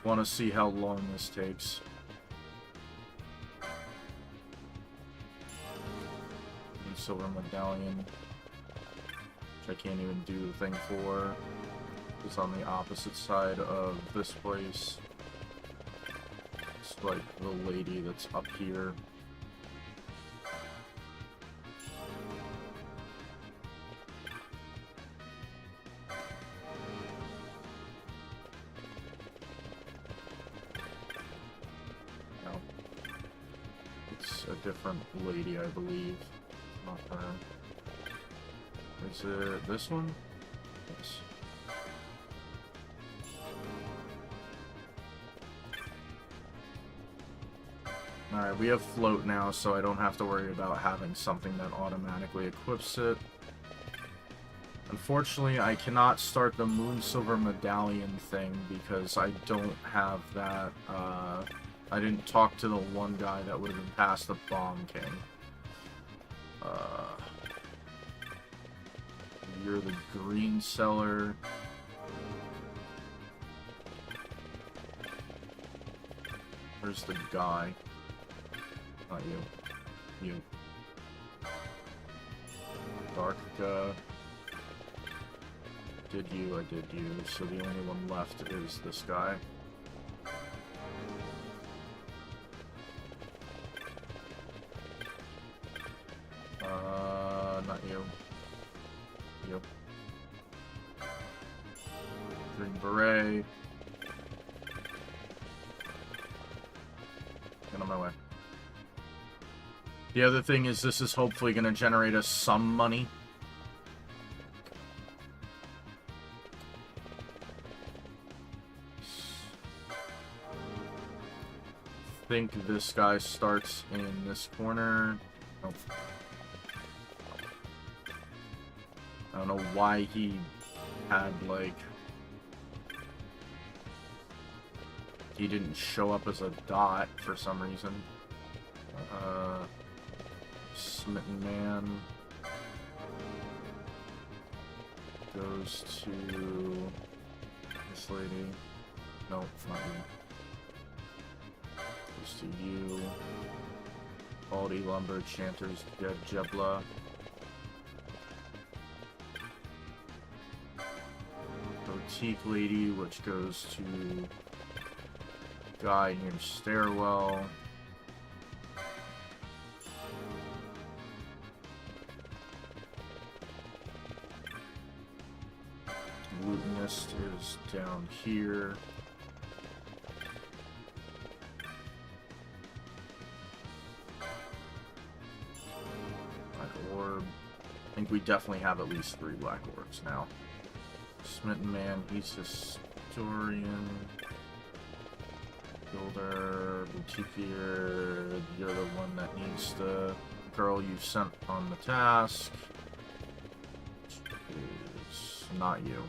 Want to see how long this takes. Silver Medallion, which I can't even do the thing for. It's on the opposite side of this place. It's like the lady that's up here. No. It's a different lady, I believe. Not her. Is it this one? Yes. Alright, we have float now, so I don't have to worry about having something that automatically equips it. Unfortunately, I cannot start the Moonsilver Medallion thing because I don't have that, I didn't talk to the one guy that would have been past the Bomb King. You're the green seller. Where's the guy? Not you. You. Dark, did you? I did you. So the only one left is this guy. Not you. You. Green beret. Get on my way. The other thing is this is hopefully going to generate us some money. I think this guy starts in this corner. Nope. I don't know why he had, like... He didn't show up as a dot for some reason. Smitten Man goes to this lady. Nope, not you. Goes to you. Quality Lumber, Chanters, Jebla. Boutique Lady, which goes to guy near stairwell. Lutenist is down here. Black Orb. I think we definitely have at least 3 Black Orbs now. Smitten Man, he's Historian. Builder, Boutiquier, you're the one that needs the girl you sent on the task. It's not you.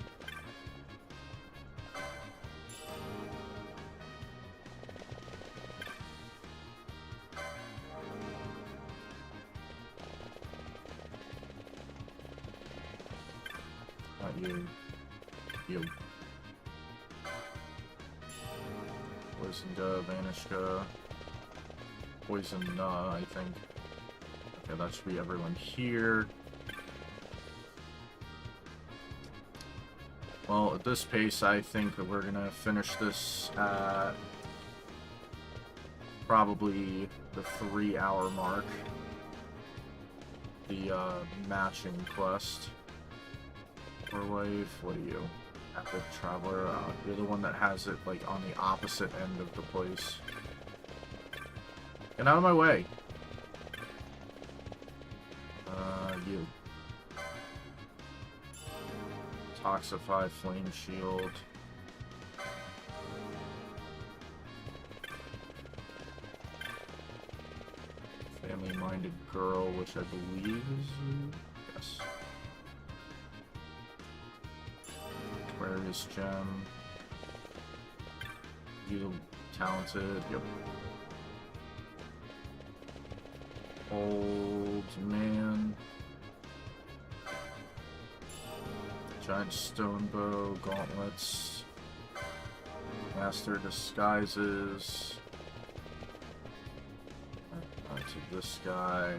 Not you. You. Poison Vanishka. Poison I think. Okay, that should be everyone here. Well, at this pace, I think that we're gonna finish this at probably the 3-hour mark. The matching quest. Or wife, what are you? Epic Traveler, you're the one that has it, like, on the opposite end of the place. Get out of my way! You. Toxify Flame Shield. Family-minded girl, which I believe is you? Yes. Aquarius Gem. You talented, yep. Old Man. Giant Stone Bow, Gauntlets. Master Disguises. To this guy.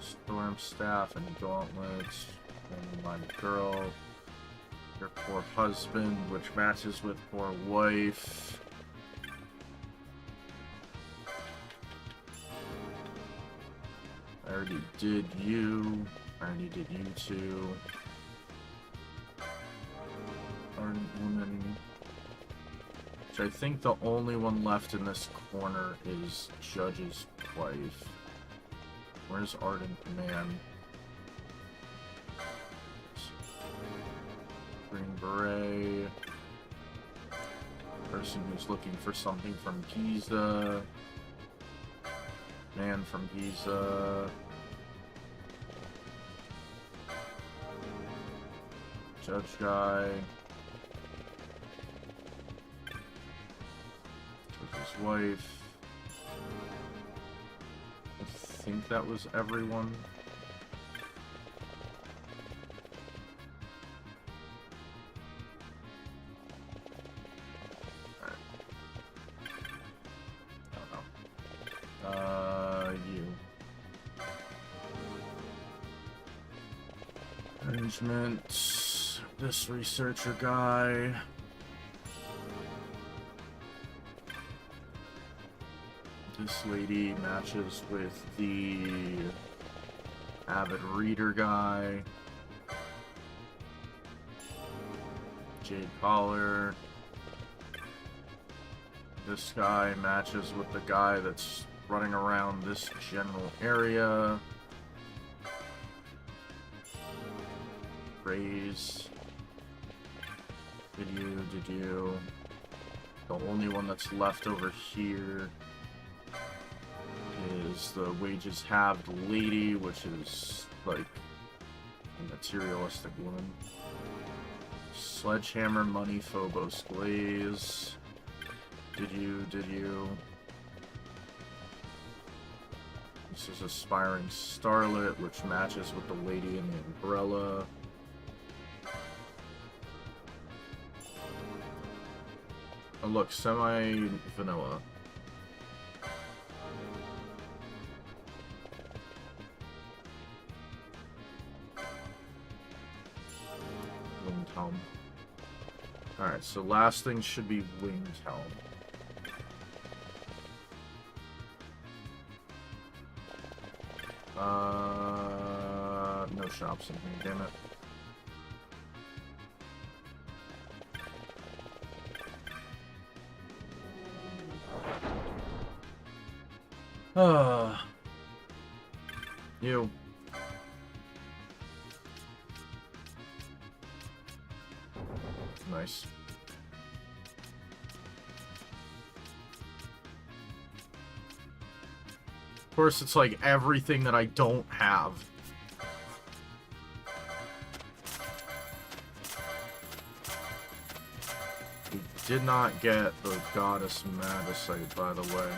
Storm Staff and Gauntlets. And my girl. Your poor husband, which matches with poor wife. I already did you. I already did you two. Ardent Woman. Which I think the only one left in this corner is Judge's wife. Where's Ardent Man? Green Beret. Person who's looking for something from Giza. Man from Giza. Judge guy. Took his wife. I think that was everyone. Arrangement. This researcher guy. This lady matches with the avid reader guy. Jade collar. This guy matches with the guy that's running around this general area. Raise. Did you? The only one that's left over here is the wages halved lady, which is like a materialistic woman. Sledgehammer money Phobos glaze. Did you? This is aspiring starlet, which matches with the lady in the umbrella. Oh look, semi-vanilla. Winged helm. Alright, so last thing should be winged helm. No shops in here, damn it. You. Nice. Of course, it's like everything that I don't have. We did not get the Goddess Madicite, by the way.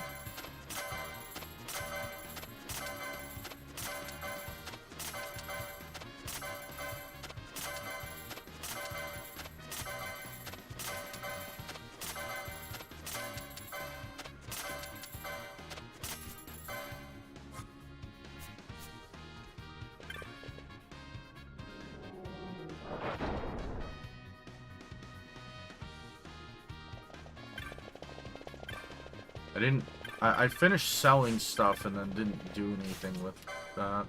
I finished selling stuff and then didn't do anything with that.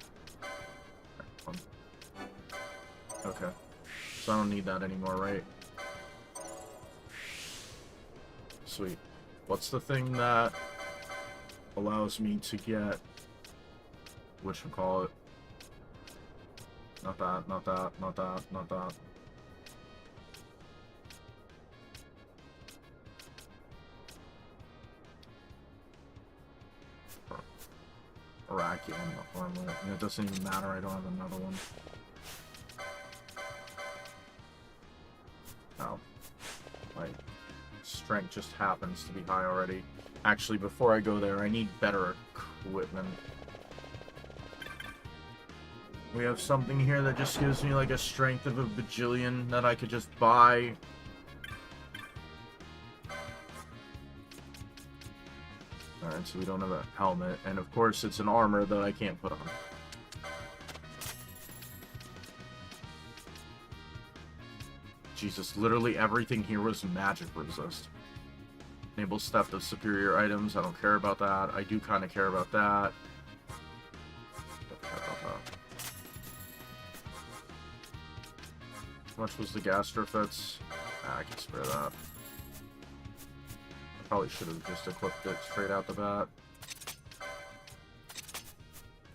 Okay. So I don't need that anymore, right? Sweet. What's the thing that allows me to get... whatchamacallit? Not that, not that, not that, not that. Oraculum armlet. And it doesn't even matter, I don't have another one. Oh. My strength just happens to be high already. Actually, before I go there, I need better equipment. We have something here that just gives me like a strength of a bajillion that I could just buy. Alright, so we don't have a helmet, and of course it's an armor that I can't put on. Jesus, literally everything here was magic resist. Enables theft of superior items, I don't care about that. I do kind of care about that. Don't care about that. How much was the gastrofits? I can spare that. Probably should have just equipped it straight out the bat.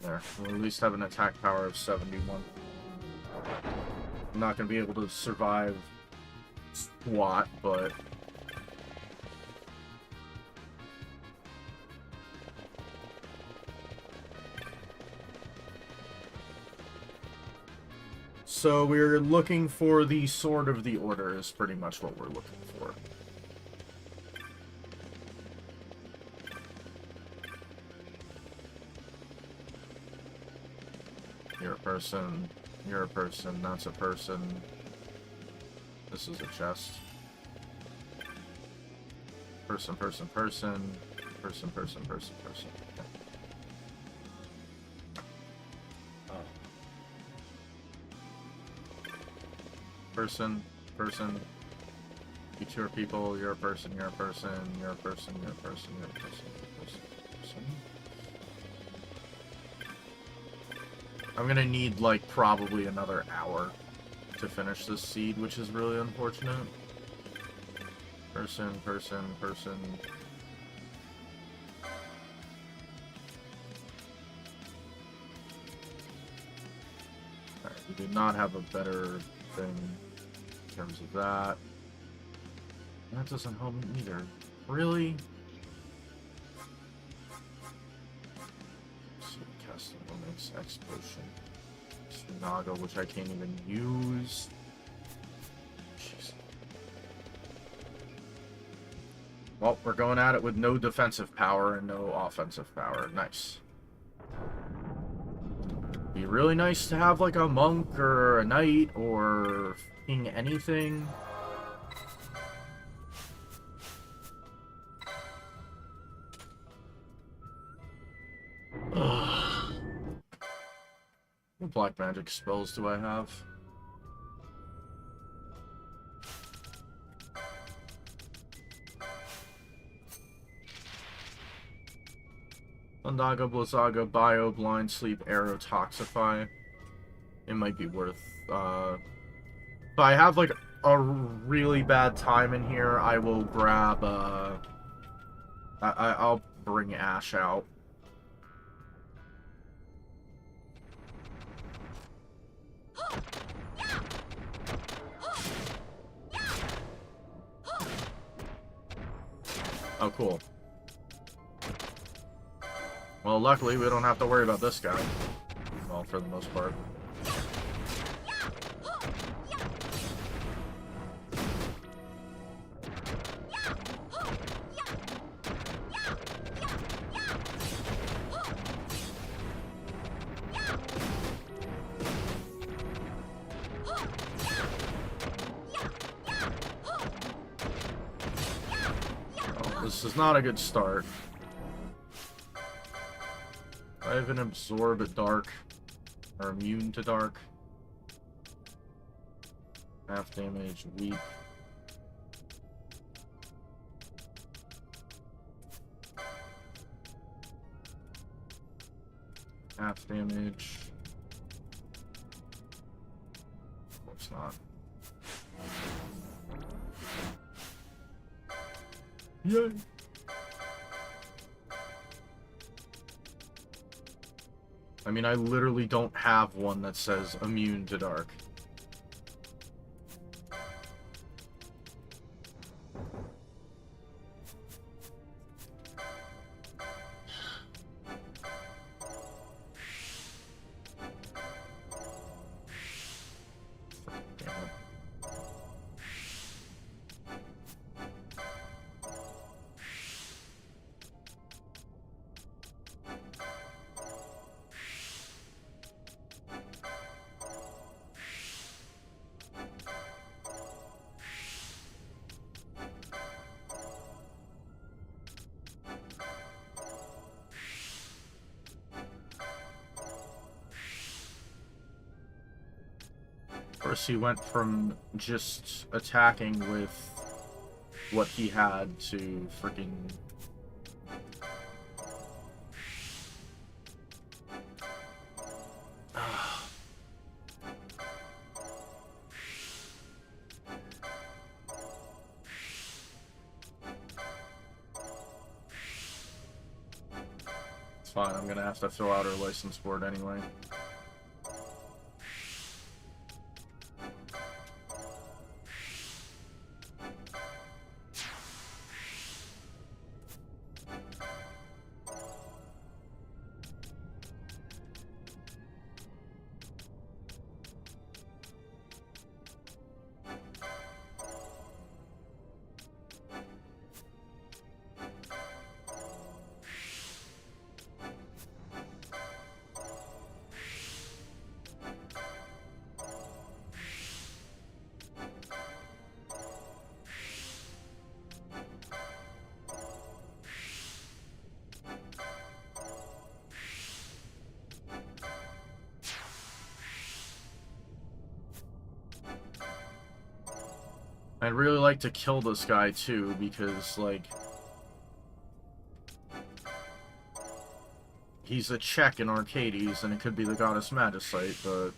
There. We'll at least have an attack power of 71. I'm not going to be able to survive squat, but... So we're looking for the Sword of the Order is pretty much what we're looking for. You're a person, that's a person. This is a chest. Person. Okay. person, person. You two are people, you're a person, you're a person, you're a person, you're a person, you're a person, person, person. I'm gonna need, like, probably another hour to finish this seed, which is really unfortunate. Person, person, person. Alright, we do not have a better thing in terms of that. That doesn't help me either. Really? So casting limits, explosion. Naga, which I can't even use. Jeez. Well, we're going at it with no defensive power and no offensive power. Nice. Be really nice to have like a monk or a knight or fucking anything. What black magic spells do I have? Ondaga, Blizzaga, Bio, Blind, Sleep, Arrow, Toxify. It might be worth, if I have, like, a really bad time in here, I will grab, I'll bring Ash out. Oh, cool. Well, luckily, we don't have to worry about this guy. Well, for the most part. Well, this is not a good start. I have an absorb at dark, or immune to dark. Half damage, weak. Half damage. Of course not. Yay! I mean, I literally don't have one that says immune to dark. Damn it. First, he went from just attacking with what he had to freaking... It's fine, I'm gonna have to throw out her license board anyway. I'd really like to kill this guy too, because, like, he's a Czech in Arcades, and it could be the Goddess Magicite, but,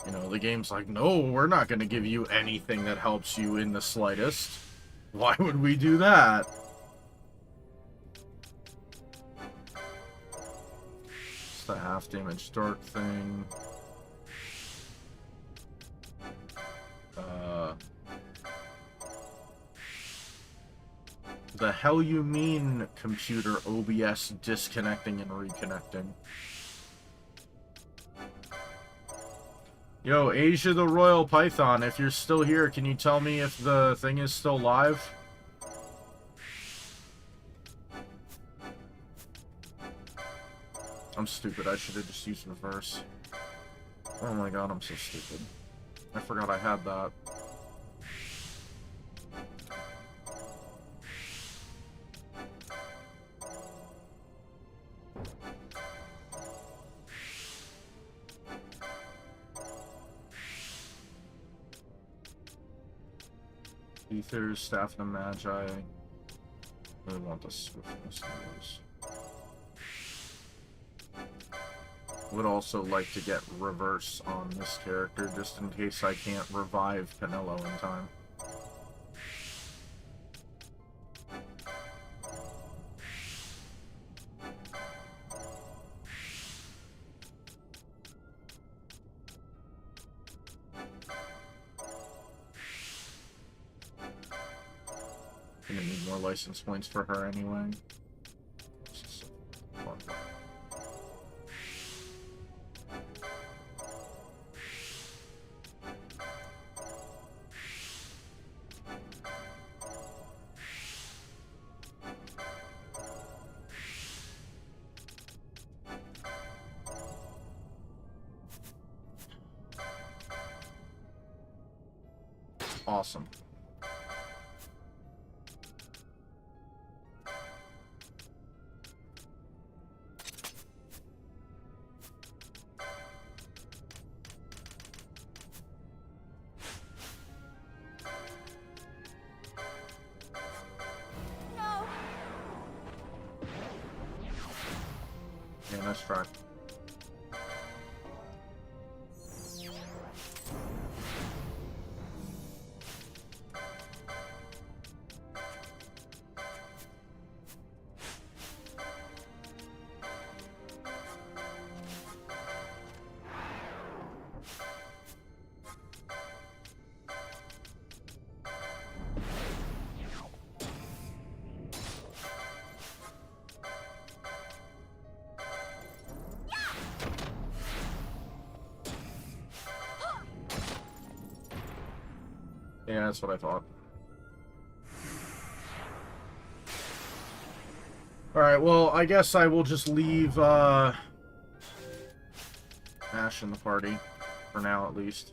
you know, the game's like, no, we're not going to give you anything that helps you in the slightest. Why would we do that? It's the half-damage dark thing. The hell you mean, computer OBS disconnecting and reconnecting? Yo, Asia the Royal Python, if you're still here, can you tell me if the thing is still live? I'm stupid, I should have just used reverse. Oh my god, I'm so stupid. I forgot I had that. Ether, Staff of the Magi. I really want the swiftness of those. Would also like to get reverse on this character, just in case I can't revive Canelo in time. I'm gonna need more license points for her anyway. Awesome. No. Yeah, nice try. Yeah, that's what I thought. Alright, well, I guess I will just leave, Ash in the party. For now, at least.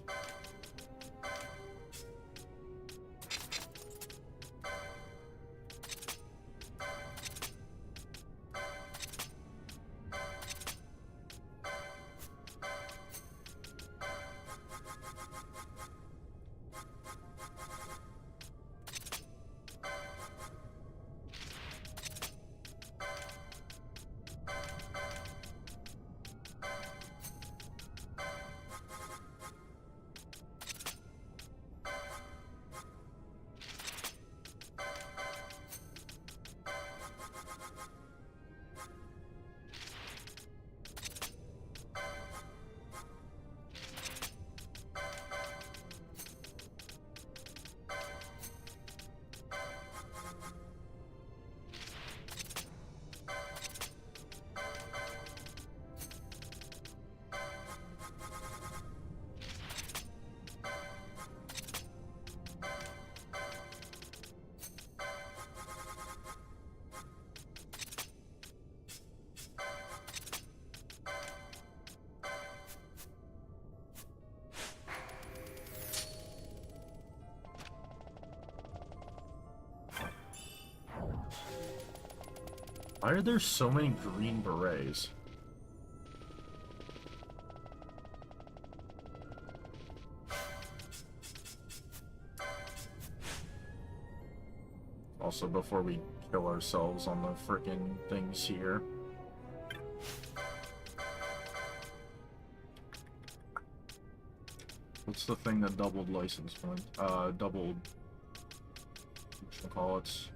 Why are there so many green berets? Also, before we kill ourselves on the frickin' things here. What's the thing that doubled license point? Doubled... whatchamacallits?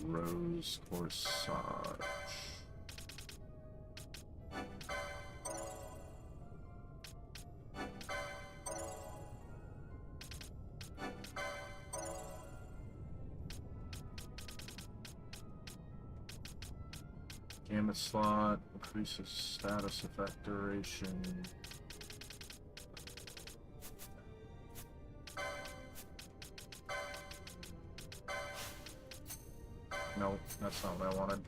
Rose Corsage. Gamut slot, increases status effect duration. No, that's not what I wanted.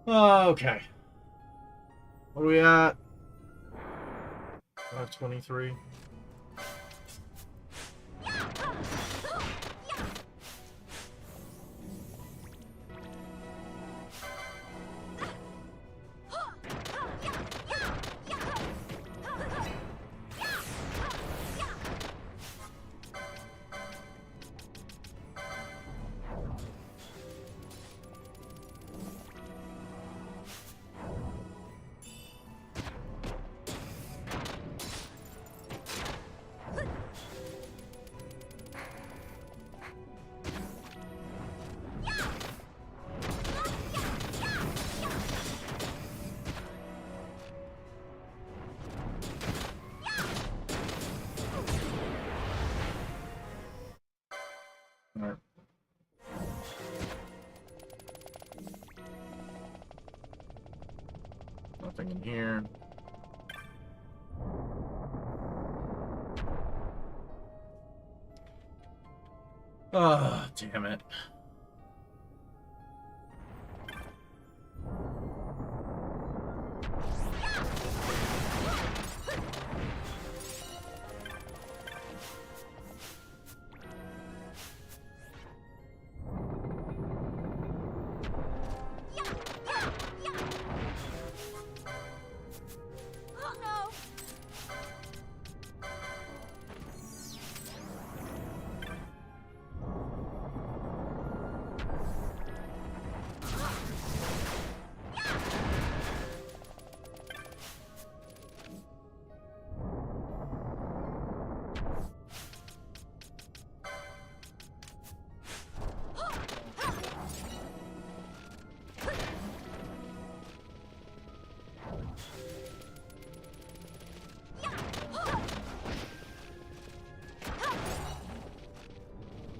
Okay. What are we at? 523. Alright. Nothing in here. Ah, damn it.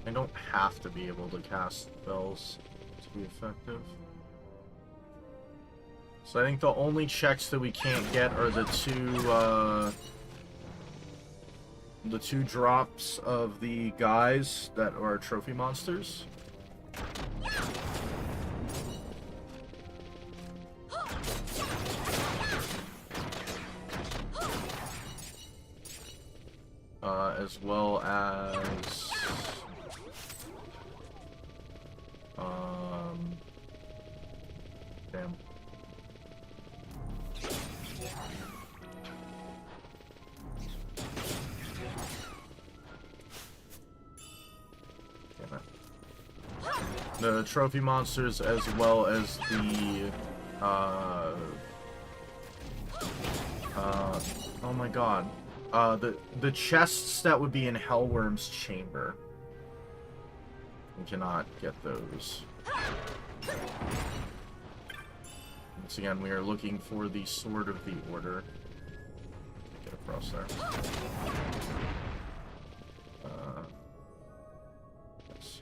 I don't have to be able to cast spells to be effective. So I think the only checks that we can't get are the two drops of the guys that are trophy monsters. As well as damn. The trophy monsters, as well as the oh my god, the chests that would be in Hellworm's chamber. We cannot get those. Once again, we are looking for the Sword of the Order. Get across there. Yes.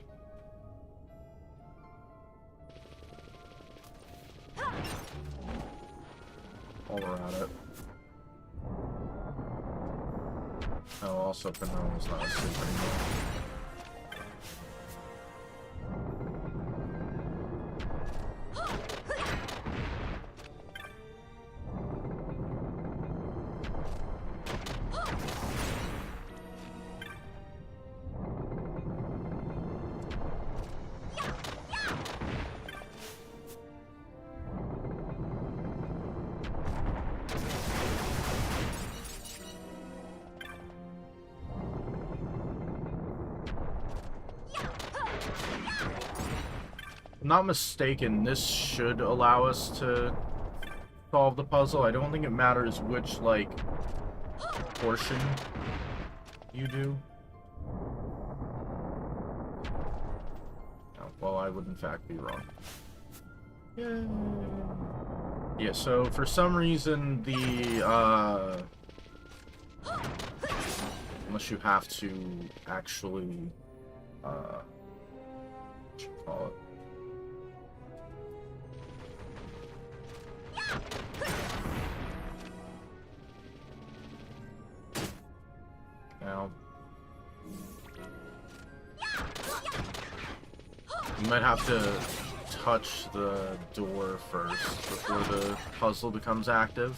While we're at it. Oh, also Pernell is not asleep anymore. not mistaken, this should allow us to solve the puzzle. I don't think it matters which, like, portion you do. Oh, well, I would in fact be wrong. Yeah, so for some reason the, unless you have to actually, what you call it? Now, you might have to touch the door first before the puzzle becomes active.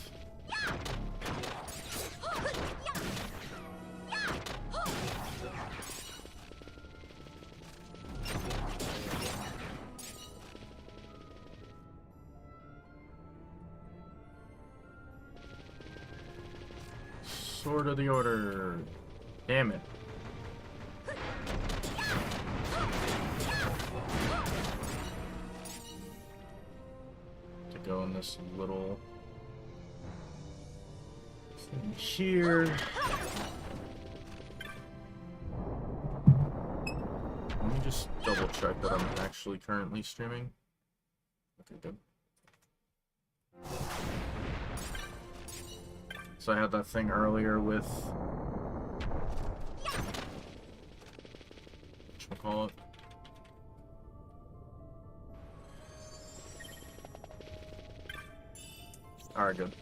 Sword of the Order. Damn it. To go in this little thing here. Let me just double check that I'm actually currently streaming. Okay, good. So I had that thing earlier with whatchamacallit. Alright, good.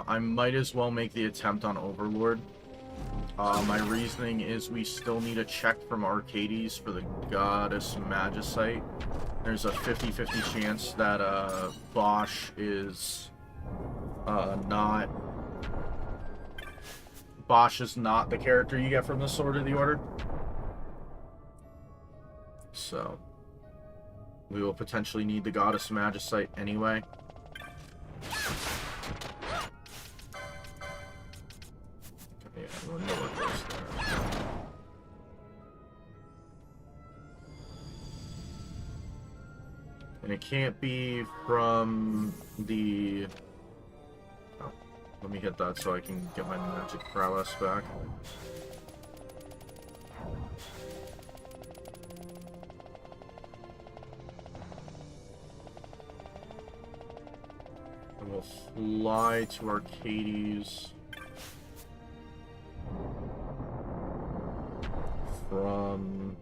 I might as well make the attempt on Overlord. My reasoning is we still need a check from Arcades for the Goddess Magicite. There's a 50-50 chance that Bosch is not the character you get from the Sword of the Order. So we will potentially need the Goddess Magicite anyway. Yeah, we're nowhere close there. And it can't be from the... Oh, let me hit that so I can get my magic prowess back. And we'll fly to Arcades from...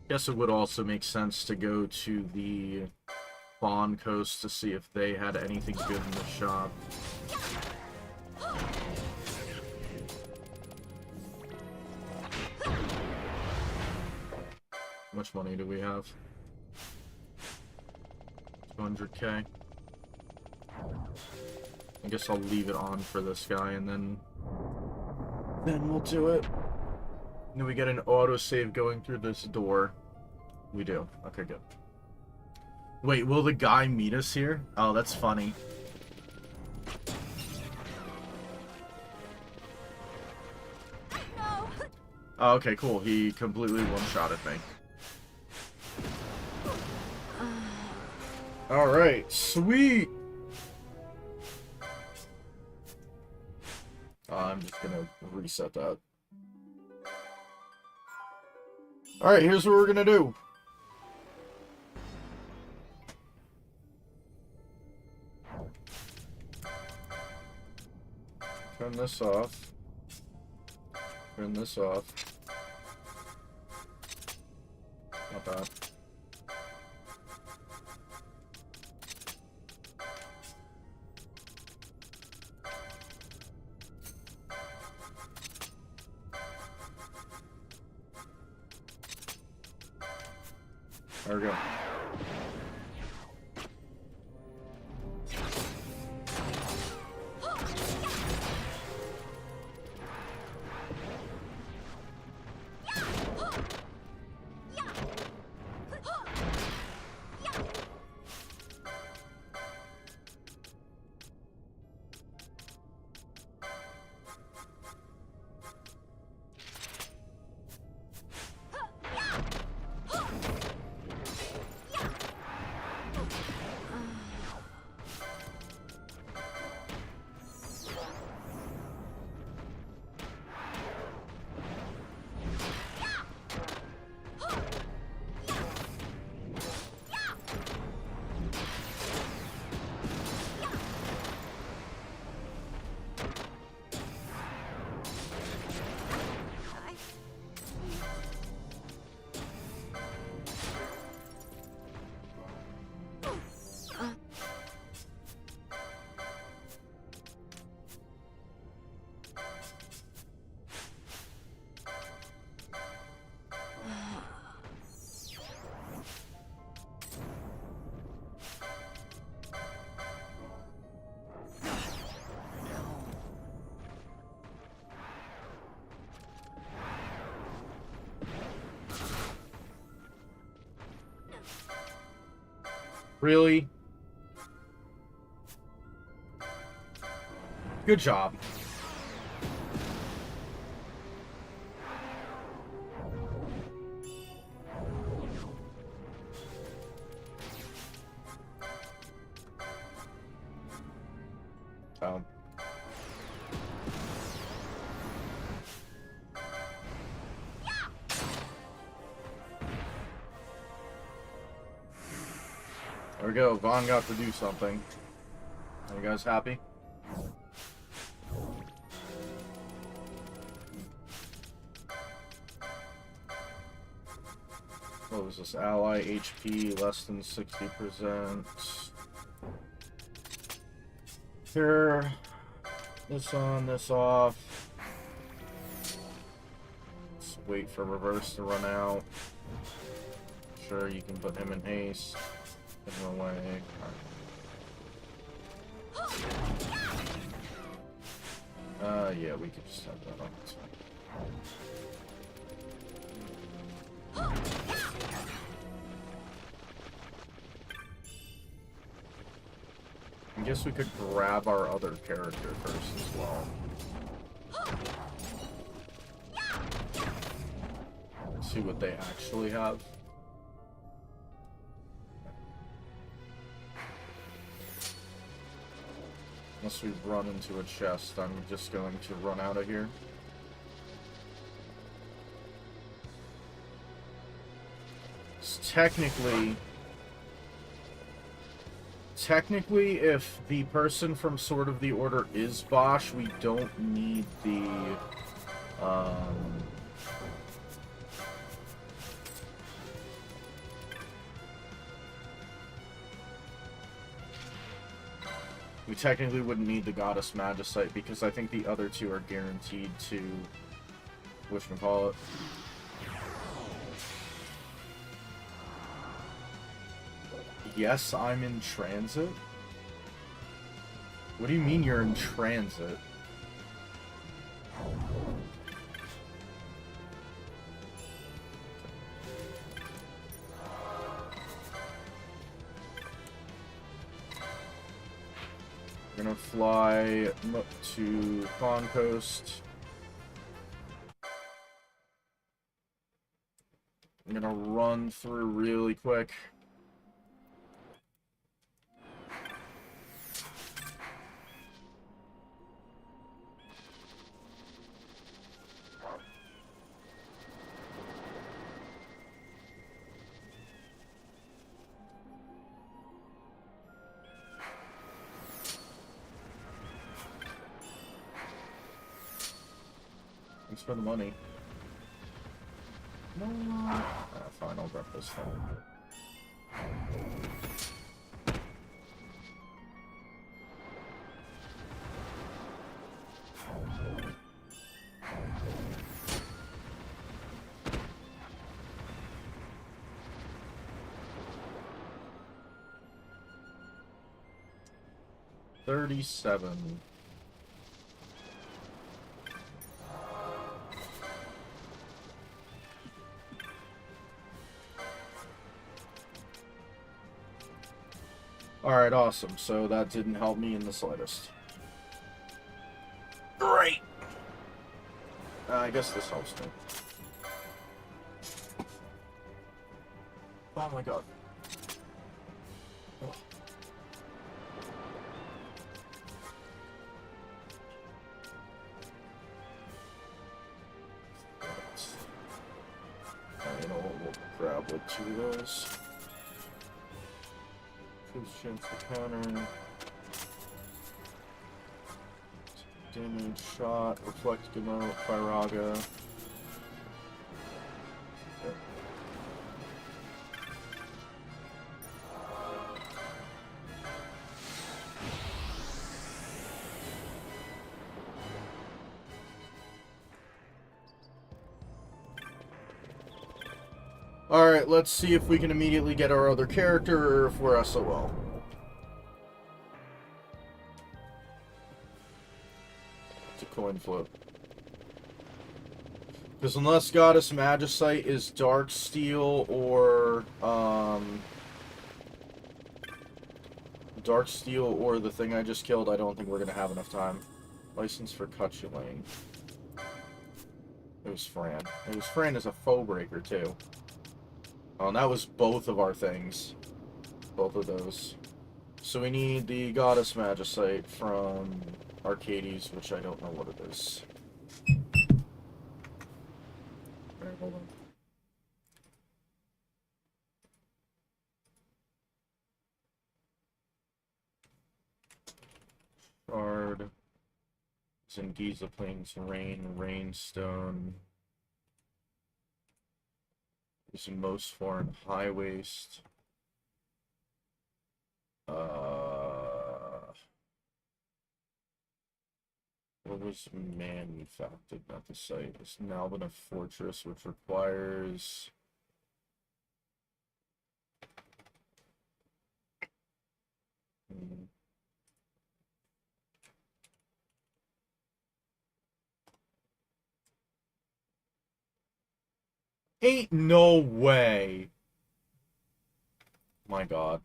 Guess it would also make sense to go to the Bond Coast to see if they had anything good in the shop. How much money do we have? 200k. I guess I'll leave it on for this guy and then we'll do it. Do we get an autosave going through this door? We do. Okay, good. Wait, will the guy meet us here? Oh, that's funny. No. Oh, okay, cool. He completely one-shotted me. Alright, sweet! I'm just gonna reset that. Alright, here's what we're gonna do. Turn this off. Turn this off. Not bad. There we go. Really? Good job. Oh. There we go. Vaughn got to do something. Are you guys happy? What was this? Ally HP less than 60%. Here. This on, this off. Let's wait for reverse to run out. Sure, you can put him in haste. Put him away. Yeah, we could just have that on. I guess we could grab our other character first as well. See what they actually have. Unless we run into a chest, I'm just going to run out of here. Technically, if the person from Sword of the Order is Bosch, we don't need the, we technically wouldn't need the Goddess Magicite, because I think the other two are guaranteed to, whatchamacallit. Yes, I'm in transit? What do you mean you're in transit? We're gonna fly up to Pawn Coast. I'm gonna run through really quick. Thanks for the money. No. Fine, I'll grab this phone. $37. Alright, awesome. So that didn't help me in the slightest. Great! I guess this helps me. Oh my god. Oh. You know what, we'll grab like 2 of those. Chance to counter. Damage shot, reflect Gemo, Firaga. Okay. Alright, let's see if we can immediately get our other character or if we're SOL. Coin flip. Because unless Goddess Magicite is Dark Steel or Dark Steel or the thing I just killed, I don't think we're gonna have enough time. License for Cutulane. It was Fran. It was Fran as a foe breaker, too. Oh, and that was both of our things. Both of those. So we need the Goddess Magicite from Arcades, which I don't know what it is. Alright, hold on. Shard. Zengiza Plains Rain, Rainstone. Is most foreign high waste. What was manufactured at the site? It's now been a fortress, which requires. Ain't no way. My God.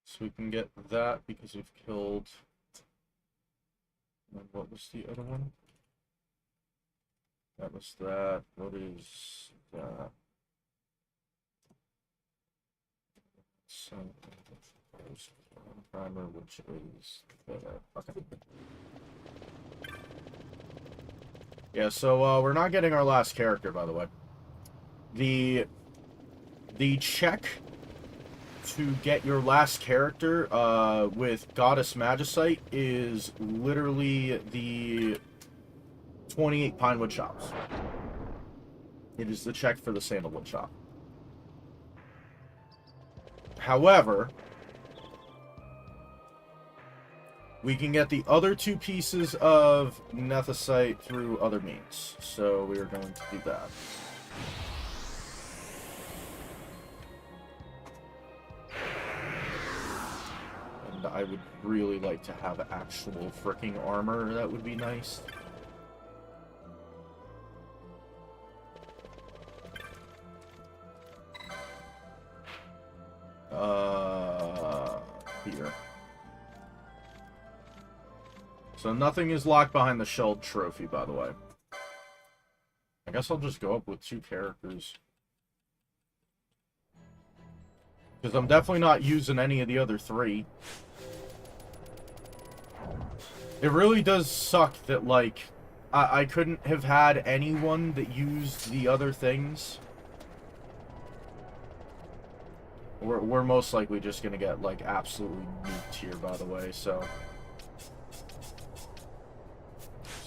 So we can get that because we've killed. And what was the other one? That was that. What is that? Primer, which is okay. Yeah, so we're not getting our last character, by the way. The check to get your last character with Goddess Magicite is literally the 28 Pinewood Shops. It is the check for the Sandalwood Shop. However, we can get the other two pieces of Nethicite through other means. So we are going to do that. And I would really like to have actual freaking armor. That would be nice. Here. So nothing is locked behind the shelled trophy, by the way. I guess I'll just go up with 2 characters. Because I'm definitely not using any of the other 3. It really does suck that, like, I couldn't have had anyone that used the other things. We're most likely just gonna get, like, absolutely nuked here, by the way, so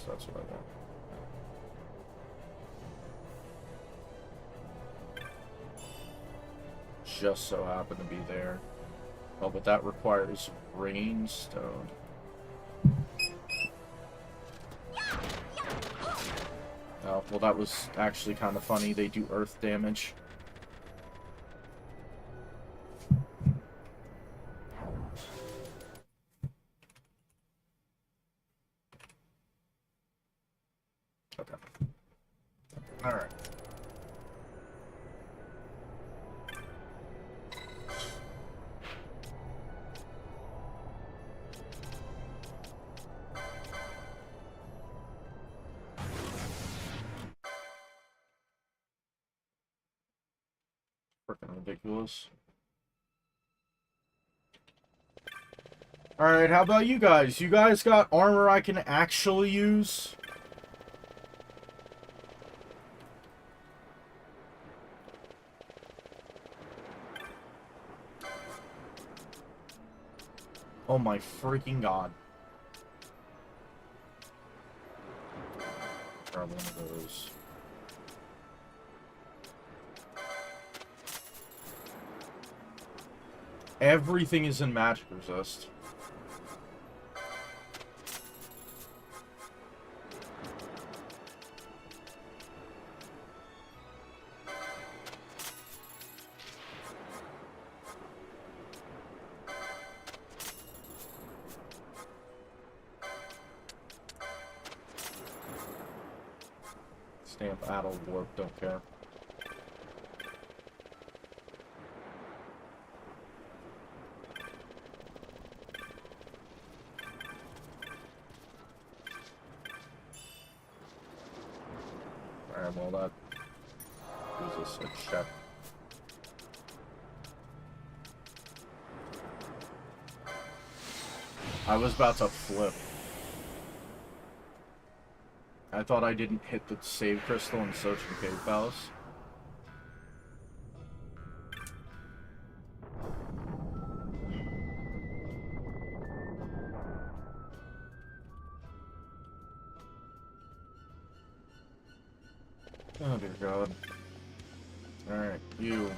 that's what I want. Just so happen to be there. Oh, but that requires Rainstone. Oh, well, that was actually kind of funny. They do earth damage. Okay. Alright. Freaking ridiculous. Alright, how about you guys? You guys got armor I can actually use? Oh my freaking god. Grab one of those. Everything is in magic resist. Stamp, addle, warp, don't care. Alright, well that gives us a check. I was about to flip. I thought I didn't hit the save crystal in Search and Cave Palace. Oh dear God. Alright, you.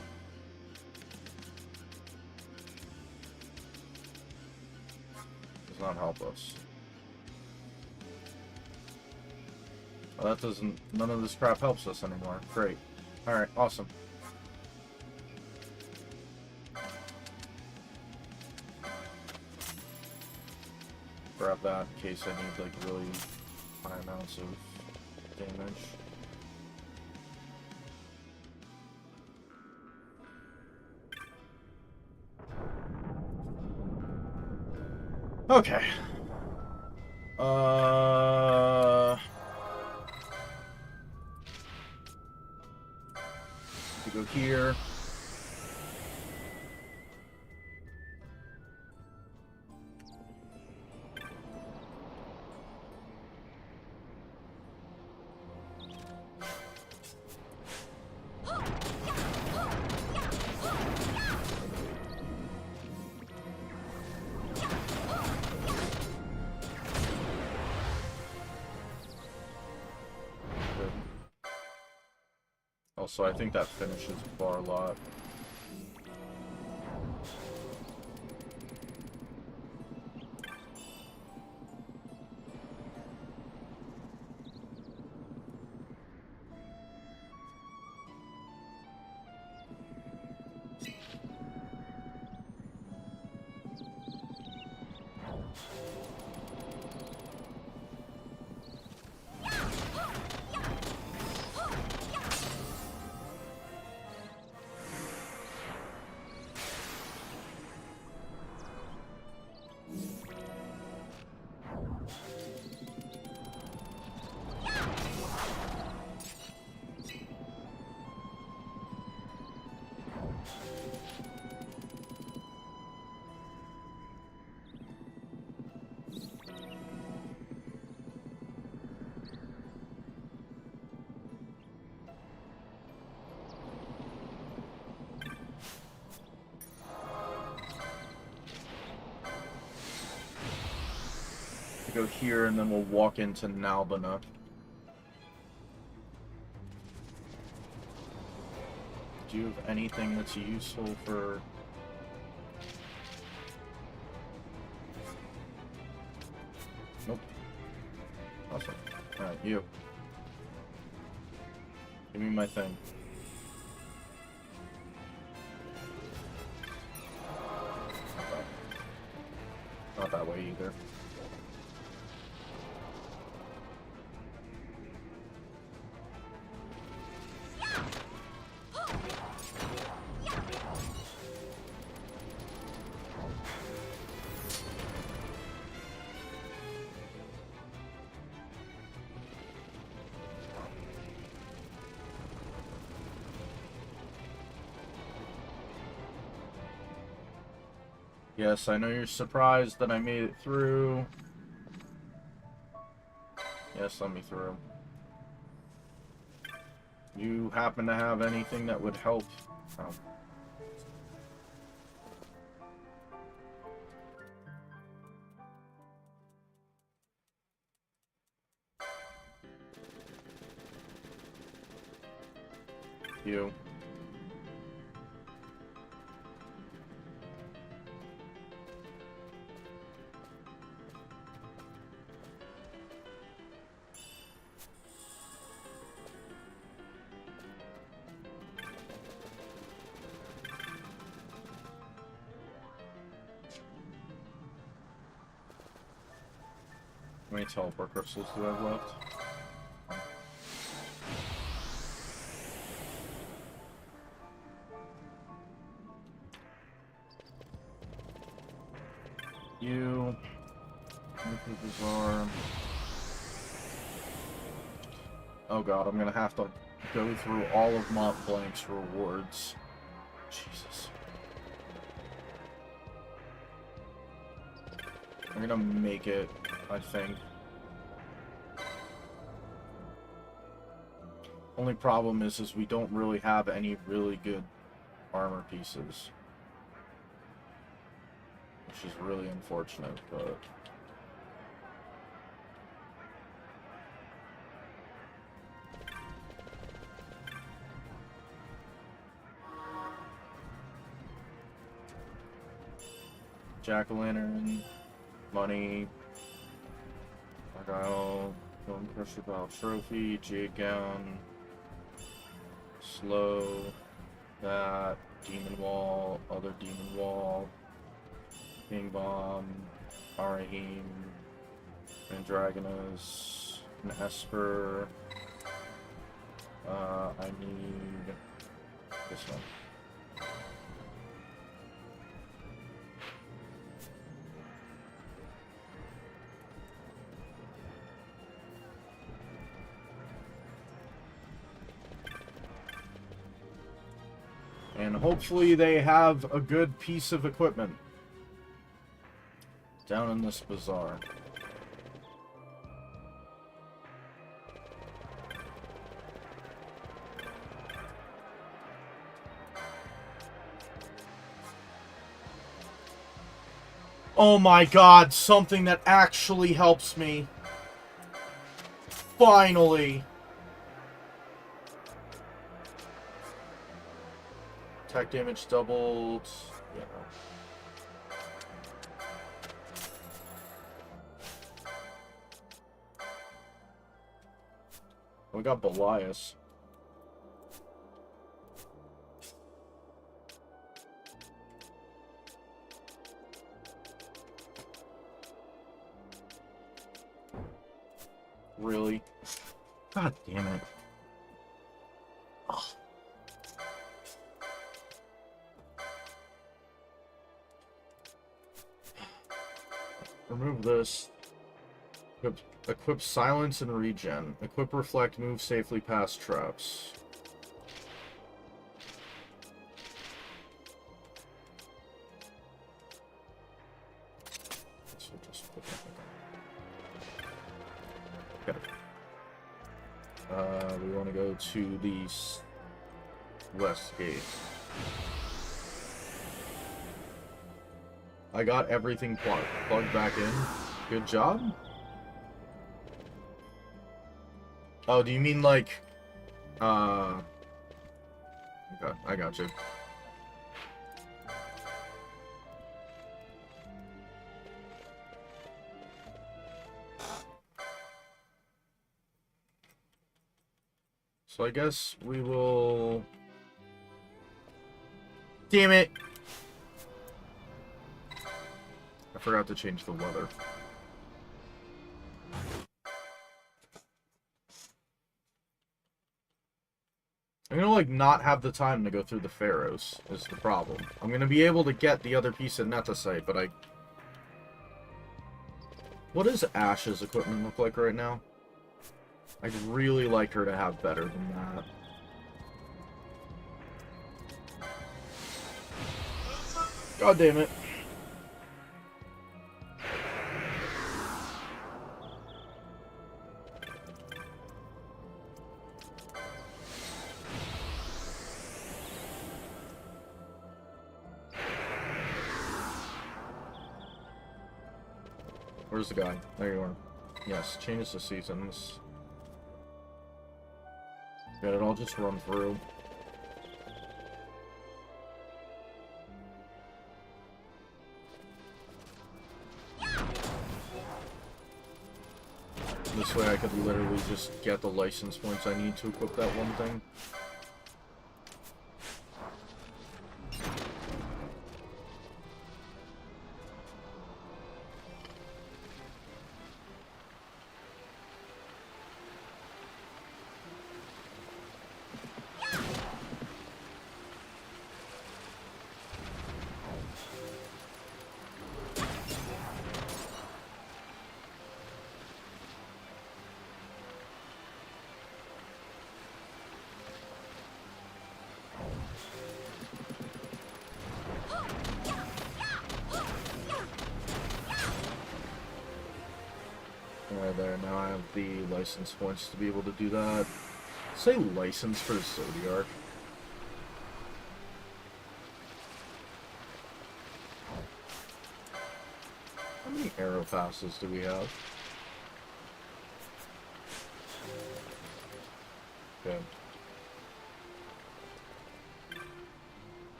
Does not help us. Well, that doesn't... None of this crap helps us anymore. Great. Alright, awesome. Grab that in case I need, like, really high amounts of damage. Okay. To go here. Also, I think that finishes bar a lot. Go here and then we'll walk into Nalbina. Do you have anything that's useful for... Nope. Awesome. Alright, you. Give me my thing. Not that way either. Yes, I know you're surprised that I made it through. Yes, let me through. You happen to have anything that would help? Oh. You. How many teleport crystals do I have left? Bizarre. Oh god, I'm gonna have to go through all of Mont Blanc's rewards. Jesus. I'm gonna make it, I think. Only problem is we don't really have any really good armor pieces. Which is really unfortunate, but... Jack-o'-lantern, money, Argyle, Golden Crusher Battle Trophy, Jade Gown, Slow, that, Demon Wall, other Demon Wall, King Bomb, Arahim, Andragonus, an Esper, I need this one. And hopefully they have a good piece of equipment down in this bazaar. Oh my god, something that actually helps me. Finally. Attack damage doubled. Yeah. We got Belias. Really? God damn it. Ugh. Remove this. Equip silence and regen. Equip reflect, move safely past traps. So just put that back on. Okay. We want to go to the west gate. I got everything plugged back in. Good job. Oh, do you mean like, okay, I got you. So I guess we will... Damn it! I forgot to change the weather. I'm gonna, like, not have the time to go through the Pharaohs, is the problem. I'm gonna be able to get the other piece of Netasite, but I... What does Ash's equipment look like right now? I'd really like her to have better than that. God damn it. Where's the guy? There you are. Yes, changes the seasons. Got it all just run through. This way I could literally just get the license points I need to equip that one thing. Right there, now I have the license points to be able to do that. Say license for Zodiac. How many arrow passes do we have? Okay.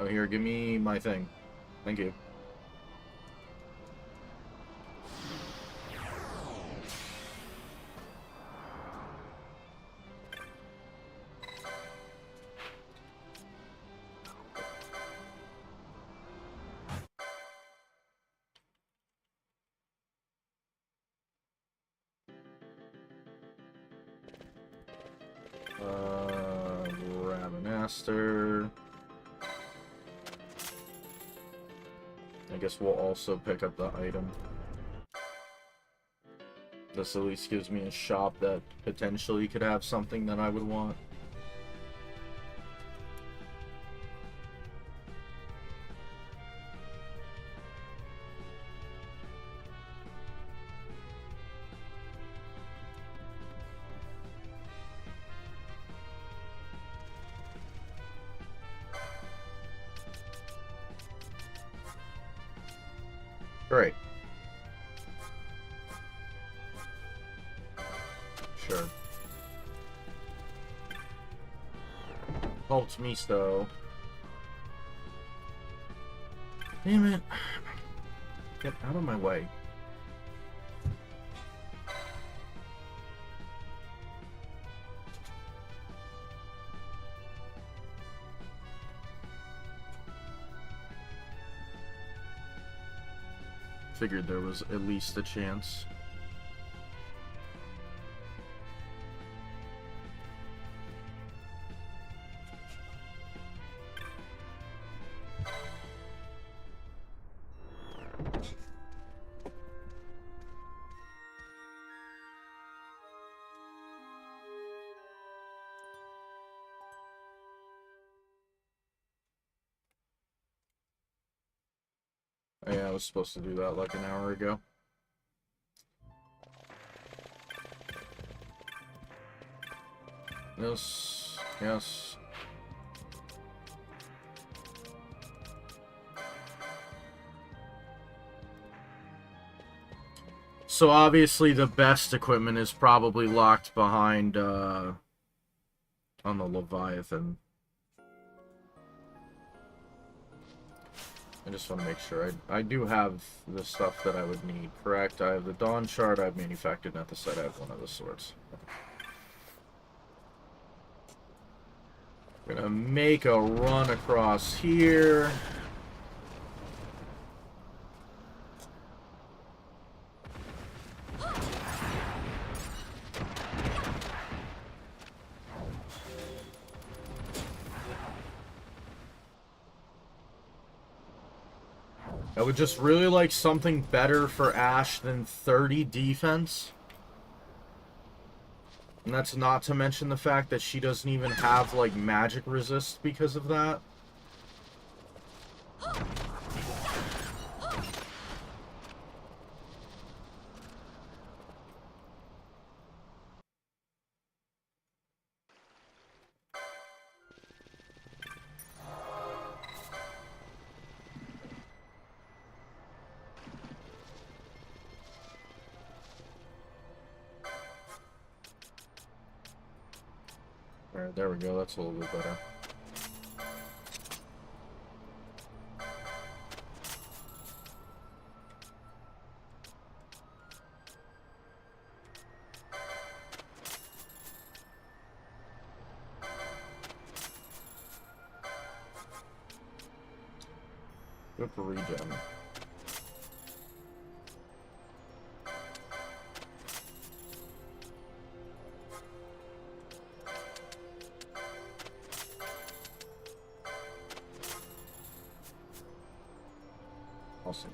Oh, here, give me my thing. Thank you. Ravenaster. I guess we'll also pick up the item. This at least gives me a shop that potentially could have something that I would want. Great. Sure. Helps me though. Damn it. Get out of my way. Figured there was at least a chance. Oh, yeah, I was supposed to do that like an hour ago. Yes, yes. So obviously the best equipment is probably locked behind on the Leviathan. I just want to make sure I do have the stuff that I would need, correct? I have the Dawn Shard I've manufactured at the site. I have one of the swords. I'm gonna make a run across here. I would just really like something better for Ashe than 30 defense. And that's not to mention the fact that she doesn't even have, like, magic resist because of that. Alright, there we go. That's a little bit better. Good for regen. Awesome.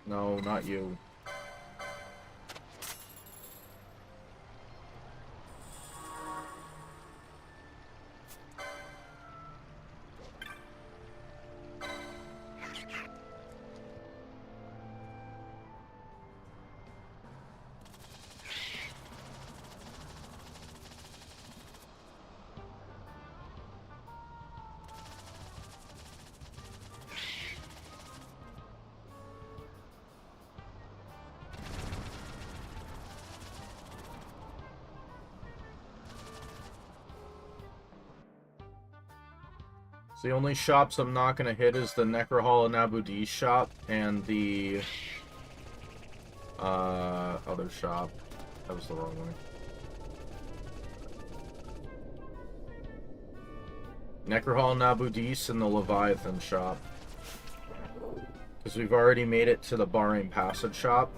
No, not you. So the only shops I'm not going to hit is the Necrohol and Abu D shop and the other shop. That was the wrong one. Necrohol and Abu Dis and the Leviathan shop. Because we've already made it to the Bahrain Passage shop.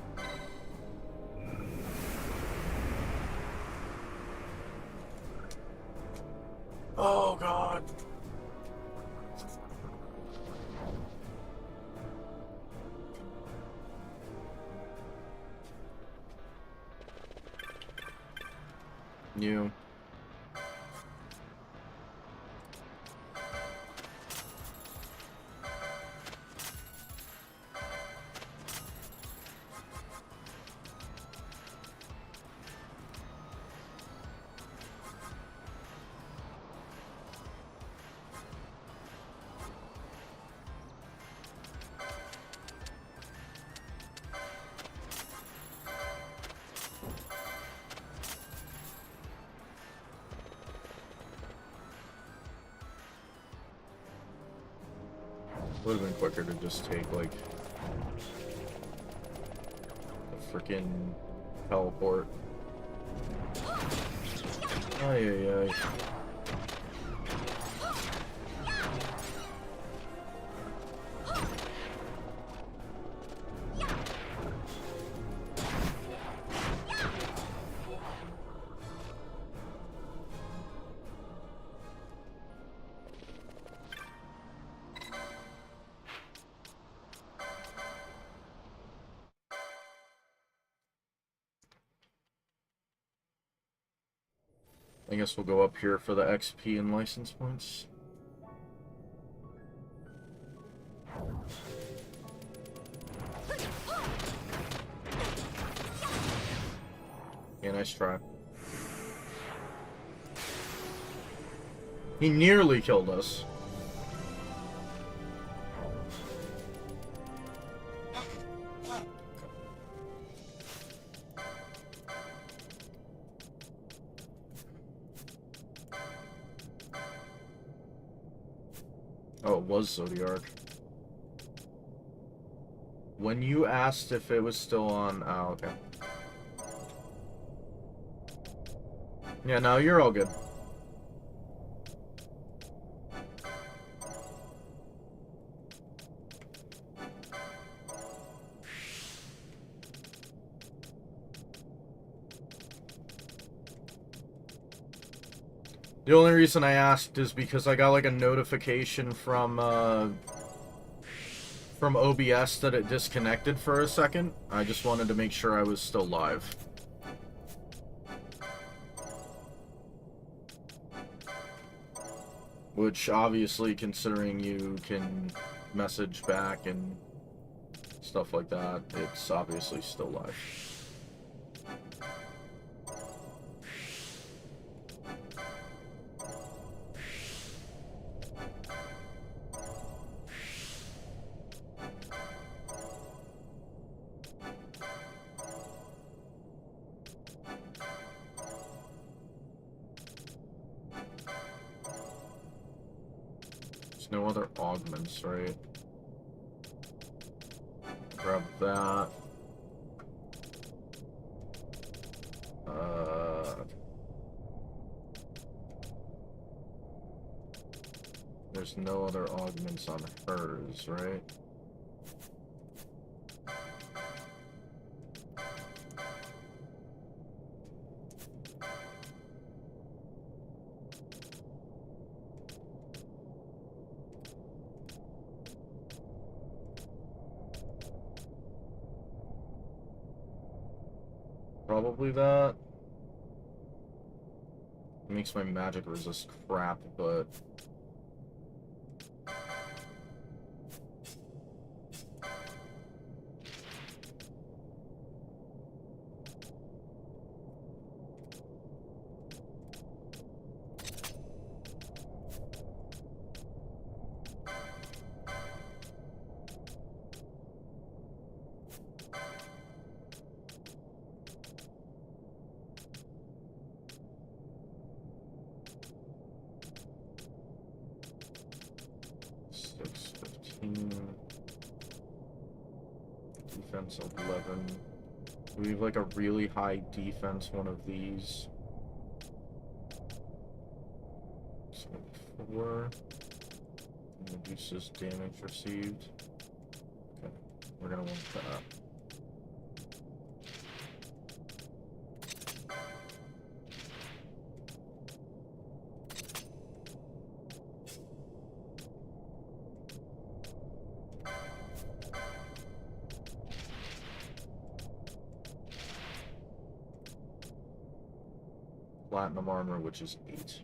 Oh god. New. Would have been quicker to just take, like, a freaking teleport. Ay, ay, ay. I guess we'll go up here for the XP and license points. Yeah, nice try. He nearly killed us. Oh, it was Zodiark. When you asked if it was still on... Oh, okay. Yeah, no, you're all good. The only reason I asked is because I got like a notification from OBS that it disconnected for a second. I just wanted to make sure I was still live. Which, obviously, considering you can message back and stuff like that, it's obviously still live. No other augments, right? Grab that. There's no other augments on hers, right? Probably that. It makes my magic resist crap, but... defense 11. We have like a really high defense one of these. So 4. Reduces damage received. Okay, we're gonna want that. Platinum armor, which is 8.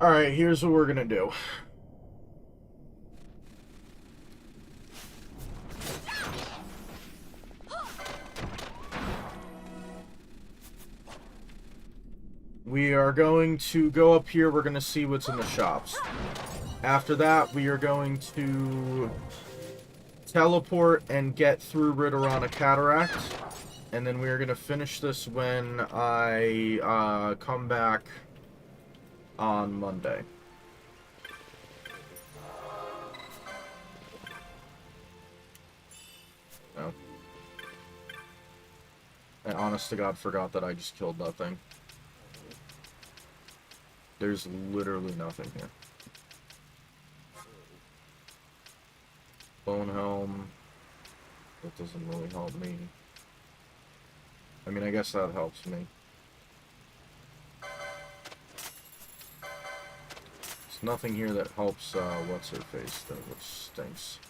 Alright, here's what we're gonna do. We are going to go up here, we're going to see what's in the shops. After that, we are going to teleport and get through Ridorana Cataract. And then we are going to finish this when I come back on Monday. No. I honest to God forgot that I just killed that thing. There's literally nothing here. Bone helm. That doesn't really help me. I mean, I guess that helps me. There's nothing here that helps, what's her face, though, which stinks.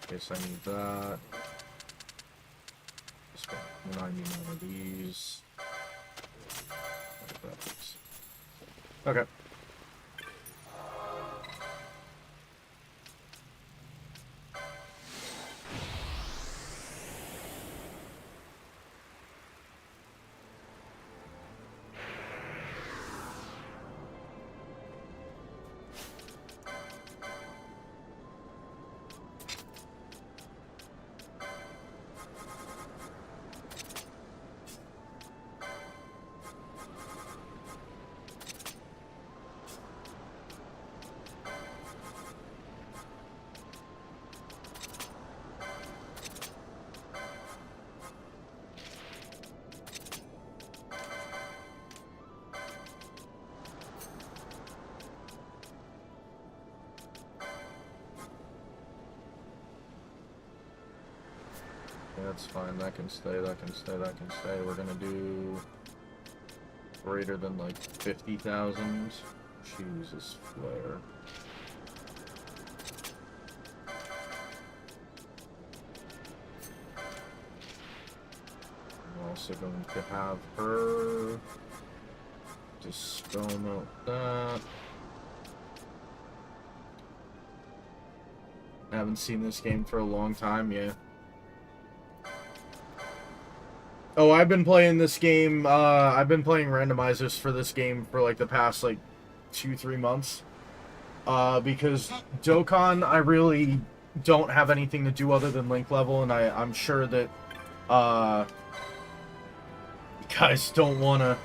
Guess I need that. Just got 99 of these. Okay. That's fine, that can stay, that can stay, that can stay. We're gonna do greater than like 50,000. Jesus, flare. I'm also going to have her dispel note that. I haven't seen this game for a long time, yeah. Oh, I've been playing this game, I've been playing randomizers for this game for like the past like 2-3 months. Because Dokkan, I really don't have anything to do other than link level, and I'm sure that, you guys don't want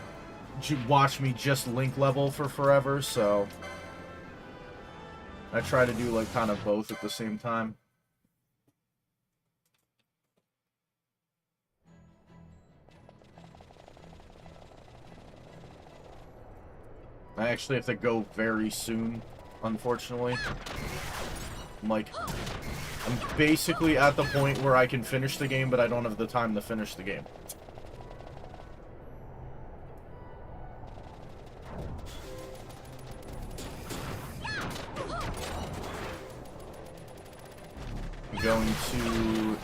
to watch me just link level for forever, so I try to do like kind of both at the same time. I actually have to go very soon, unfortunately. I'm basically at the point where I can finish the game, but I don't have the time to finish the game. I'm going to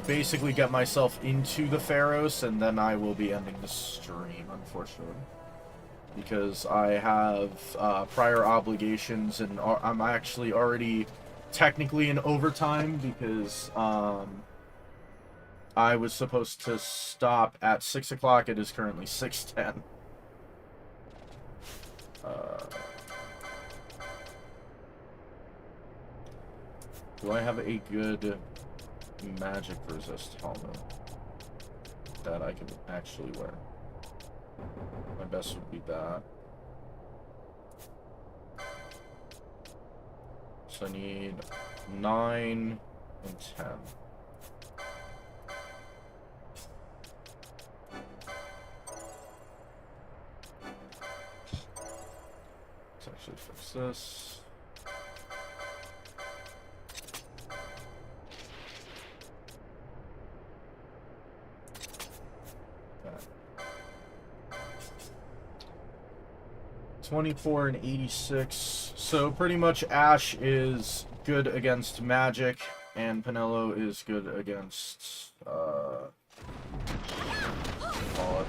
basically get myself into the Pharos, and then I will be ending the stream, unfortunately. Because I have prior obligations, and I'm actually already technically in overtime because I was supposed to stop at 6 o'clock. It is currently 6:10. Do I have a good magic resist helmet that I can actually wear? My best would be that. So I need 9 and 10. Let's actually fix this. Okay. 24 and 86. So pretty much Ash is good against magic, and Pinello is good against call it.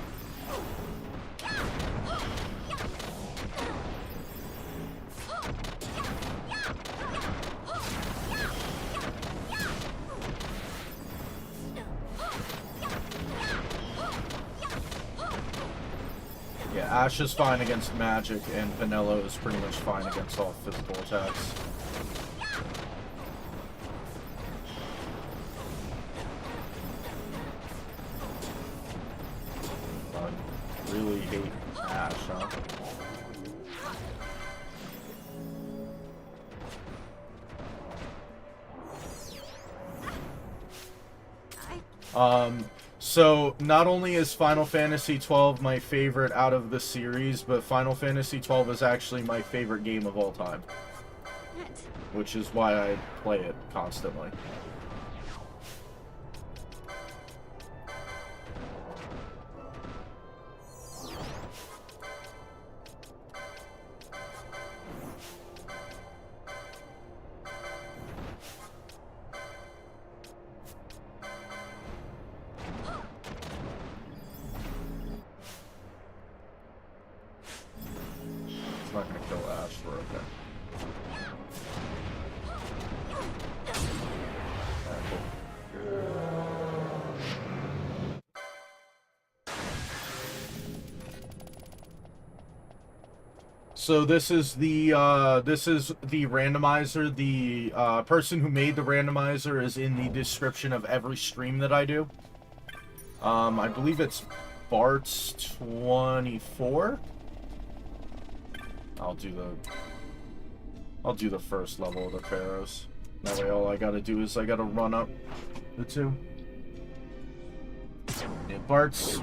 Yeah, Ash is fine against magic, and Pinello is pretty much fine against all physical attacks. I really hate Ash, huh? So not only is Final Fantasy XII my favorite out of the series, but Final Fantasy XII is actually my favorite game of all time. Which is why I play it constantly. Not gonna kill Ash, we're okay. Alright, cool. So this is the randomizer. The person who made the randomizer is in the description of every stream that I do. I believe it's Bart's 24. I'll do the first level of the Pharaohs. That way all I gotta do is I gotta run up the two. Yeah, Bart's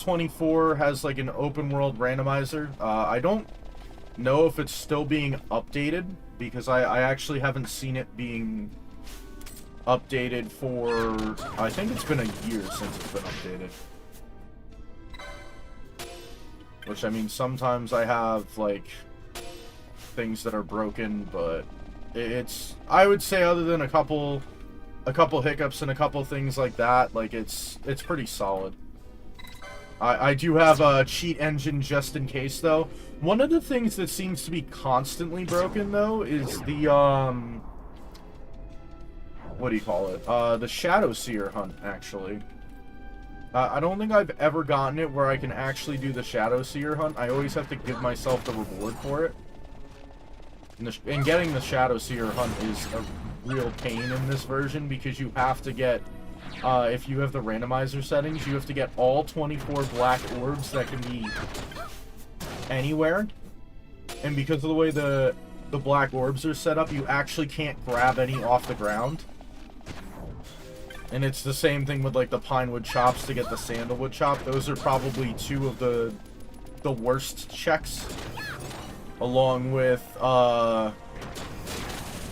24 has like an open world randomizer. I don't know if it's still being updated, because I actually haven't seen it being updated for, I think it's been a year since it's been updated. Which, I mean, sometimes I have, like, things that are broken, but it's, I would say, other than a couple hiccups and a couple things like that, like, it's pretty solid. I do have a cheat engine just in case, though. One of the things that seems to be constantly broken, though, is the, what do you call it? The Shadow Seer hunt, actually. I don't think I've ever gotten it where I can actually do the Shadow Seer hunt. I always have to give myself the reward for it. And getting the Shadow Seer hunt is a real pain in this version, because you have to get, if you have the randomizer settings, you have to get all 24 black orbs that can be anywhere. And because of the way the black orbs are set up, you actually can't grab any off the ground. And it's the same thing with, like, the Pinewood Chops to get the Sandalwood Chop. Those are probably two of the worst checks. Along with,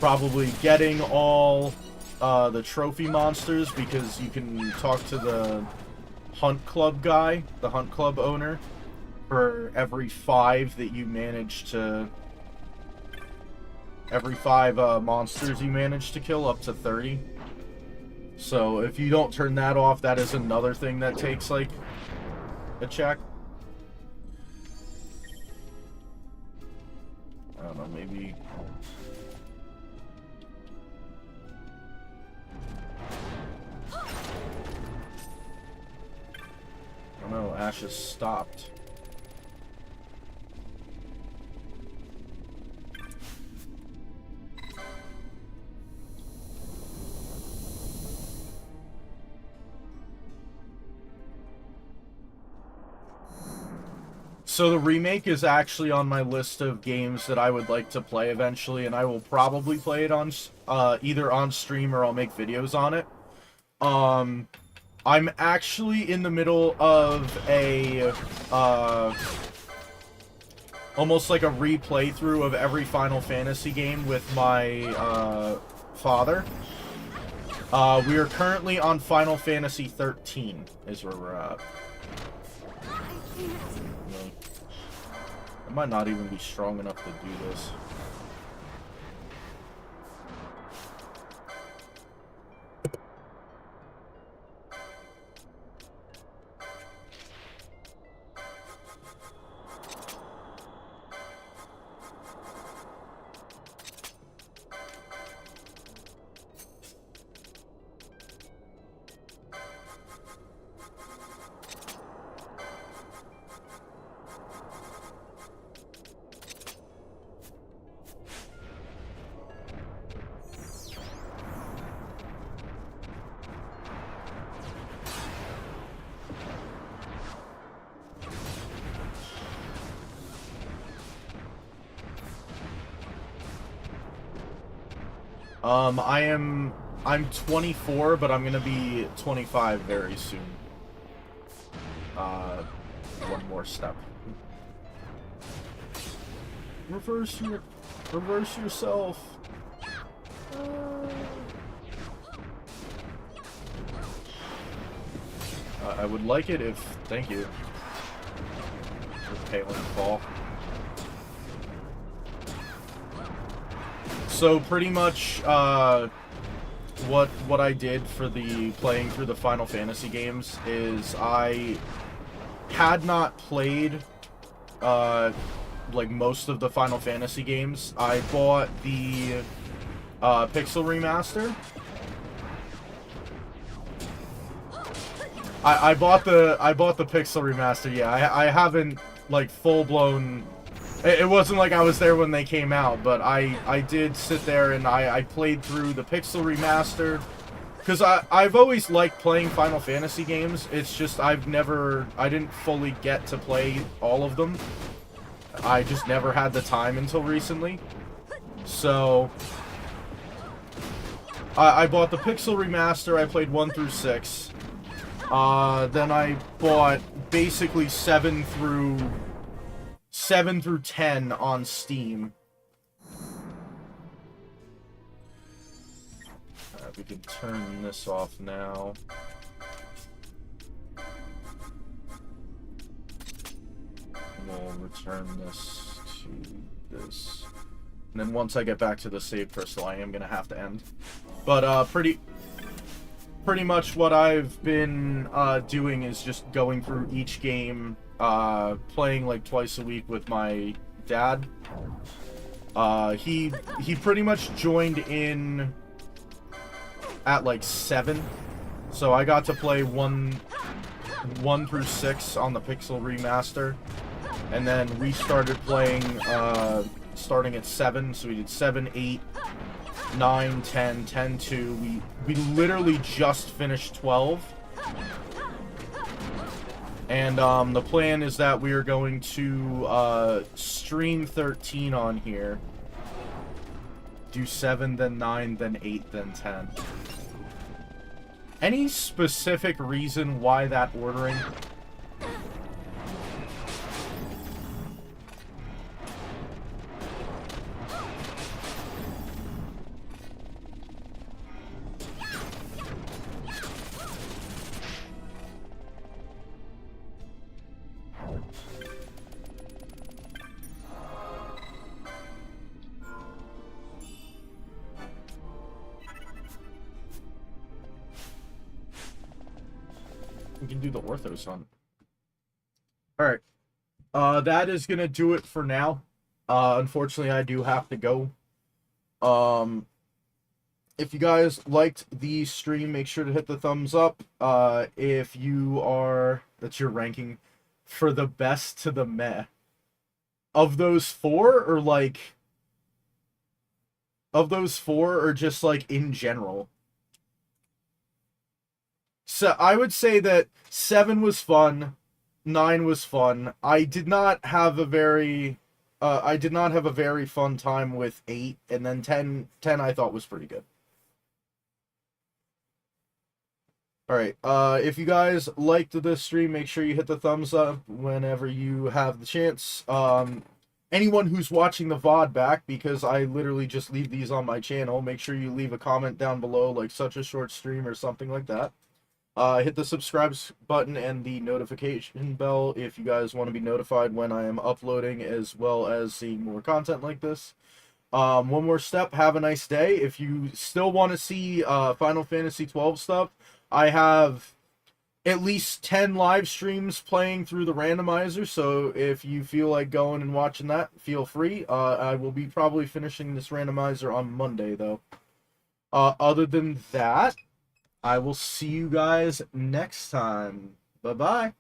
probably getting all, the trophy monsters, because you can talk to the Hunt Club guy, the Hunt Club owner, for every 5 that you manage to... Every 5, monsters you manage to kill, up to 30. So, if you don't turn that off, that is another thing that takes, like, a check. I don't know, maybe... Ash has stopped. So the remake is actually on my list of games that I would like to play eventually, and I will probably play it on either on stream or I'll make videos on it. I'm actually in the middle of a almost like a replay through of every Final Fantasy game with my father. We are currently on Final Fantasy 13 is where we're at. I might not even be strong enough to do this. I'm 24, but I'm gonna be 25 very soon. One more step. Reverse yourself. I would like it if, thank you. Paling fall. So pretty much, what I did for the playing through the Final Fantasy games is I had not played, like most of the Final Fantasy games. I bought the, Pixel Remaster. I bought the Pixel Remaster, yeah. I haven't, like, full-blown... It wasn't like I was there when they came out, but I did sit there and I played through the Pixel Remaster. Because I've always liked playing Final Fantasy games, it's just I didn't fully get to play all of them. I just never had the time until recently. So... I bought the Pixel Remaster, I played 1 through 6. Then I bought basically 7 through 10 on Steam. We can turn this off now. We'll return this to this. And then once I get back to the save crystal, I am going to have to end. But pretty much what I've been doing is just going through each game, playing like twice a week with my dad. He pretty much joined in at like 7, so I got to play 1 through 6 on the Pixel Remaster, and then we started playing starting at 7, so we did 7, 8, 9, 10, 10, 2. We literally just finished 12. And the plan is that we are going to stream 13 on here. Do 7, then 9, then 8, then 10. Any specific reason why that ordering? We can do the orthos on. Alright. That is gonna do it for now. Unfortunately, I do have to go. if you guys liked the stream, make sure to hit the thumbs up. If you are, that's your ranking for the best to the meh. Of those four, or like, of those four, or just like in general? So I would say that 7 was fun, 9 was fun. I did not have a very fun time with 8, and then 10 I thought was pretty good. Alright, if you guys liked this stream, make sure you hit the thumbs up whenever you have the chance. Anyone who's watching the VOD back, because I literally just leave these on my channel, make sure you leave a comment down below, like such a short stream or something like that. Hit the subscribe button and the notification bell if you guys want to be notified when I am uploading, as well as seeing more content like this. One more step, have a nice day. If you still want to see Final Fantasy XII stuff, I have at least 10 live streams playing through the randomizer, so if you feel like going and watching that, feel free. I will be probably finishing this randomizer on Monday, though. Other than that, I will see you guys next time. Bye-bye.